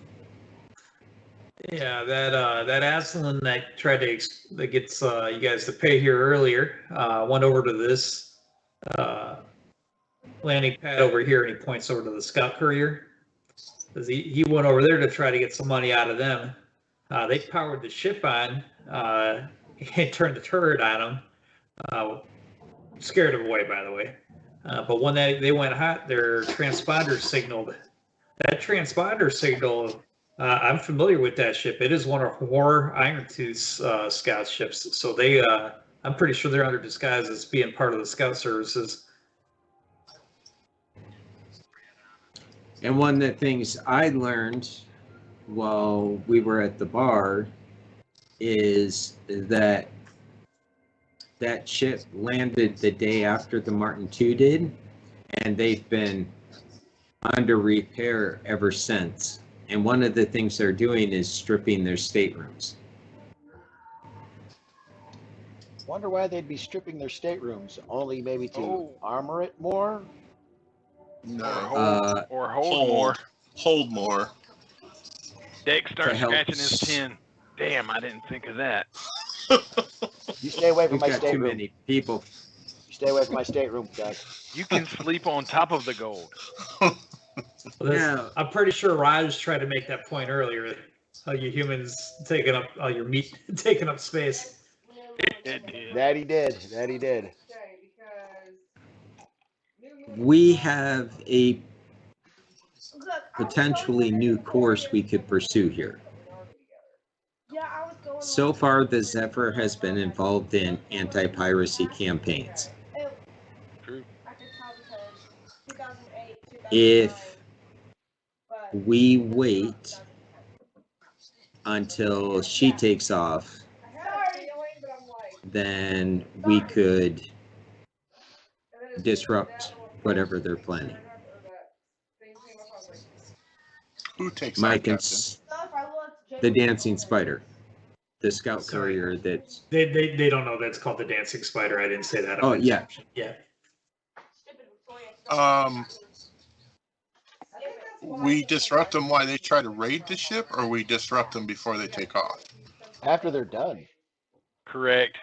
Yeah, that Aslan that tried to that gets you guys to pay here earlier went over to this landing pad over here, and he points over to the scout courier. He went over there to try to get some money out of them. They powered the ship on and turned the turret on him. Scared him away, by the way. But when they went hot, their transponder signaled. That transponder signal, I'm familiar with that ship. It is one of War Irontooth's scout ships. So I'm pretty sure they're under disguise as being part of the scout services. And one of the things I learned while we were at the bar is that ship landed the day after the Martin II did, and they've been under repair ever since. And one of the things they're doing is stripping their staterooms. Wonder why they'd be stripping their staterooms. Only maybe to armor it more? No. Or hold more. Hold more. Dick starts help. scratching his chin. Damn, I didn't think of that. You stay away from We've my got too stateroom. many people. You stay away from my stateroom, Doug. You can sleep on top of the gold. Yeah. I'm pretty sure Raj tried to make that point earlier. How you humans taking up all your meat, taking up space. It did. That he did. That he did. We have a potentially new course we could pursue here. So far, the Zephyr has been involved in anti-piracy campaigns. True. If we wait until she takes off, then we could disrupt whatever they're planning. Who takes Mike and Captain? the Dancing Spider, the scout courier that... They don't know that's called the Dancing Spider. I didn't say that. Oh, yeah. Yeah. We disrupt them while they try to raid the ship, or we disrupt them before they take off? After they're done. Correct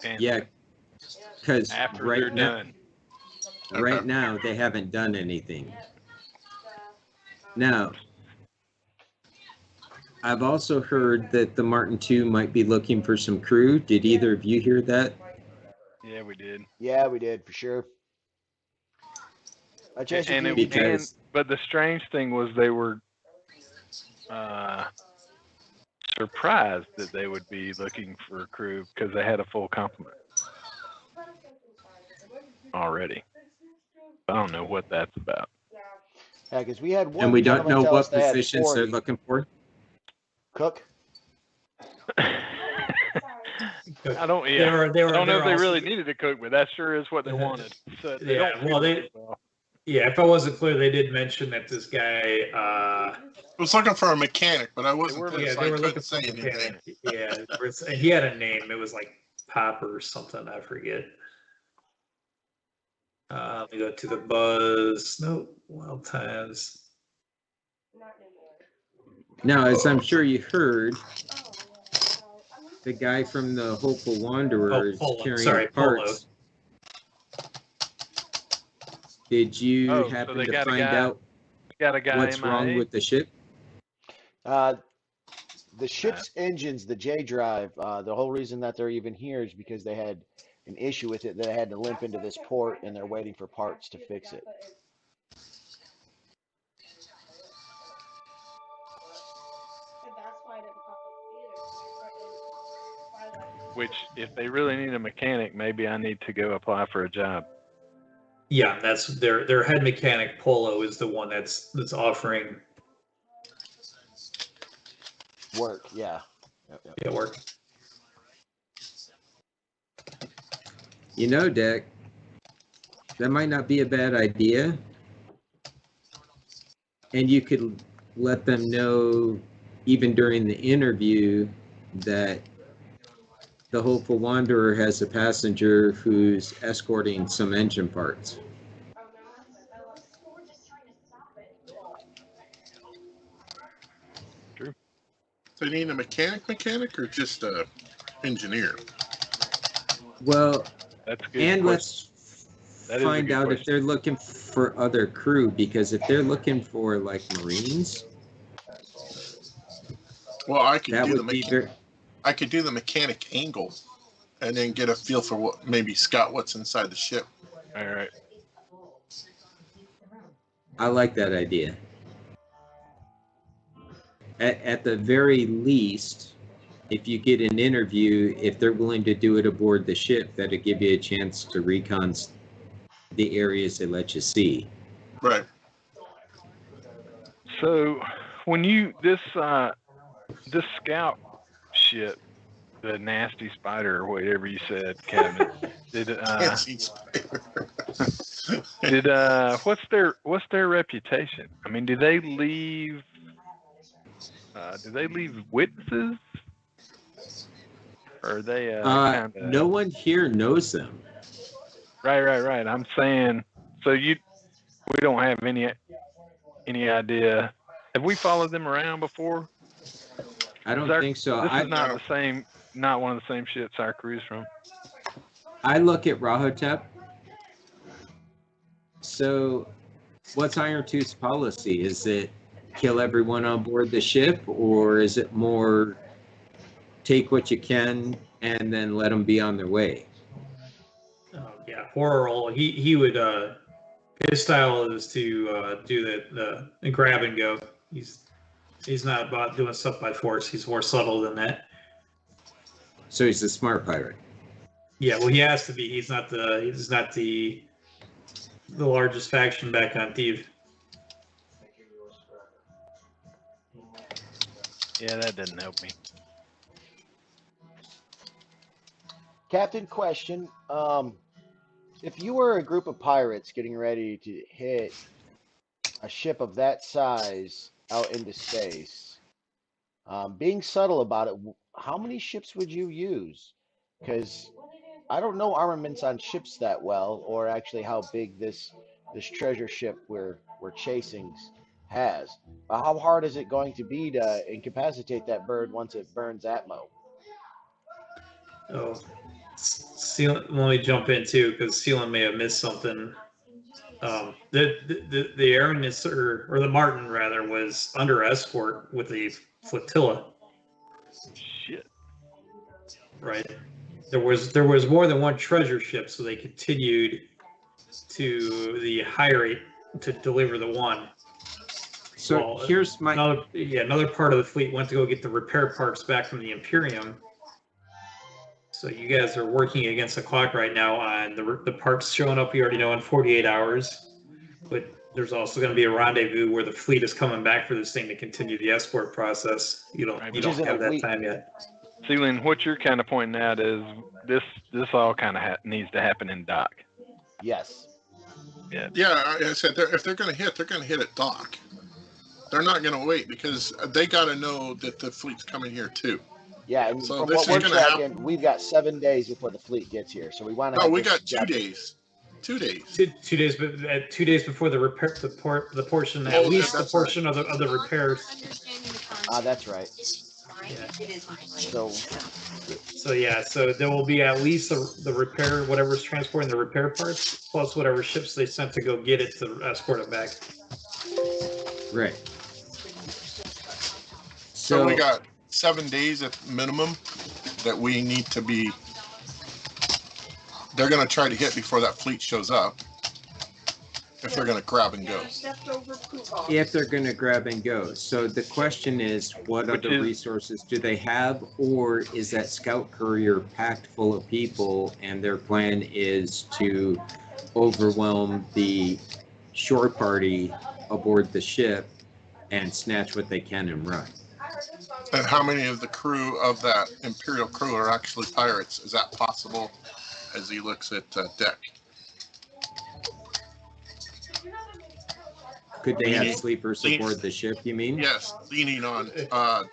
answer. Yeah, because After right they're now, done. right now they haven't done anything. Now, I've also heard that the Martin II might be looking for some crew. Did either of you hear that? Yeah, we did. Yeah, we did, for sure. But the strange thing was they were surprised that they would be looking for a crew because they had a full complement already. I don't know what that's about. Yeah, because we had one. And we don't know tell us what they had positions 40. they're looking for. Cook. I don't. Yeah, I don't know if they really needed a cook, but that sure is what they wanted. So they if I wasn't clear, they did mention that this guy was looking for a mechanic, but I wasn't clear, yeah, so they I were couldn't looking say for a anything. mechanic. Yeah, and he had a name. It was like Pop or something. I forget. Let me go to the buzz. Nope. Wild times. Now, as I'm sure you heard, the guy from the Hopeful Wanderer is Polo. carrying Sorry, parts. Did you Oh, so happen they to got a find guy. out Got a guy what's MIA? wrong with the ship? The ship's engines, the J drive, the whole reason that they're even here is because they had an issue with it that they had to limp into this port and they're waiting for parts to fix it. Which, if they really need a mechanic, maybe I need to go apply for a job. Yeah, that's their head mechanic. Polo is the one that's offering Work, yeah. Yep. yeah, work. You know, Dick, that might not be a bad idea. And you could let them know, even during the interview, that the Hopeful Wanderer has a passenger who's escorting some engine parts. True. So you need a mechanic, or just a engineer? Well, That's good. and let's find out if they're looking for other crew, because if they're looking for like Marines, Well, I could that do would be very. I could do the mechanic angle, and then get a feel for what maybe scout what's inside the ship. All right. I like that idea. At the very least, if you get an interview, if they're willing to do it aboard the ship, that'll give you a chance to recon the areas they let you see. Right. So when this scout ship, the nasty spider or whatever you said, Kevin, what's their reputation? I mean, do they leave witnesses? Or are they kind of... No one here knows them. Right. I'm saying, so we don't have any idea. Have we followed them around before? I don't think so. This is not one of the same ships our crew's from. I look at Rahotep. So what's Iron Tooth's policy? Is it kill everyone on board the ship, or is it more take what you can and then let them be on their way? Yeah, Horror. He would his style is to do the grab and go. He's not about doing stuff by force. He's more subtle than that. So he's a smart pirate. Yeah, well, he has to be. He's not the largest faction back on Thieves. Yeah, that didn't help me. Captain, question. If you were a group of pirates getting ready to hit a ship of that size out into space, being subtle about it, how many ships would you use? Because I don't know armaments on ships that well, or actually how big this treasure ship we're chasing has. How hard is it going to be to incapacitate that bird once it burns Atmo? Oh, let me jump in too, because Sealan may have missed something. The Aramis or the Martin rather was under escort with the flotilla. Shit. Right. There was more than one treasure ship, so they continued to the high rate to deliver the one. So here's my another part of the fleet went to go get the repair parts back from the Imperium. So you guys are working against the clock right now on the parts showing up. You already know in 48 hours, but there's also going to be a rendezvous where the fleet is coming back for this thing to continue the escort process. You don't have that time yet. Sealing, what you're kind of pointing at is this all kind of needs to happen in dock. Yes. Yeah. Yeah, I said if they're going to hit, they're going to hit at dock. They're not going to wait because they got to know that the fleet's coming here too. Yeah, and so from what we're tracking, we've got 7 days before the fleet gets here, so we want to. No, we got 2 days. 2 days. 2 days, but 2 days before the repair, the portion, at least the portion of the repairs. That's right. So So yeah, so there will be at least the repair, whatever's transporting the repair parts, plus whatever ships they sent to go get it to escort it back. Right. So we got 7 days at minimum that we need to be. They're going to try to hit before that fleet shows up. If they're going to grab and go. If they're going to grab and go. So the question is, what other resources do they have? Or is that scout courier packed full of people and their plan is to overwhelm the shore party aboard the ship and snatch what they can and run? And how many of the crew of that Imperial crew are actually pirates? Is that possible as he looks at Deck? Could they have sleepers aboard the ship, you mean? Yes, leaning on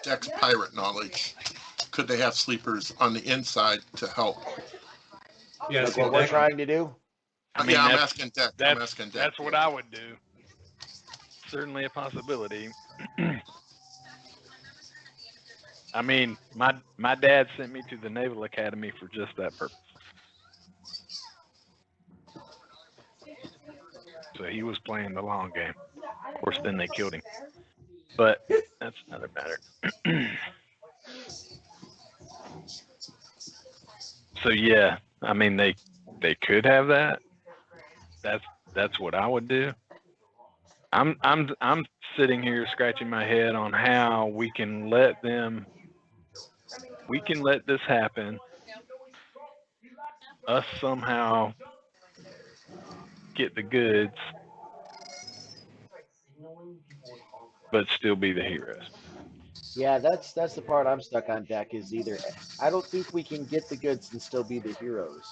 Deck's pirate knowledge. Could they have sleepers on the inside to help? Yeah, like what we're trying to do? I mean, I'm asking Deck. That's what I would do. Certainly a possibility. I mean, my dad sent me to the Naval Academy for just that purpose. So he was playing the long game. Of course, then they killed him. But that's another matter. So yeah, I mean they could have that. That's what I would do. I'm sitting here scratching my head on how we can let this happen. Us somehow get the goods, but still be the heroes. Yeah, that's the part I'm stuck on, Deck, is either I don't think we can get the goods and still be the heroes.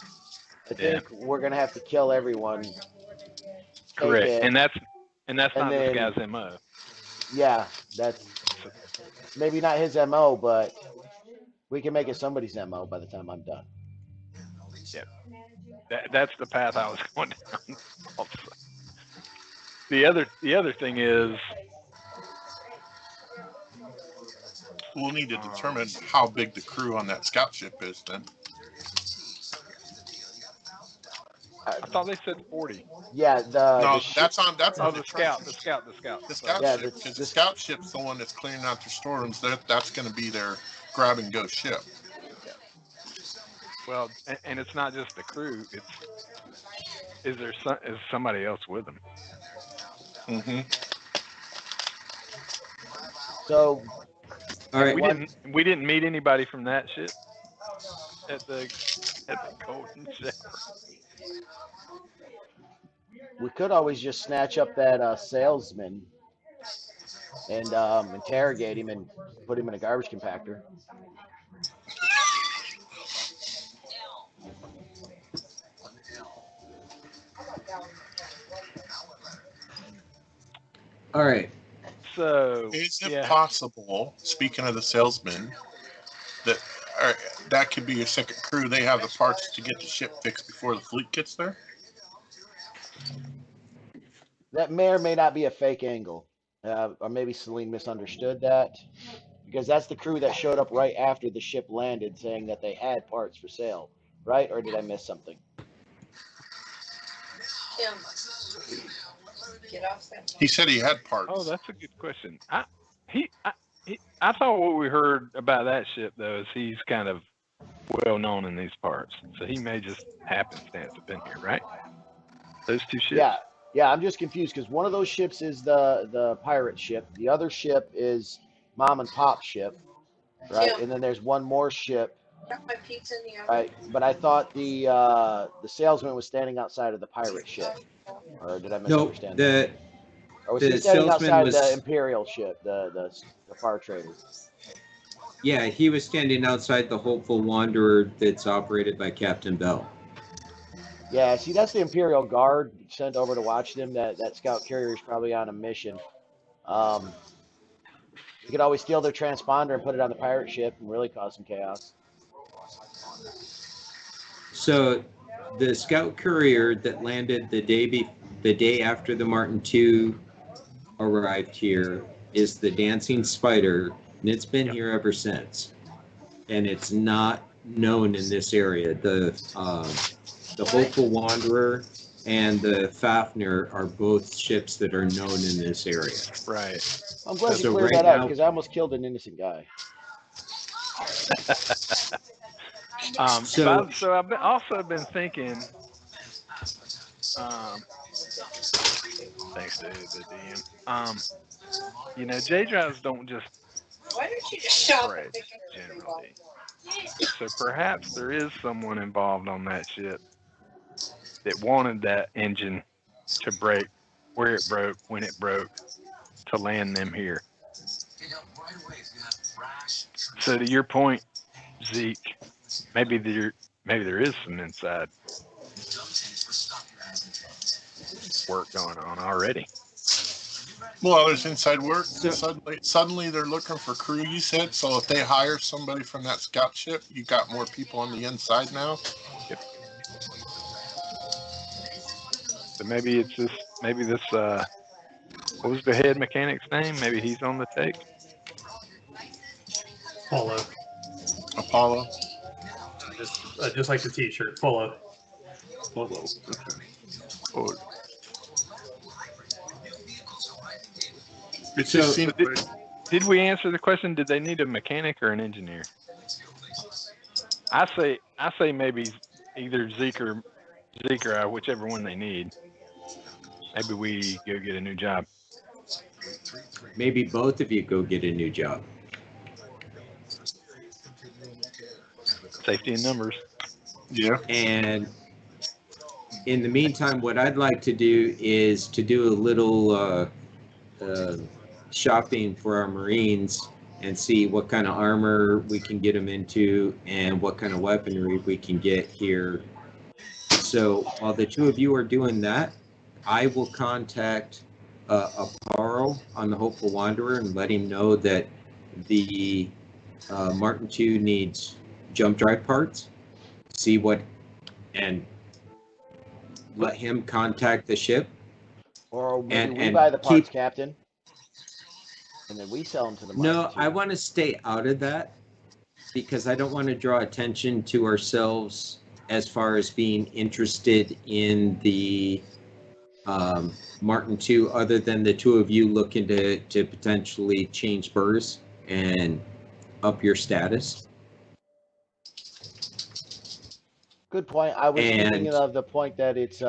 I think we're gonna have to kill everyone. Correct. It, and that's not then, this guy's MO. Yeah, that's maybe not his MO, but we can make it somebody's MO by the time I'm done. Yeah. That's the path I was going down also. The other thing is we'll need to determine how big the crew on that scout ship is then. I thought they said 40. Yeah, that's on the the scout ship. Yeah, because the scout ship's the one that's clearing out their storerooms. That's going to be their grab and go ship. Yeah. Well, and it's not just the crew. Is somebody else with them? Mm-hmm. So, all right. We didn't meet anybody from that ship at the Golden Shower. We could always just snatch up that salesman and interrogate him and put him in a garbage compactor. All right. So is it possible, speaking of the salesman, that could be a second crew? They have the parts to get the ship fixed before the fleet gets there? That may or may not be a fake angle. Or maybe Celine misunderstood that. Because that's the crew that showed up right after the ship landed saying that they had parts for sale. Right? Or did I miss something? He said he had parts. Oh, that's a good question. I thought what we heard about that ship though is he's kind of well known in these parts, so he may just happenstance have been here, right? Those two ships. Yeah. I'm just confused because one of those ships is the pirate ship. The other ship is Mom and Pop ship, right? Yeah. And then there's one more ship. Got my pizza in the oven. Right, but I thought the salesman was standing outside of the pirate ship, or did I misunderstand? No, or was he standing outside the Imperial ship, the far trader? Yeah, he was standing outside the Hopeful Wanderer that's operated by Captain Bell. Yeah, see, that's the Imperial Guard sent over to watch them. That scout carrier is probably on a mission. You could always steal their transponder and put it on the pirate ship and really cause some chaos. So the scout courier that landed the day after the Martin II arrived here is the Dancing Spider and it's been here ever since. And it's not known in this area. The Hopeful Wanderer and the Fafnir are both ships that are known in this area. Right. I'm glad you So cleared right that up now- because I almost killed an innocent guy. So- So I've also been thinking, thanks to the DM, J drives don't just Why don't you just stop break and pick up the generally. So perhaps there is someone involved on that ship that wanted that engine to break where it broke, when it broke, to land them here. So to your point, Zeke, maybe there is some inside work going on already. Well, there's inside work. So- Suddenly they're looking for crew, you said. So if they hire somebody from that scout ship, you got more people on the inside now. So maybe it's this. Maybe this. What was the head mechanic's name? Maybe he's on the take. Apollo. Just like the T-shirt, Polo. Polo. Oh, It So- just seems like did we answer the question? Did they need a mechanic or an engineer? I say maybe either Zeke or I, whichever one they need. Maybe we go get a new job. Maybe both of you go get a new job. Safety in numbers. yeah. And in the meantime, what I'd like to do is to do a little shopping for our Marines and see what kind of armor we can get them into and what kind of weaponry we can get here. So while the two of you are doing that, I will contact Aparo on the Hopeful Wanderer and let him know that the Martin II needs jump drive parts. See what, and let him contact the ship. Or maybe we And buy the parts, keep- Captain, and then we sell them to the No, market. I want to stay out of that because I don't want to draw attention to ourselves as far as being interested in the Martin II, other than the two of you looking to potentially change spurs and up your status. Good point. I was thinking And- of the point that it's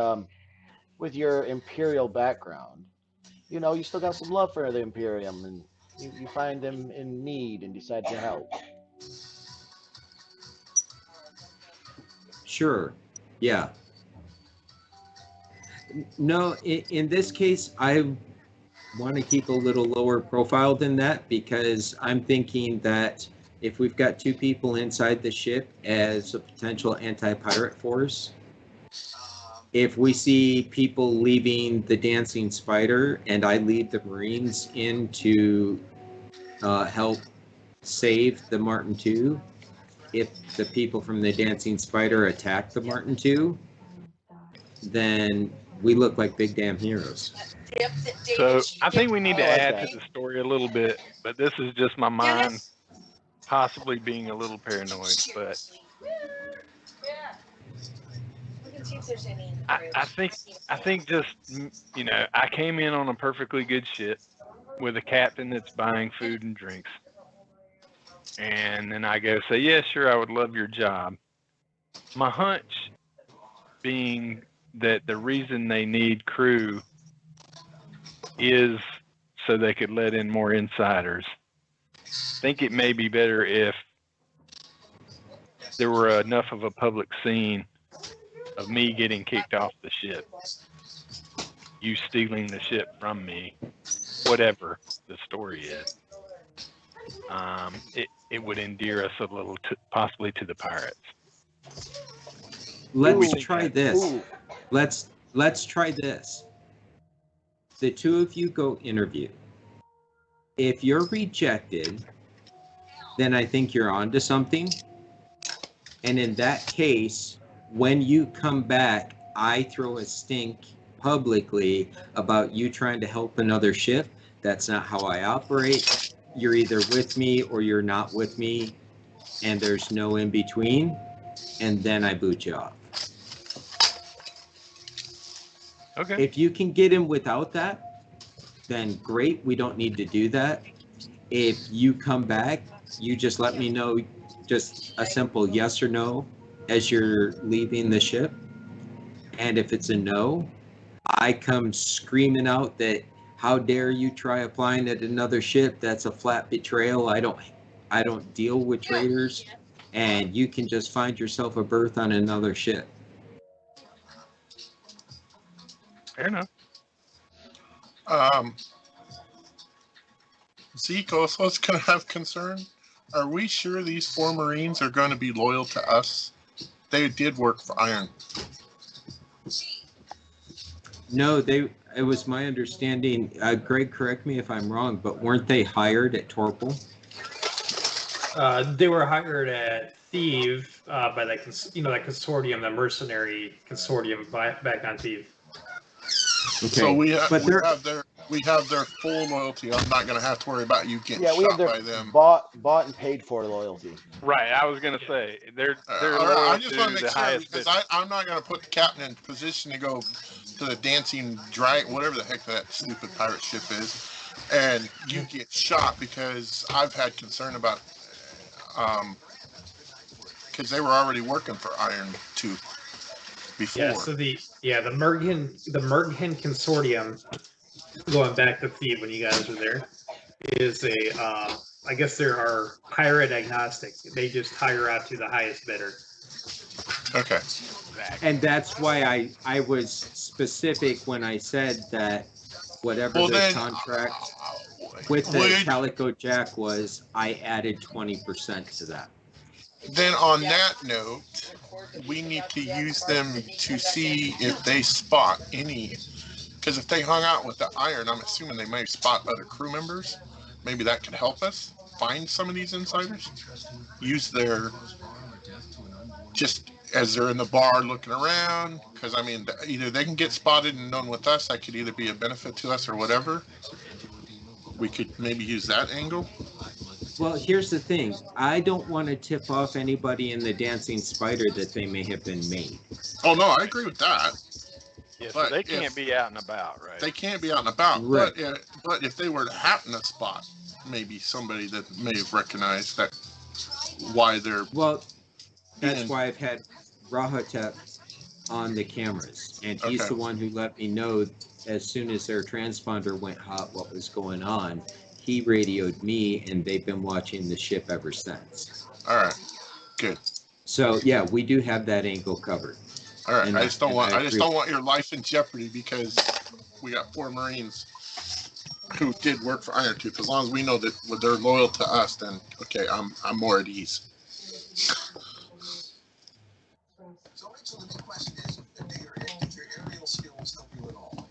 with your Imperial background, you still got some love for the Imperium, and you find them in need and decide to help. Sure, yeah. No, in this case, I want to keep a little lower profile than that because I'm thinking that if we've got two people inside the ship as a potential anti-pirate force, if we see people leaving the Dancing Spider and I lead the Marines in to help save the Martin II, if the people from the Dancing Spider attack the Martin II, then we look like big damn heroes. So I think we need to I like add that. to the story a little bit, but this is just my mind possibly being a little paranoid. But We can see if there's any in the I think just I came in on a perfectly good ship with a captain that's buying food and drinks, and then I go say, yeah, sure, I would love your job. My hunch being that the reason they need crew is so they could let in more insiders. I think it may be better if there were enough of a public scene of me getting kicked off the ship, you stealing the ship from me, whatever the story is. It would endear us a little, possibly to the pirates. Let's Ooh. try this. Ooh, Let's try this. The two of you go interview. If you're rejected, then I think you're onto something. And in that case, when you come back, I throw a stink publicly about you trying to help another ship. That's not how I operate. you're either with me or you're not with me, and there's no in between, and then I boot you off. Okay. If you can get in without that, then great, we don't need to do that. If you come back, you just let me know, just a simple yes or no as you're leaving the ship. And if it's a no, I come screaming out that how dare you try applying at another ship? That's a flat betrayal. I don't deal with traitors, and you can just find yourself a berth on another ship. Fair enough. Zeke also is going to have concern. Are we sure these 4 Marines are going to be loyal to us? They did work for Iron. No, it was my understanding, Greg, correct me if I'm wrong, but weren't they hired at Torpal? They were hired at Thieves by that that consortium, the mercenary consortium back on Thieves. Okay. So we have their full loyalty. I'm not going to have to worry about you getting shot by them. Bought and paid for loyalty. Right. I was gonna say they're I loyal just to want to make the sure highest because bidder. I'm not going to put the captain in position to go to the dancing dragon, whatever the heck that stupid pirate ship is, and you get shot because I've had concern about because they were already working for Iron 2 before. Yeah, so the Mergen consortium, going back to Thieves when you guys were there, is a I guess there are pirate agnostic. They just hire out to the highest bidder. Okay. And that's why I was specific when I said that whatever the contract with the Calico Jack was, I added 20% to that. Then on that note, we need to use them to see if they spot any, because if they hung out with the Iron, I'm assuming they may spot other crew members. Maybe that could help us find some of these insiders. Use their, just as they're in the bar looking around, because I mean, either they can get spotted and known with us, that could either be a benefit to us or whatever. We could maybe use that angle. Well, here's the thing. I don't want to tip off anybody in the Dancing Spider that they may have been made. Oh, no, I agree with that. Yeah, so they can't be out and about, right? They can't be out and about. Right. But if they were to happen to spot maybe somebody that may have recognized that why they're... Well, that's why I've had Rahotep on the cameras. And he's the one who let me know as soon as their transponder went hot what was going on. He radioed me, and they've been watching the ship ever since. All right, good. So yeah, we do have that angle covered. All right, I just don't want your life in jeopardy because we got 4 Marines who did work for Iron Tooth. As long as we know that they're loyal to us, then okay, I'm more at ease. So the question is, do your aerial skills help you at all?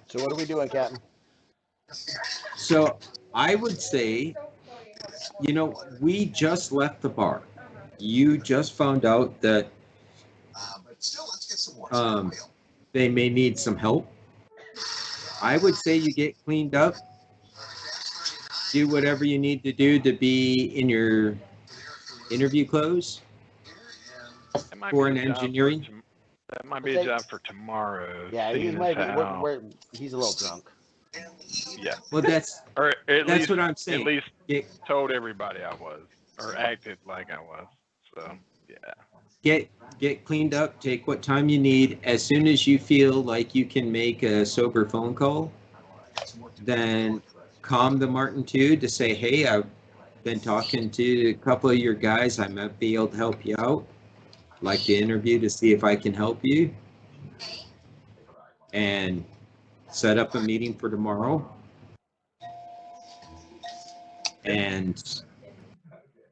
So what are we doing, Captain? So I would say, we just left the bar. You just found out that But still, let's get some more. they may need some help. I would say you get cleaned up, do whatever you need to do to be in your interview clothes for an engineering. That might be a job for tomorrow. Yeah, he's a little drunk. Yeah. Well, that's what I'm saying. At least told everybody I was, or acted like I was. So yeah. Get cleaned up. Take what time you need. As soon as you feel like you can make a sober phone call, then calm the Martin II to say, hey, I've been talking to a couple of your guys. I might be able to help you out. Like to interview to see if I can help you, and set up a meeting for tomorrow. And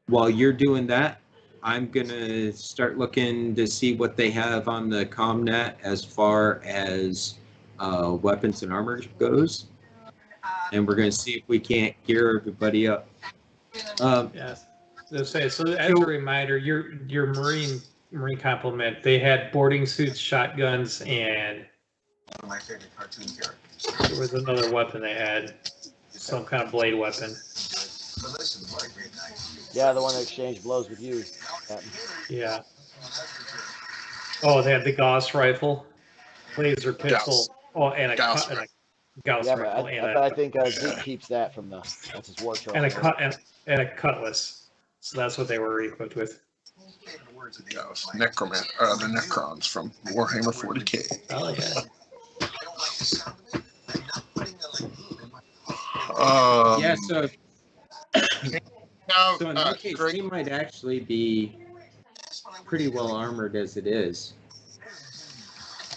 while you're doing that, I'm gonna start looking to see what they have on the ComNet as far as weapons and armor goes, and we're gonna see if we can't gear everybody up. Yes. So as a reminder, your Marine complement, they had boarding suits, shotguns, and One of my favorite cartoon characters. there was another weapon they had. some kind of blade weapon. Yeah, the one that exchanged blows with you. Captain. Yeah. Oh, they had the Gauss rifle, laser pistol. Gauss. Oh, and a Gauss cut and a Gauss Yeah, rifle, but and I think Zeke keeps that from that's his war trophy. a cut and a cutlass. So that's what they were equipped with. Gauss. Necroman. The Necrons from Warhammer 40K. Oh yeah. Yeah, so Now, so in that case, Greg, they might actually be pretty well armored as it is.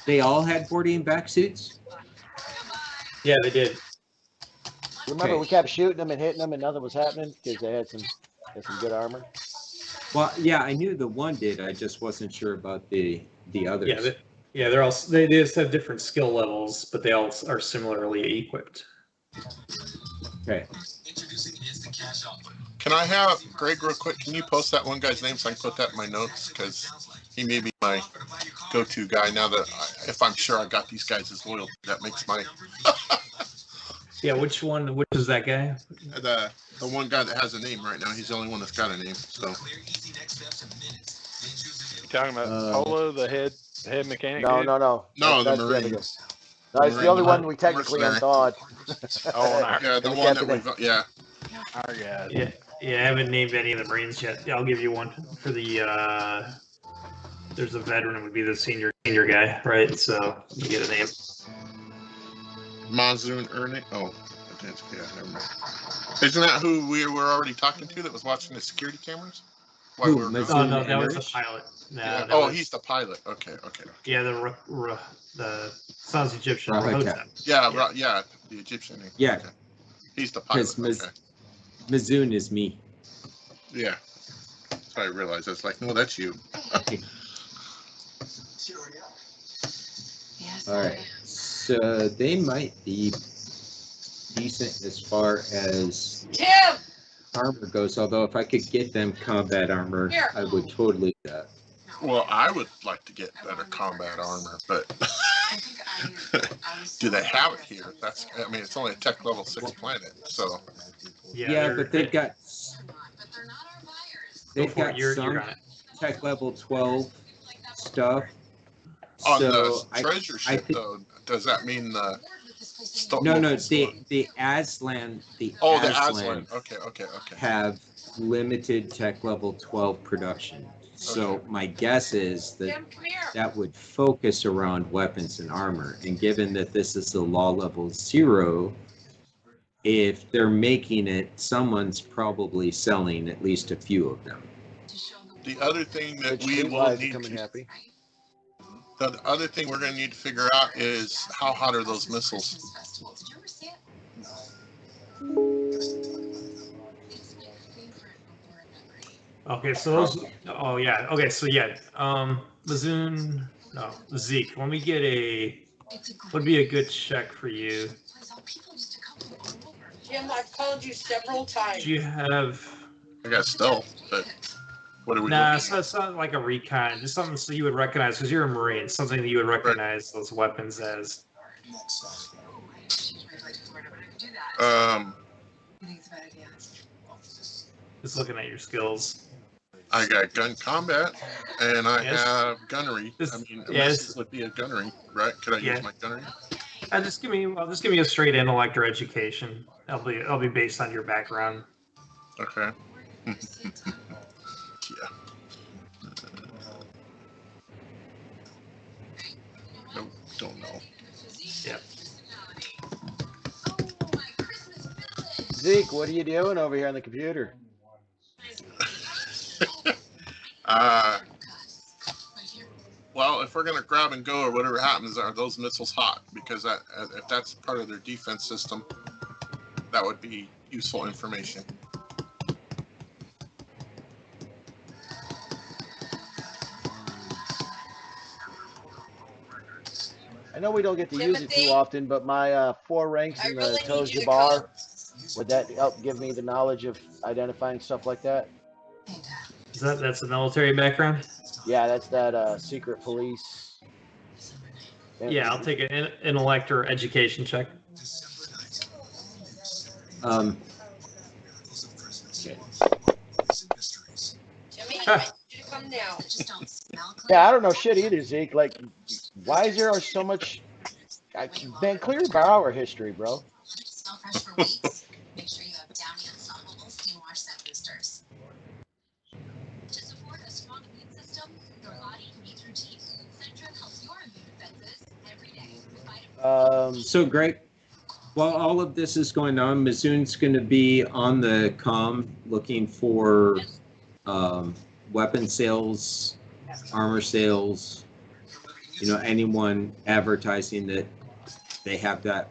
They all had 40 back suits? Yeah, they did. Remember, Okay. we kept shooting them and hitting them, and nothing was happening because they had some good armor. Well, yeah, I knew the one did. I just wasn't sure about the others. Yeah, they're all they just have different skill levels, but they all are similarly equipped. Okay. can I have Greg real quick? Can you post that one guy's name so I can put that in my notes? Because he may be my go-to guy now that if I'm sure I got these guys as loyalty, that makes my Yeah, which one? Which is that guy? the one guy that has a name right now. He's the only one that's got a name. So You talking about Polo, the head mechanic? No, dude? no, no. no, the That's the other Marine. guy. No, it's the only one we technically mercenary. unthawed. Oh, no. Yeah, the And one kept that it we Our guys. Yeah, I haven't named any of the Marines yet. Yeah, I'll give you one for the. There's a veteran would be the senior guy, right? So you get a name. Monsoon Ernie. Oh, yeah, never mind. Isn't that who we were already talking to that was watching the security cameras? While Who, we were Miss- gone? Oh no, and that was the Rich? pilot. Nah, Yeah. that Oh, was- he's the pilot. Okay. Yeah, the sounds Egyptian. Rahotep. Rahotep. Yeah, Yeah. right. Yeah, the Egyptian name. Yeah. Okay. He's the pilot. Because Okay. Mizoon is me. Yeah. So I realized. I was like, no, that's you. All right. So they might be decent as far as Tim! armor goes, although if I could get them combat armor, Here. I would totally do that. Well, I would like to get better combat armor, but do they have it here? I mean, it's only a tech level 6 planet, so. Yeah, but they've got You're some on it. tech level 12 stuff. On So the treasure ship, though, does that mean the? No, the Aslan, the Aslan. Okay. have limited tech level 12 production. So my guess is that Tim, come here. that would focus around weapons and armor. And given that this is the law level 0, if they're making it, someone's probably selling at least a few of them. The other thing that Good we will streetwise need coming happy. the other thing we're going to need to figure out is how hot are those missiles? Okay, so those. Oh yeah. Okay, so yeah. Mazoon. No, Zeke. Let me get would be a good check for you. Jim, I've called you several times. Do you have? I got stealth, but what are we Nah, looking so it's not like a recon. Just something so you would recognize because you're a Marine. Something that you would recognize those weapons as. at? Just looking at your skills. I got gun combat, and I Yes. have gunnery. This- I mean, yes. this would be a gunnery, right? Could I Yeah. use my gunnery? Just give me a straight intellect or education. I'll be based on your background. Okay. Yeah. Nope, don't know. Yep. Zeke, what are you doing over here on the computer? Well, if we're gonna grab and go or whatever happens, are those missiles hot? Because if that's part of their defense system, that would be useful information. I know we don't get to use it Timothy? too often, but my 4 ranks I in the really need you to Bar, would that help give me the knowledge of identifying stuff like that? That's a military background? Yeah, that's that secret police. Yeah, I'll take an intellect or education check. Jimmy, Ah. I need you to come down. Yeah, I don't know shit either, Zeke. Like, why is there so much Van Clear Bauer history, bro? Make sure you have Downy Unstoppable Skin Wash Set Boosters. To support a strong immune system, your body needs routine. Centrum helps your immune defenses every day with vitamins. So, Greg, while all of this is going on, Mizoon's going to be on the comm looking for weapon sales, armor sales, anyone advertising that they have that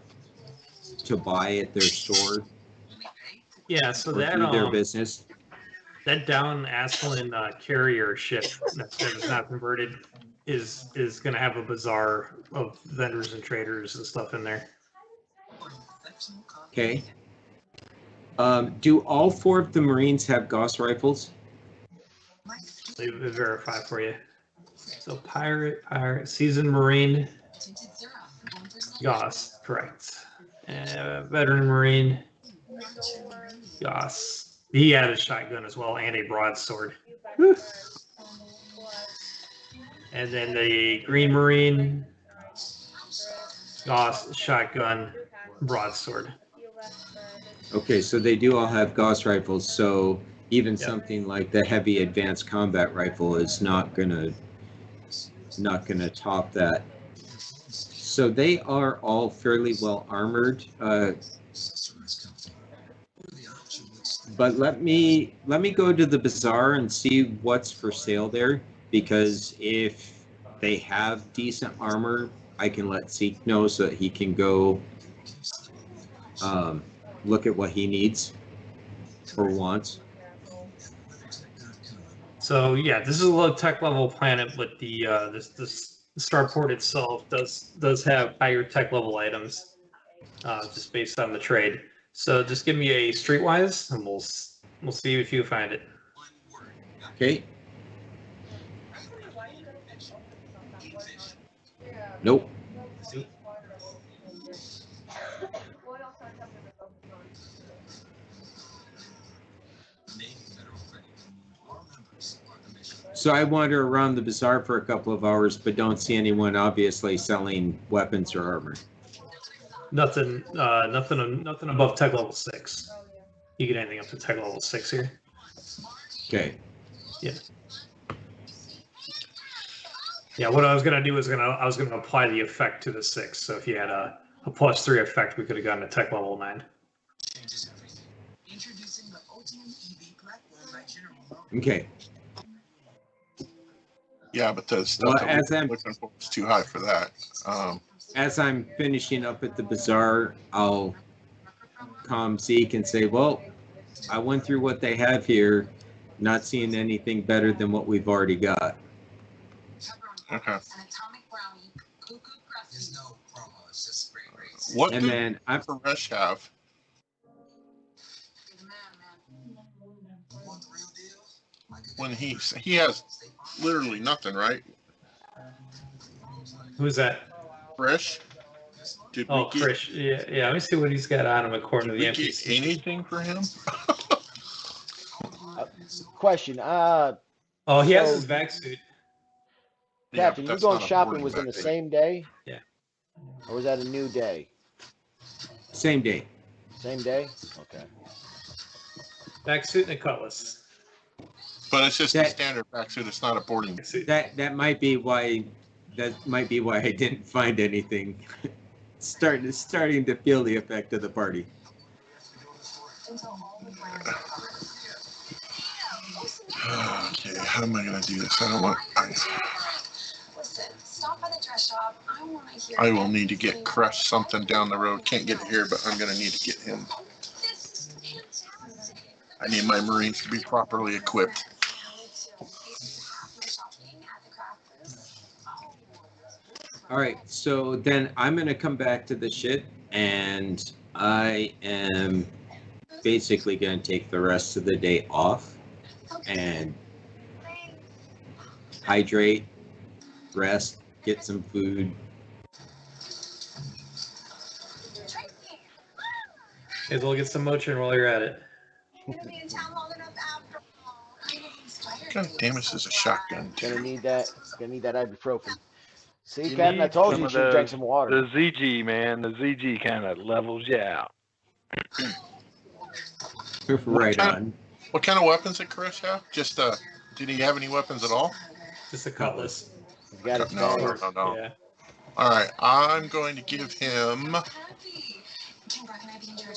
to buy at their store Yeah, so or that through their business. that down Aslan carrier ship that is not converted is going to have a bazaar of vendors and traders and stuff in there. Okay. Do all 4 of the Marines have Gauss rifles? Let me verify for you. So pirate, seasoned Marine, Goss, correct. Veteran Marine, Goss. He had a shotgun as well and a broadsword. Whew. And then the Green Marine, Goss, shotgun, broadsword. Okay, so they do all have Gauss rifles, so even Yep. something like the heavy advanced combat rifle is not gonna top that. So they are all fairly well armored. But let me go to the bazaar and see what's for sale there, because if they have decent armor, I can let Zeke know so that he can go look at what he needs or wants. So yeah, this is a low tech level planet, but the this starport itself does have higher tech level items, just based on the trade. So just give me a streetwise, and we'll see if you find it. Okay. Nope. So I wander around the bazaar for a couple of hours, but don't see anyone obviously selling weapons or armor. Nothing above tech level 6. You get anything up to tech level 6 here. Okay. Yeah. Yeah, what I was gonna do is I was gonna apply the effect to the 6. So if you had a +3 effect, we could have gotten to tech level 9. Okay. Yeah, but the stuff Well, that we're looking for is too high for that. As I'm finishing up at the bazaar, I'll calm Zeke and say, well, I went through what they have here, not seeing anything better than what we've already got. Okay. What And then I'm Koresh have? When he has literally nothing, right? Who's that? Koresh? Did we get Chris. Yeah. Let me see what he's got on him according to the we get NPC. anything for him? Question. He has so his vac suit. Captain, you that's going not a shopping boarding was in the back, same day? Yeah. Or was that a new day? same day. Same day? Okay. Vac suit and a cutlass. But it's just a That- standard back suit. It's not a boarding. Suit. That might be why I didn't find anything. starting to feel the effect of the party. Okay, how am I gonna do this? I don't want. Listen, stop by the dress shop. I want to hear. I will need to get Crush something down the road. Can't get it here, but I'm gonna need to get him. This is fantastic. I need my Marines to be properly equipped. All right, so then I'm going to come back to the shit, and I am basically going to take the rest of the day off and hydrate, rest, get some food. May as well get some motion while you're at it. Gonna be in town long enough after all. Kind of inspired God me damn, with this is a some shotgun. Gonna need that. Gonna need that ibuprofen. See, You Captain, I need told some you you of should drink those- some water. The ZG, man, the ZG kind of levels you out. Right on. What kind of weapons did Chris have? Just did he have any weapons at all? Just a cutlass. He's got his No, fangs. no. Yeah. All right, I'm going to give him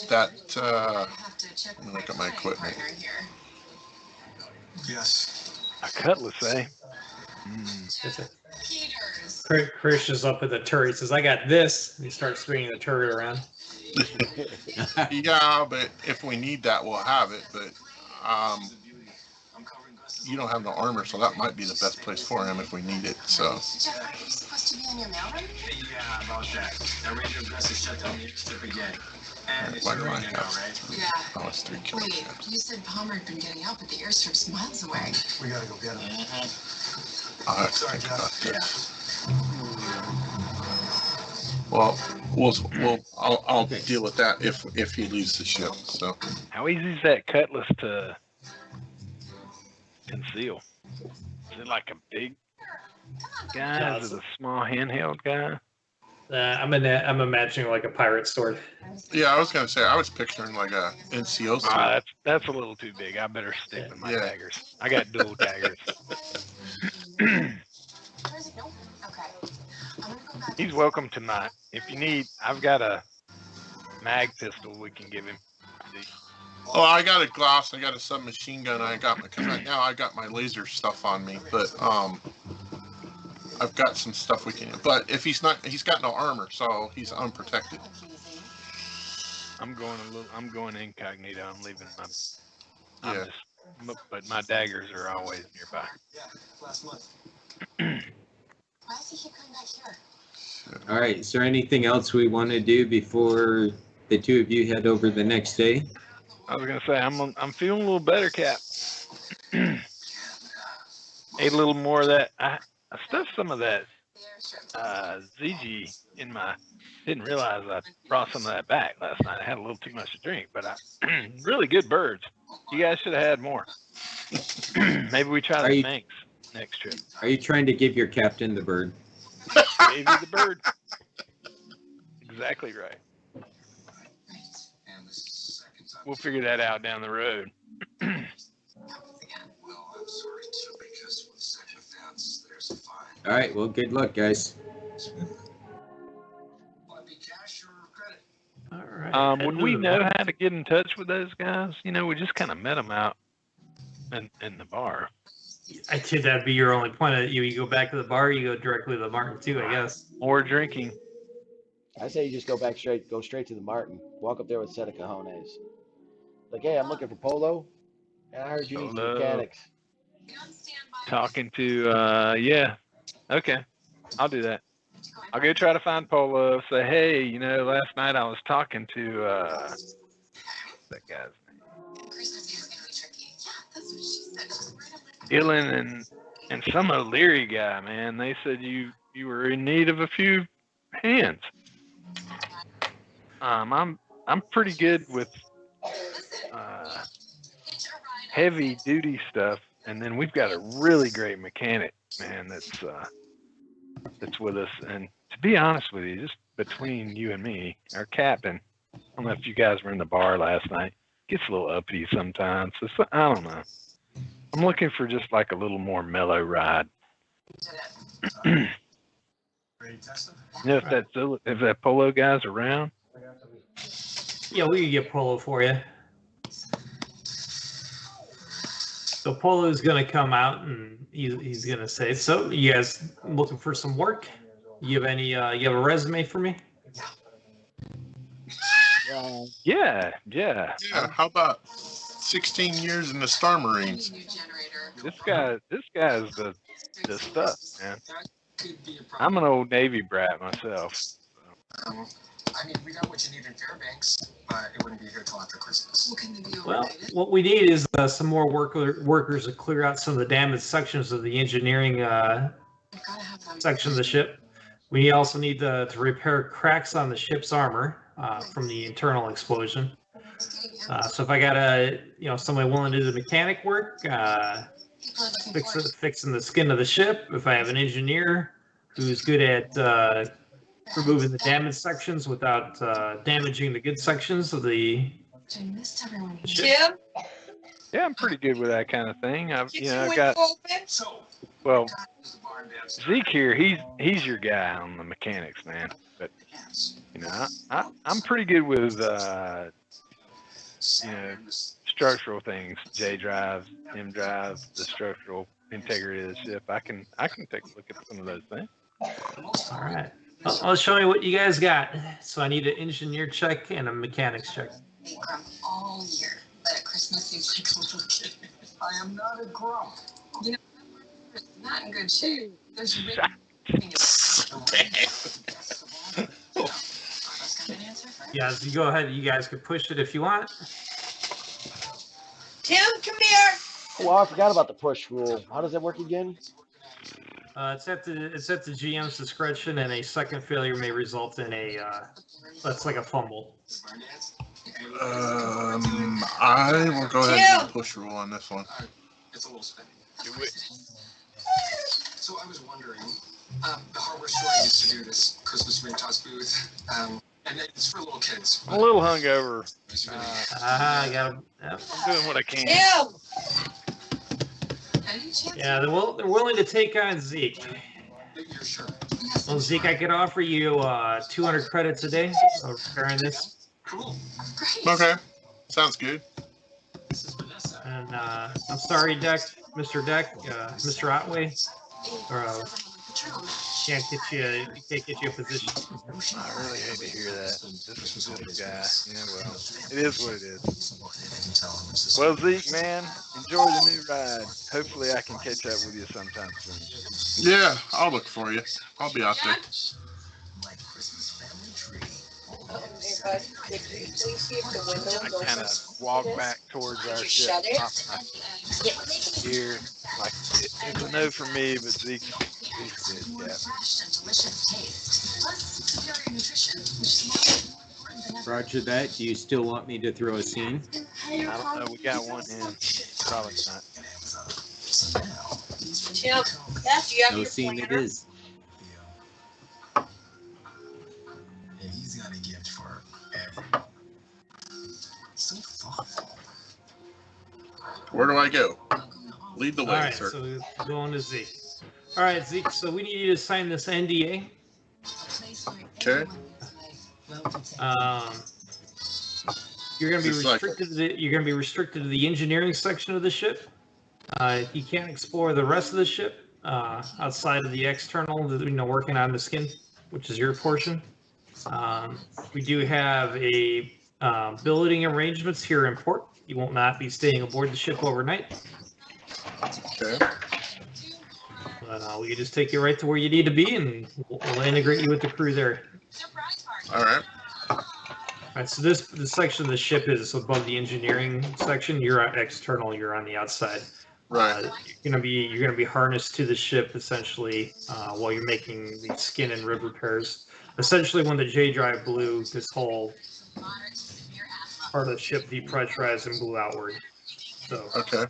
that. Let me look at my equipment. Yes. A cutlass, eh? It's a, Chris is up at the turret. He says, "I got this." And he starts swinging the turret around. Yeah, but if we need that, we'll have it. But you don't have no armor, so that might be the best place for him if we need it. So. Jeff, aren't you supposed to be on your mountain? Yeah, about that. That Ranger Gus has shut down the airstrip again. And it's Why do I raining now, have right? Yeah. Oh, it's 3 Wait, kilograms. you said Palmer had been getting out, but the airstrip's miles away. We gotta go get him. I'll have to Sorry, think about Jeff. that. Well, I'll deal with that if he leaves the ship. So. How easy is that cutlass to conceal? Is it like a big guy? Is it a small handheld guy? I'm imagining like a pirate sword. Yeah, I was gonna say I was picturing like a NCO suit. That's a little too big. I better stick with my Yeah. daggers. I got dual daggers. He's welcome to my. If you need, I've got a mag pistol we can give him. Oh, I got a glass. I got a submachine gun. I got because right now I got my laser stuff on me, but I've got some stuff we can. But if he's got no armor, so he's unprotected. I'm going incognito. I'm leaving my. Yeah. But my daggers are always nearby. Yeah, last month. Why does he keep coming back here? All right. Is there anything else we want to do before the two of you head over the next day? I was gonna say I'm feeling a little better, Cap. Ate a little more of that. I stuffed some of that ZG in my. Didn't realize I brought some of that back last night. I had a little too much to drink, but really good birds. You guys should have had more. Maybe we try the Manx next trip. Are you trying to give your captain the bird? Gave you the bird. Exactly right. We'll figure that out down the road. Well, I'm sorry too, because with second offense, there's a fine. All right. Well, good luck, guys. Want to be cash or credit? All right. Would we know how to get in touch with those guys? You know, we just kind of met them out in the bar. I think that'd be your only point. You go back to the bar, you go directly to the Martin too, I guess. Or drinking. I say you just go straight to the Martin. Walk up there with a set of cojones. Like, hey, I'm looking for Polo, and I heard you need some Polo. mechanics. Talking to, yeah. Okay. I'll do that. I'll go try to find Polo. Say, hey, you know, last night I was talking to, what's that guy's name? Christmas Eve is gonna be tricky. Yeah, that's what she said. She's right up my Dylan and some O'Leary guy, man. They said you were in need of a few hands. I'm pretty good with heavy duty stuff, and then we've got a really great mechanic, man, that's with us. And to be honest with you, just between you and me, our captain, I don't know if you guys were in the bar last night, gets a little uppity sometimes. So I don't know. I'm looking for just like a little more mellow ride. You know, if that Polo guy's around. Yeah, we can get Polo for you. So Polo's going to come out and he's going to say, so you guys looking for some work? You have you have a resume for me? Yeah. Yeah, how about 16 years in the Star Marines? This guy's the stuff, man. I'm an old Navy brat myself. I mean, we got what you need in Fairbanks, but it wouldn't be here till after Christmas. Well, what we need is some more workers to clear out some of the damaged sections of the engineering section of the ship. We also need to repair cracks on the ship's armor from the internal explosion. So if I got somebody willing to do the mechanic work, fixing the skin of the ship, if I have an engineer who's good at removing the damaged sections without damaging the good sections of the ship. Tim, Yeah, I'm pretty good with that kind of thing. I've get your I've window got open. well, Zeke here. He's your guy on the mechanics, man. But I'm pretty good with structural things, J drives, M drives, the structural integrity of the ship. I can take a look at some of those things. All right. I'll show you what you guys got. So I need an engineer check and a mechanics check. Big grump all year, but at Christmas seems like a little kid. I am not a grump. You know, it's not in good shape. There's really Yeah, so you go ahead. You guys can push it if you want. Tim, come here. Oh, I forgot about the push rule. How does that work again? It's at the GM's discretion, and a second failure may result in that's like a fumble. I will go ahead and do the push rule on this one. It's a little spinning. So I was wondering, the hardware store used to do this Christmas ring toss booth, and it's for little kids. I'm a little hungover. I got him. I'm doing what I can. Tim. Yeah, they're willing to take on Zeke. You're sure? Well, Zeke, I could offer you 200 credits a day for repairing this. Cool. Okay, sounds good. And I'm sorry, Mr. Mr. Otway, can't get you a position. I really hate to hear that. This is a good guy. Yeah, well, it is what it is. Well, Zeke, man, enjoy the new ride. Hopefully, I can catch up with you sometime soon. Yeah, I'll look for you. I'll be out there. I kind of walk back towards our ship. Here, like it's a no for me, but Zeke's good. Yeah. Roger that. Do you still want me to throw a scene? I don't know. We got one in. Probably not. Tim, Beth, you have No your scene it planner? is. Yeah, he's got a gift for everyone. So thoughtful. Where do I go? Lead the way, All right, sir. so we're going to Zeke. All right, Zeke. So we need you to sign this NDA. Okay. You're going to be Just like- restricted to the engineering section of the ship. You can't explore the rest of the ship outside of the external, working on the skin, which is your portion. We do have a billeting arrangements here in port. You will not be staying aboard the ship overnight. Okay. We can just take you right to where you need to be, and we'll integrate you with the crew there. All right. All right, so this section of the ship is above the engineering section. You're external. You're on the outside. Right. You're gonna be harnessed to the ship essentially while you're making the skin and rib repairs. Essentially, when the J drive blew, this whole part of the ship depressurized and blew outward. So Okay.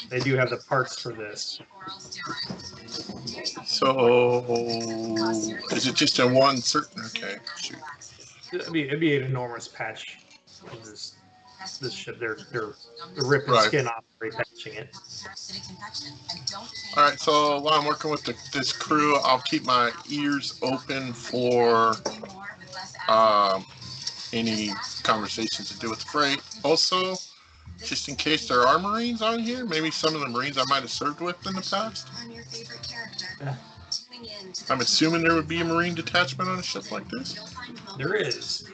they do have the parts for this. So is it just in one certain? Okay. Shoot. It'd be an enormous patch of this ship. They're ripping Right. skin off, repatching it. All right. So while I'm working with this crew, I'll keep my ears open for any conversations to do with the freight. Also, just in case there are Marines on here, maybe some of the Marines I might have served with in the past. Yeah. I'm assuming there would be a Marine detachment on a ship like this. There is.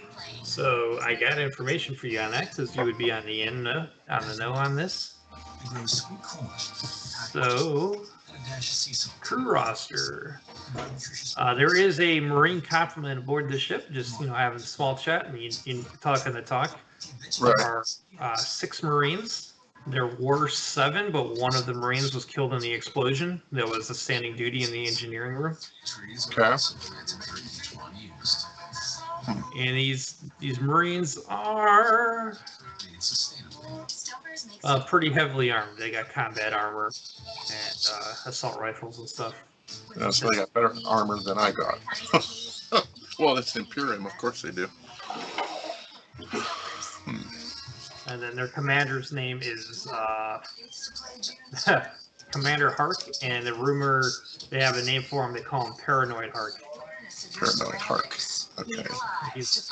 So I got information for you on that because you would be on the know on this. So crew roster. There is a Marine complement aboard the ship. Just having a small chat and you can talk on the talk. Right. There are 6 Marines. There were 7, but one of the Marines was killed in the explosion. That was a standing duty in the engineering room. Okay. And these Marines are pretty heavily armed. They got combat armor and assault rifles and stuff. Yeah, so they got better armor than I got. Well, it's Imperium, of course they do. And then their commander's name is Commander Hark, and the rumor they have a name for him. They call him Paranoid Hark. Paranoid Hark. Okay. He's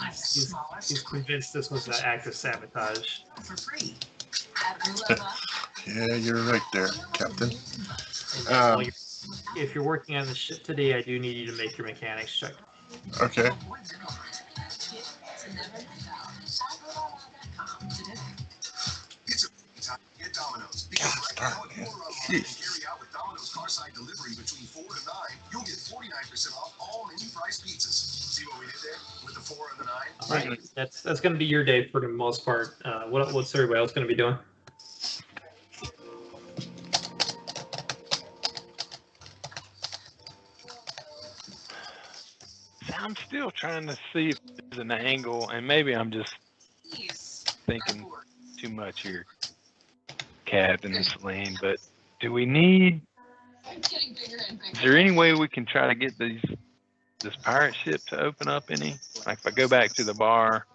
convinced this was an act of sabotage. Yeah, you're right there, Captain. If you're working on the ship today, I do need you to make your mechanics check. Okay. God darn it. Jeez. Carside delivery between 4 to 9, you'll get 49% off all menu price pizzas. See what we did there with the 4 and the 9? All right, that's going to be your day for the most part. What's everybody else going to be doing? I'm still trying to see if there's an angle, and maybe I'm just thinking too much here, Captain and Celine, but do we need... Is there any way we can try to get this pirate ship to open up any? Like if I go back to the bar,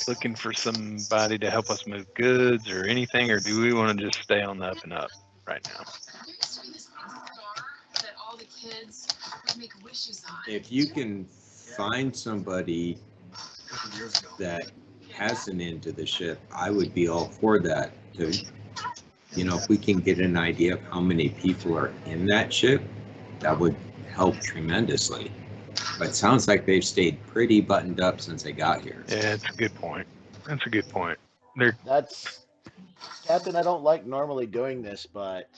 looking for somebody to help us move goods or anything, or do we want to just stay on the up and up right now? If you can find somebody that has an end to the ship, I would be all for that. If we can get an idea of how many people are in that ship, that would help tremendously. But it sounds like they've stayed pretty buttoned up since they got here. Yeah, it's a good point. That's a good point. That's, Captain, I don't like normally doing this, but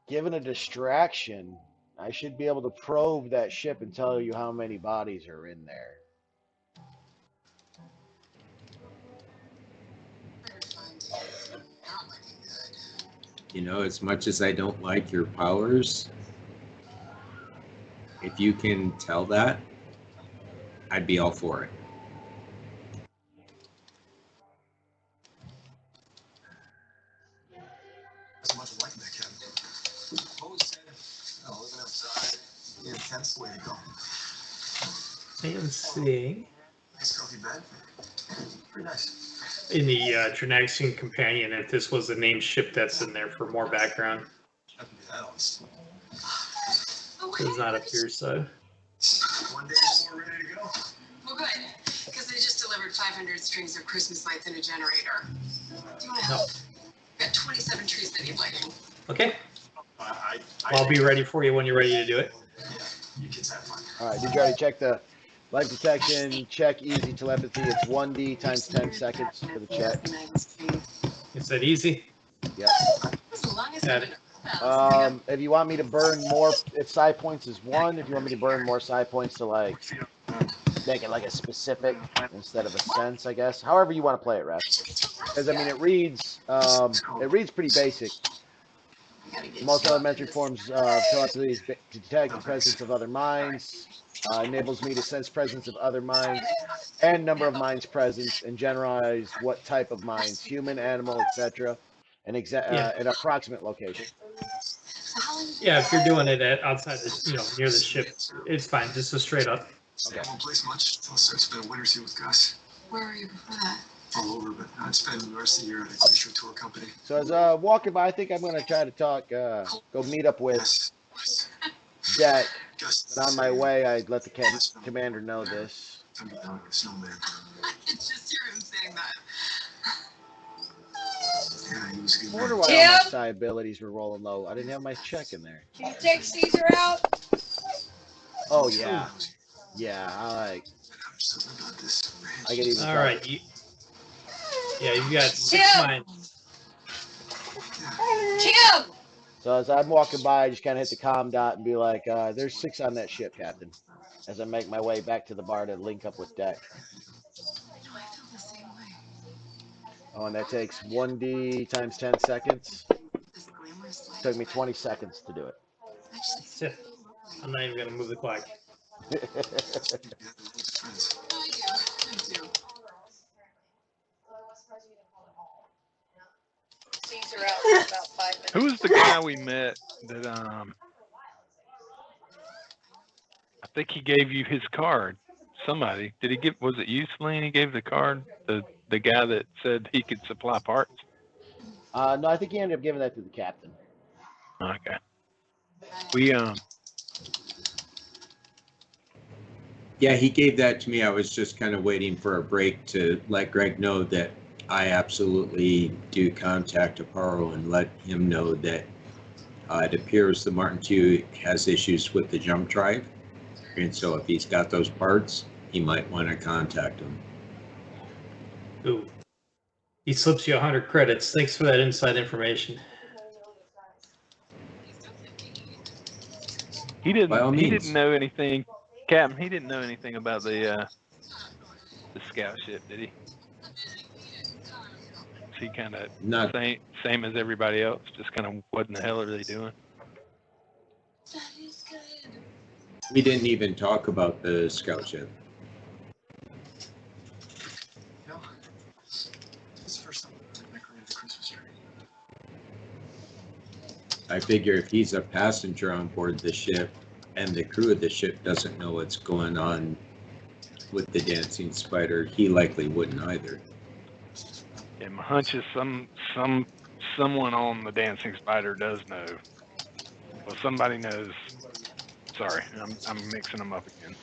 given a distraction, I should be able to probe that ship and tell you how many bodies are in there. As much as I don't like your powers, if you can tell that, I'd be all for it. As much as like that, Captain. Always said, living outside, the intense way to go. And seeing Nice comfy bed. Pretty nice. in the Drinaxian companion if this was the named ship that's in there for more background. I can be that honest. It's not up here, so. One day before we're ready to go. Well, good, because they just delivered 500 strings of Christmas lights and a generator. Do you want to help? We've got 27 trees that need lighting. Okay. I'll be ready for you when you're ready to do it. Yeah, you kids have fun. All right, did you already check the life detection? Check easy telepathy. It's 1D times 10 seconds for the check. Is that easy? Yep. As long as Got it. If you want me to burn more, if psi points is 1, if you want me to burn more psi points to make it like a specific instead of a sense, I guess. However you want to play it, Raph. Because it reads pretty basic. Most elementary forms of telepathy detect the presence of other minds. Enables me to sense presence of other minds and number of minds present and generalize what type of minds, human, animal, etc. An approximate location. Yeah, if you're doing it outside the, near the ship, it's fine. Just a straight up. Okay. I won't place much until I start spending winters here with Gus. Where were you before that? All over, but I'd spend the rest of the year at a glacier tour company. So as walking by, I think I'm going to try to talk, go meet up with Jack. But on my way, I'd let the commander know this. I'm becoming a snowman. I could just hear him saying that. Yeah, he was good. I wonder why all my psi abilities were rolling low. I didn't have my check in there. Can you take Caesar out? Oh yeah, yeah. I get even. All right. You've got 6 Tim! minds. Tim! So as I'm walking by, I just kind of hit the comm dot and be like, "There's 6 on that ship, Captain." As I make my way back to the bar to link up with Deck. Oh, and that takes 1D times 10 seconds. Took me 20 seconds to do it. I'm not even going to move the clock. Seats are out for about 5 minutes. Who was the guy we met that I think he gave you his card? Somebody. Did he give, was it you, Celine? He gave the card? The guy that said he could supply parts? No, I think he ended up giving that to the captain. Okay. We Yeah, he gave that to me. I was just kind of waiting for a break to let Greg know that I absolutely do contact Aparo and let him know that it appears the Martin II has issues with the jump drive. And so if he's got those parts, he might want to contact him. Ooh. He slips you 100 credits. Thanks for that inside information. he didn't By all he means. didn't know anything, Captain. He didn't know anything about the scout ship, did he? Was he kind of Not same as everybody else? Just kind of what in the hell are they doing? we didn't even talk about the scout ship. I figure if he's a passenger on board the ship and the crew of the ship doesn't know what's going on with the dancing spider, he likely wouldn't either. And my hunch is someone on the dancing spider does know. Well, somebody knows. Sorry, I'm mixing them up again.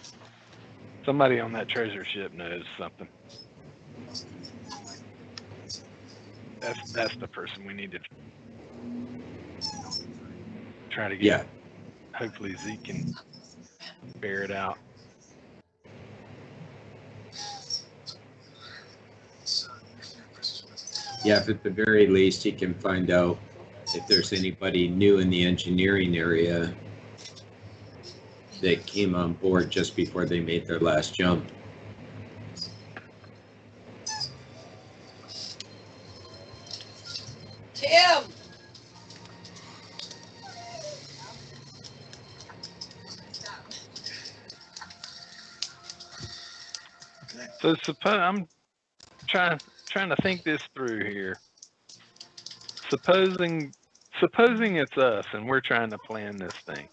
Somebody on that treasure ship knows something. That's the person we need to try to get. Yeah. Hopefully Zeke can bear it out. Yeah, if at the very least he can find out if there's anybody new in the engineering area that came on board just before they made their last jump. Tim! So suppose I'm trying to think this through here. Supposing it's us and we're trying to plan this thing.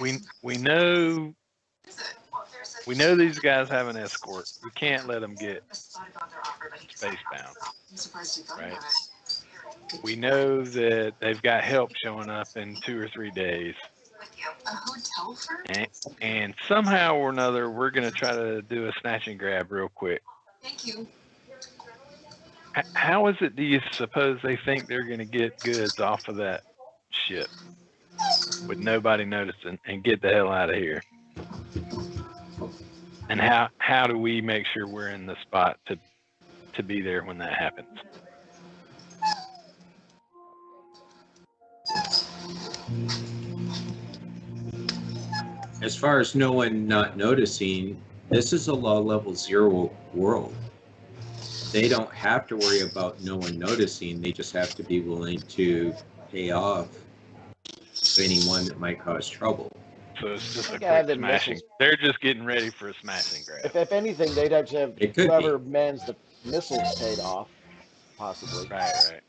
We know these guys have an escort. We can't let them get spacebound, right? We know that they've got help showing up in 2 or 3 days. And somehow or another, we're going to try to do a snatch and grab real quick. Thank you. How is it, do you suppose they think they're going to get goods off of that ship with nobody noticing and get the hell out of here? And how do we make sure we're in the spot to be there when that happens? As far as no one not noticing, this is a law level 0 world. They don't have to worry about no one noticing. They just have to be willing to pay off anyone that might cause trouble. So it's just a They have quick the smashing. missiles. They're just getting ready for a smashing grab. If anything, they'd have to have It could whoever be. mans the missiles paid off, possibly. Right.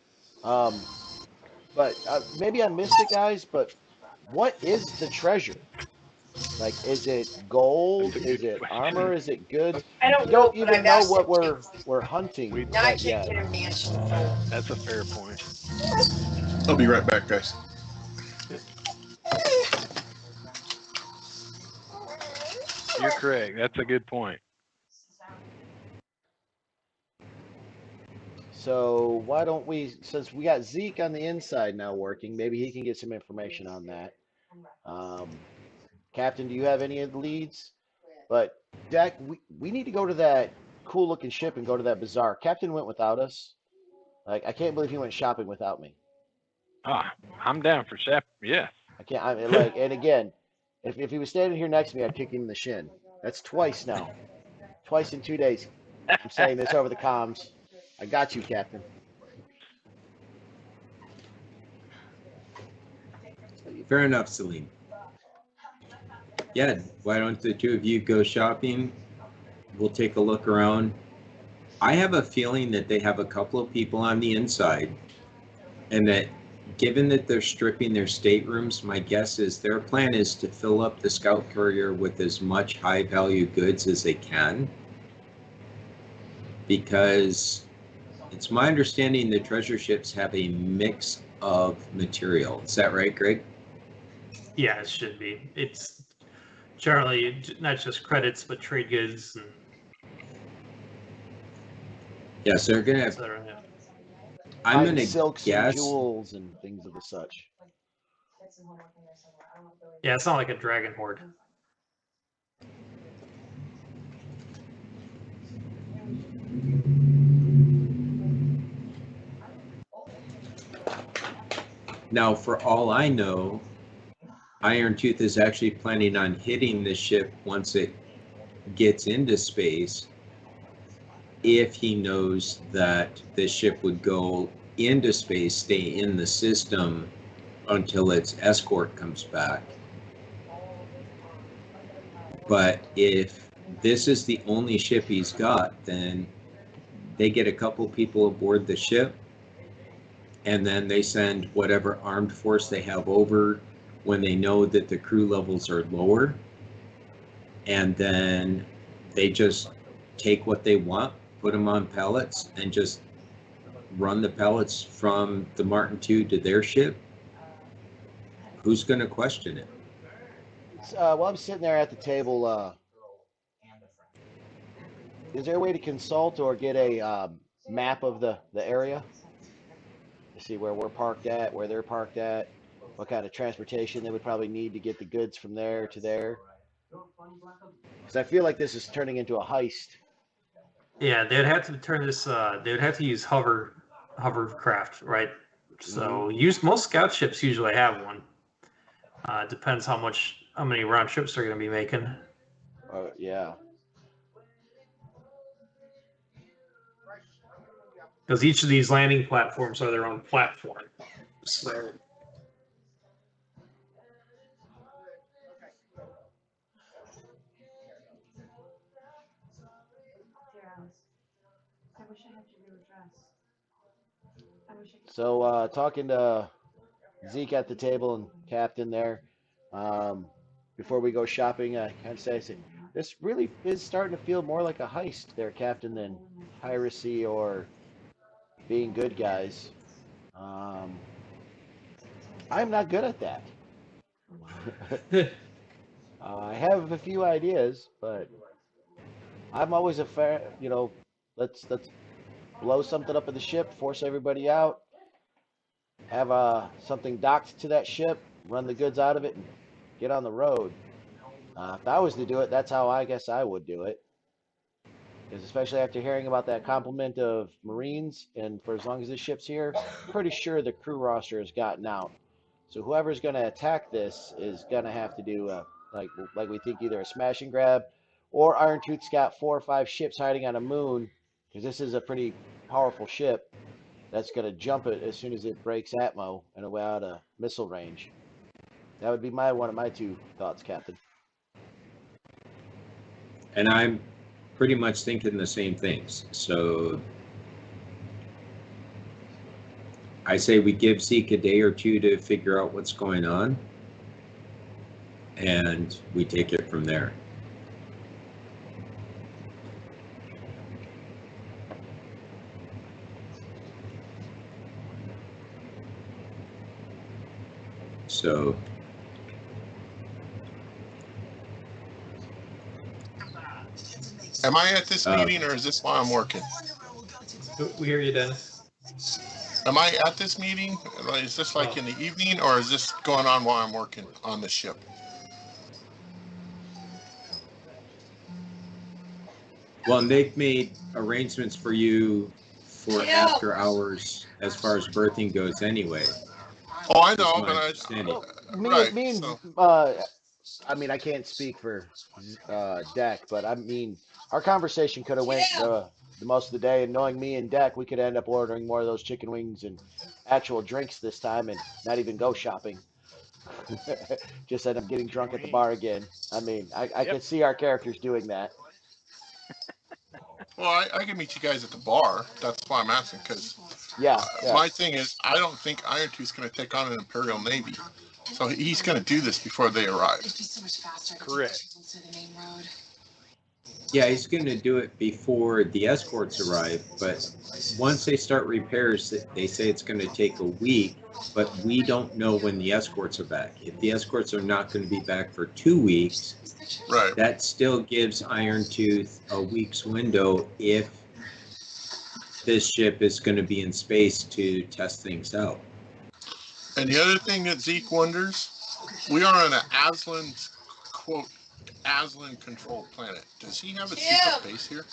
But maybe I missed it, guys. But what is the treasure? Like, is it gold? That's a Is good it question. armor? Is it goods? I don't We know, don't but even I've know asked what him we're hunting Now I quite can't yet. get him to answer the phone. That's a fair point. I'll be right back, guys. You're correct. That's a good point. So why don't we, since we got Zeke on the inside now working, maybe he can get some information on that. Captain, do you have any leads? But Jack, we need to go to that cool looking ship and go to that bazaar. Captain went without us. Like, I can't believe he went shopping without me. I'm down for Shep. Yeah. I can't. I mean, like, and again, if he was standing here next to me, I'd kick him in the shin. That's twice now. Twice in 2 days. I'm saying this over the comms. I got you, Captain. Fair enough, Celine. Yeah, why don't the two of you go shopping? We'll take a look around. I have a feeling that they have a couple of people on the inside, and that given that they're stripping their staterooms, my guess is their plan is to fill up the scout courier with as much high value goods as they can, because it's my understanding the treasure ships have a mix of material. Is that right, Greg? Yeah, it should be. It's generally not just credits, but trade goods and Yes, they're gonna have. etc. Yeah. I'm Fine gonna silks and guess. jewels and things of the such. Yeah, it's not like a dragon horde. Now, for all I know, Iron Tooth is actually planning on hitting the ship once it gets into space, if he knows that the ship would go into space, stay in the system until its escort comes back. But if this is the only ship he's got, then they get a couple people aboard the ship, and then they send whatever armed force they have over when they know that the crew levels are lower, and then they just take what they want, put them on pallets, and just run the pallets from the Martin II to their ship. Who's going to question it? While I'm sitting there at the table, is there a way to consult or get a map of the area to see where we're parked at, where they're parked at, what kind of transportation they would probably need to get the goods from there to there? Because I feel like this is turning into a heist. Yeah, they'd have to turn this. They would have to use hovercraft, right? So most scout ships usually have one. Depends how many round trips they're going to be making. Yeah. Because each of these landing platforms are their own platform. So So talking to Zeke at the table and Captain there, before we go shopping, I kind of say, this really is starting to feel more like a heist there, Captain, than piracy or being good guys. I'm not good at that. I have a few ideas, but I'm always a fair, let's blow something up in the ship, force everybody out, have something docked to that ship, run the goods out of it, and get on the road. If I was to do it, that's how I guess I would do it. Because especially after hearing about that complement of Marines, and for as long as this ship's here, I'm pretty sure the crew roster has gotten out. So whoever's going to attack this is going to have to do like we think, either a smash and grab, or Iron Tooth's got 4 or 5 ships hiding on a moon, because this is a pretty powerful ship that's going to jump it as soon as it breaks atmo and away out of missile range. That would be one of my 2 thoughts, Captain. And I'm pretty much thinking the same things. So I say we give Zeke a day or 2 to figure out what's going on, and we take it from there. So Am I at this meeting, or is this while I'm working? we hear you, Dennis. Am I at this meeting? Is this like in the evening, or is this going on while I'm working on the ship? well, and they've made arrangements for you for after hours as far as berthing goes anyway. Oh, I know, but I mean, I can't speak for Deck, but I mean, our conversation could have went the most of the day, and knowing me and Deck, we could end up ordering more of those chicken wings and actual drinks this time, and not even go shopping. Just end up getting drunk at the bar again. I mean, I could see our characters doing that. Well, I can meet you guys at the bar. That's why I'm asking, because Yeah, yeah. my thing is, I don't think Iron Tooth's going to take on an Imperial Navy. So he's going to do this before they arrive. Correct. Yeah, he's going to do it before the escorts arrive, but once they start repairs, they say it's going to take a week, but we don't know when the escorts are back. If the escorts are not going to be back for 2 weeks, Right. that still gives Iron Tooth a week's window if this ship is going to be in space to test things out. And the other thing that Zeke wonders, we are on an Aslan, quote, Aslan-controlled planet. Does he have a secret base here?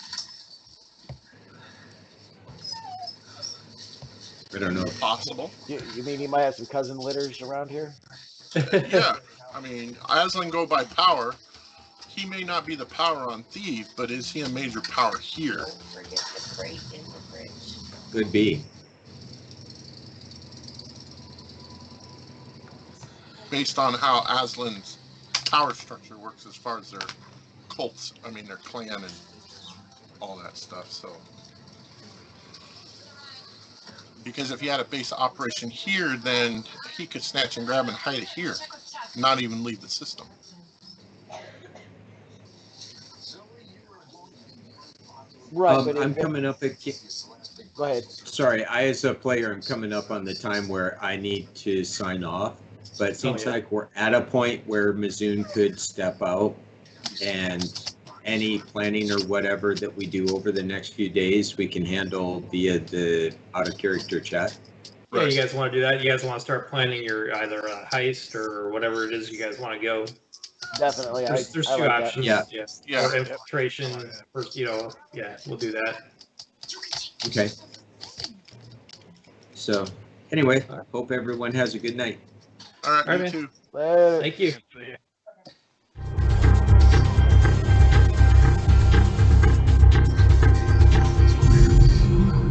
I don't know. Possible. You mean he might have some cousin litters around here? Yeah. I mean, Aslan go by power. He may not be the power on Thief, but is he a major power here? Don't forget the crate in the fridge. Could be. Based on how Aslan's power structure works as far as their cults, I mean their clan and all that stuff, so. Because if he had a base operation here, then he could snatch and grab and hide it here, not even leave the system. Right, but I'm coming up at... Go ahead. Sorry, I as a player, I'm coming up on the time where I need to sign off, but it seems like we're at a point where Mizoon could step out, and any planning or whatever that we do over the next few days, we can handle via the out-of-character chat. Yeah, you guys want to do that? You guys want to start planning your either a heist or whatever it is you guys want to go? Definitely. There's two like options. Yeah. Yeah. Or infiltration, first, yeah, we'll do that. Okay. So, anyway, hope everyone has a good night. All right, All right, you man. too. Later. Thank you. See ya.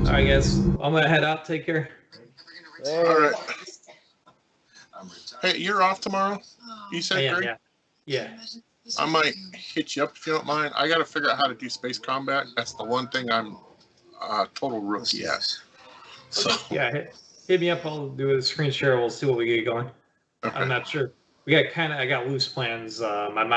All right, guys. I'm gonna head out. Take care. Later. All right. Hey, you're off tomorrow? You I said, am, Greg? yeah. I might hit you up if you don't mind. I got to figure out how to do space combat. That's the one thing I'm total rookie at. So, Yeah, hit me up. I'll do a screen share. We'll see what we get going. okay. I'm not sure. I got loose plans. My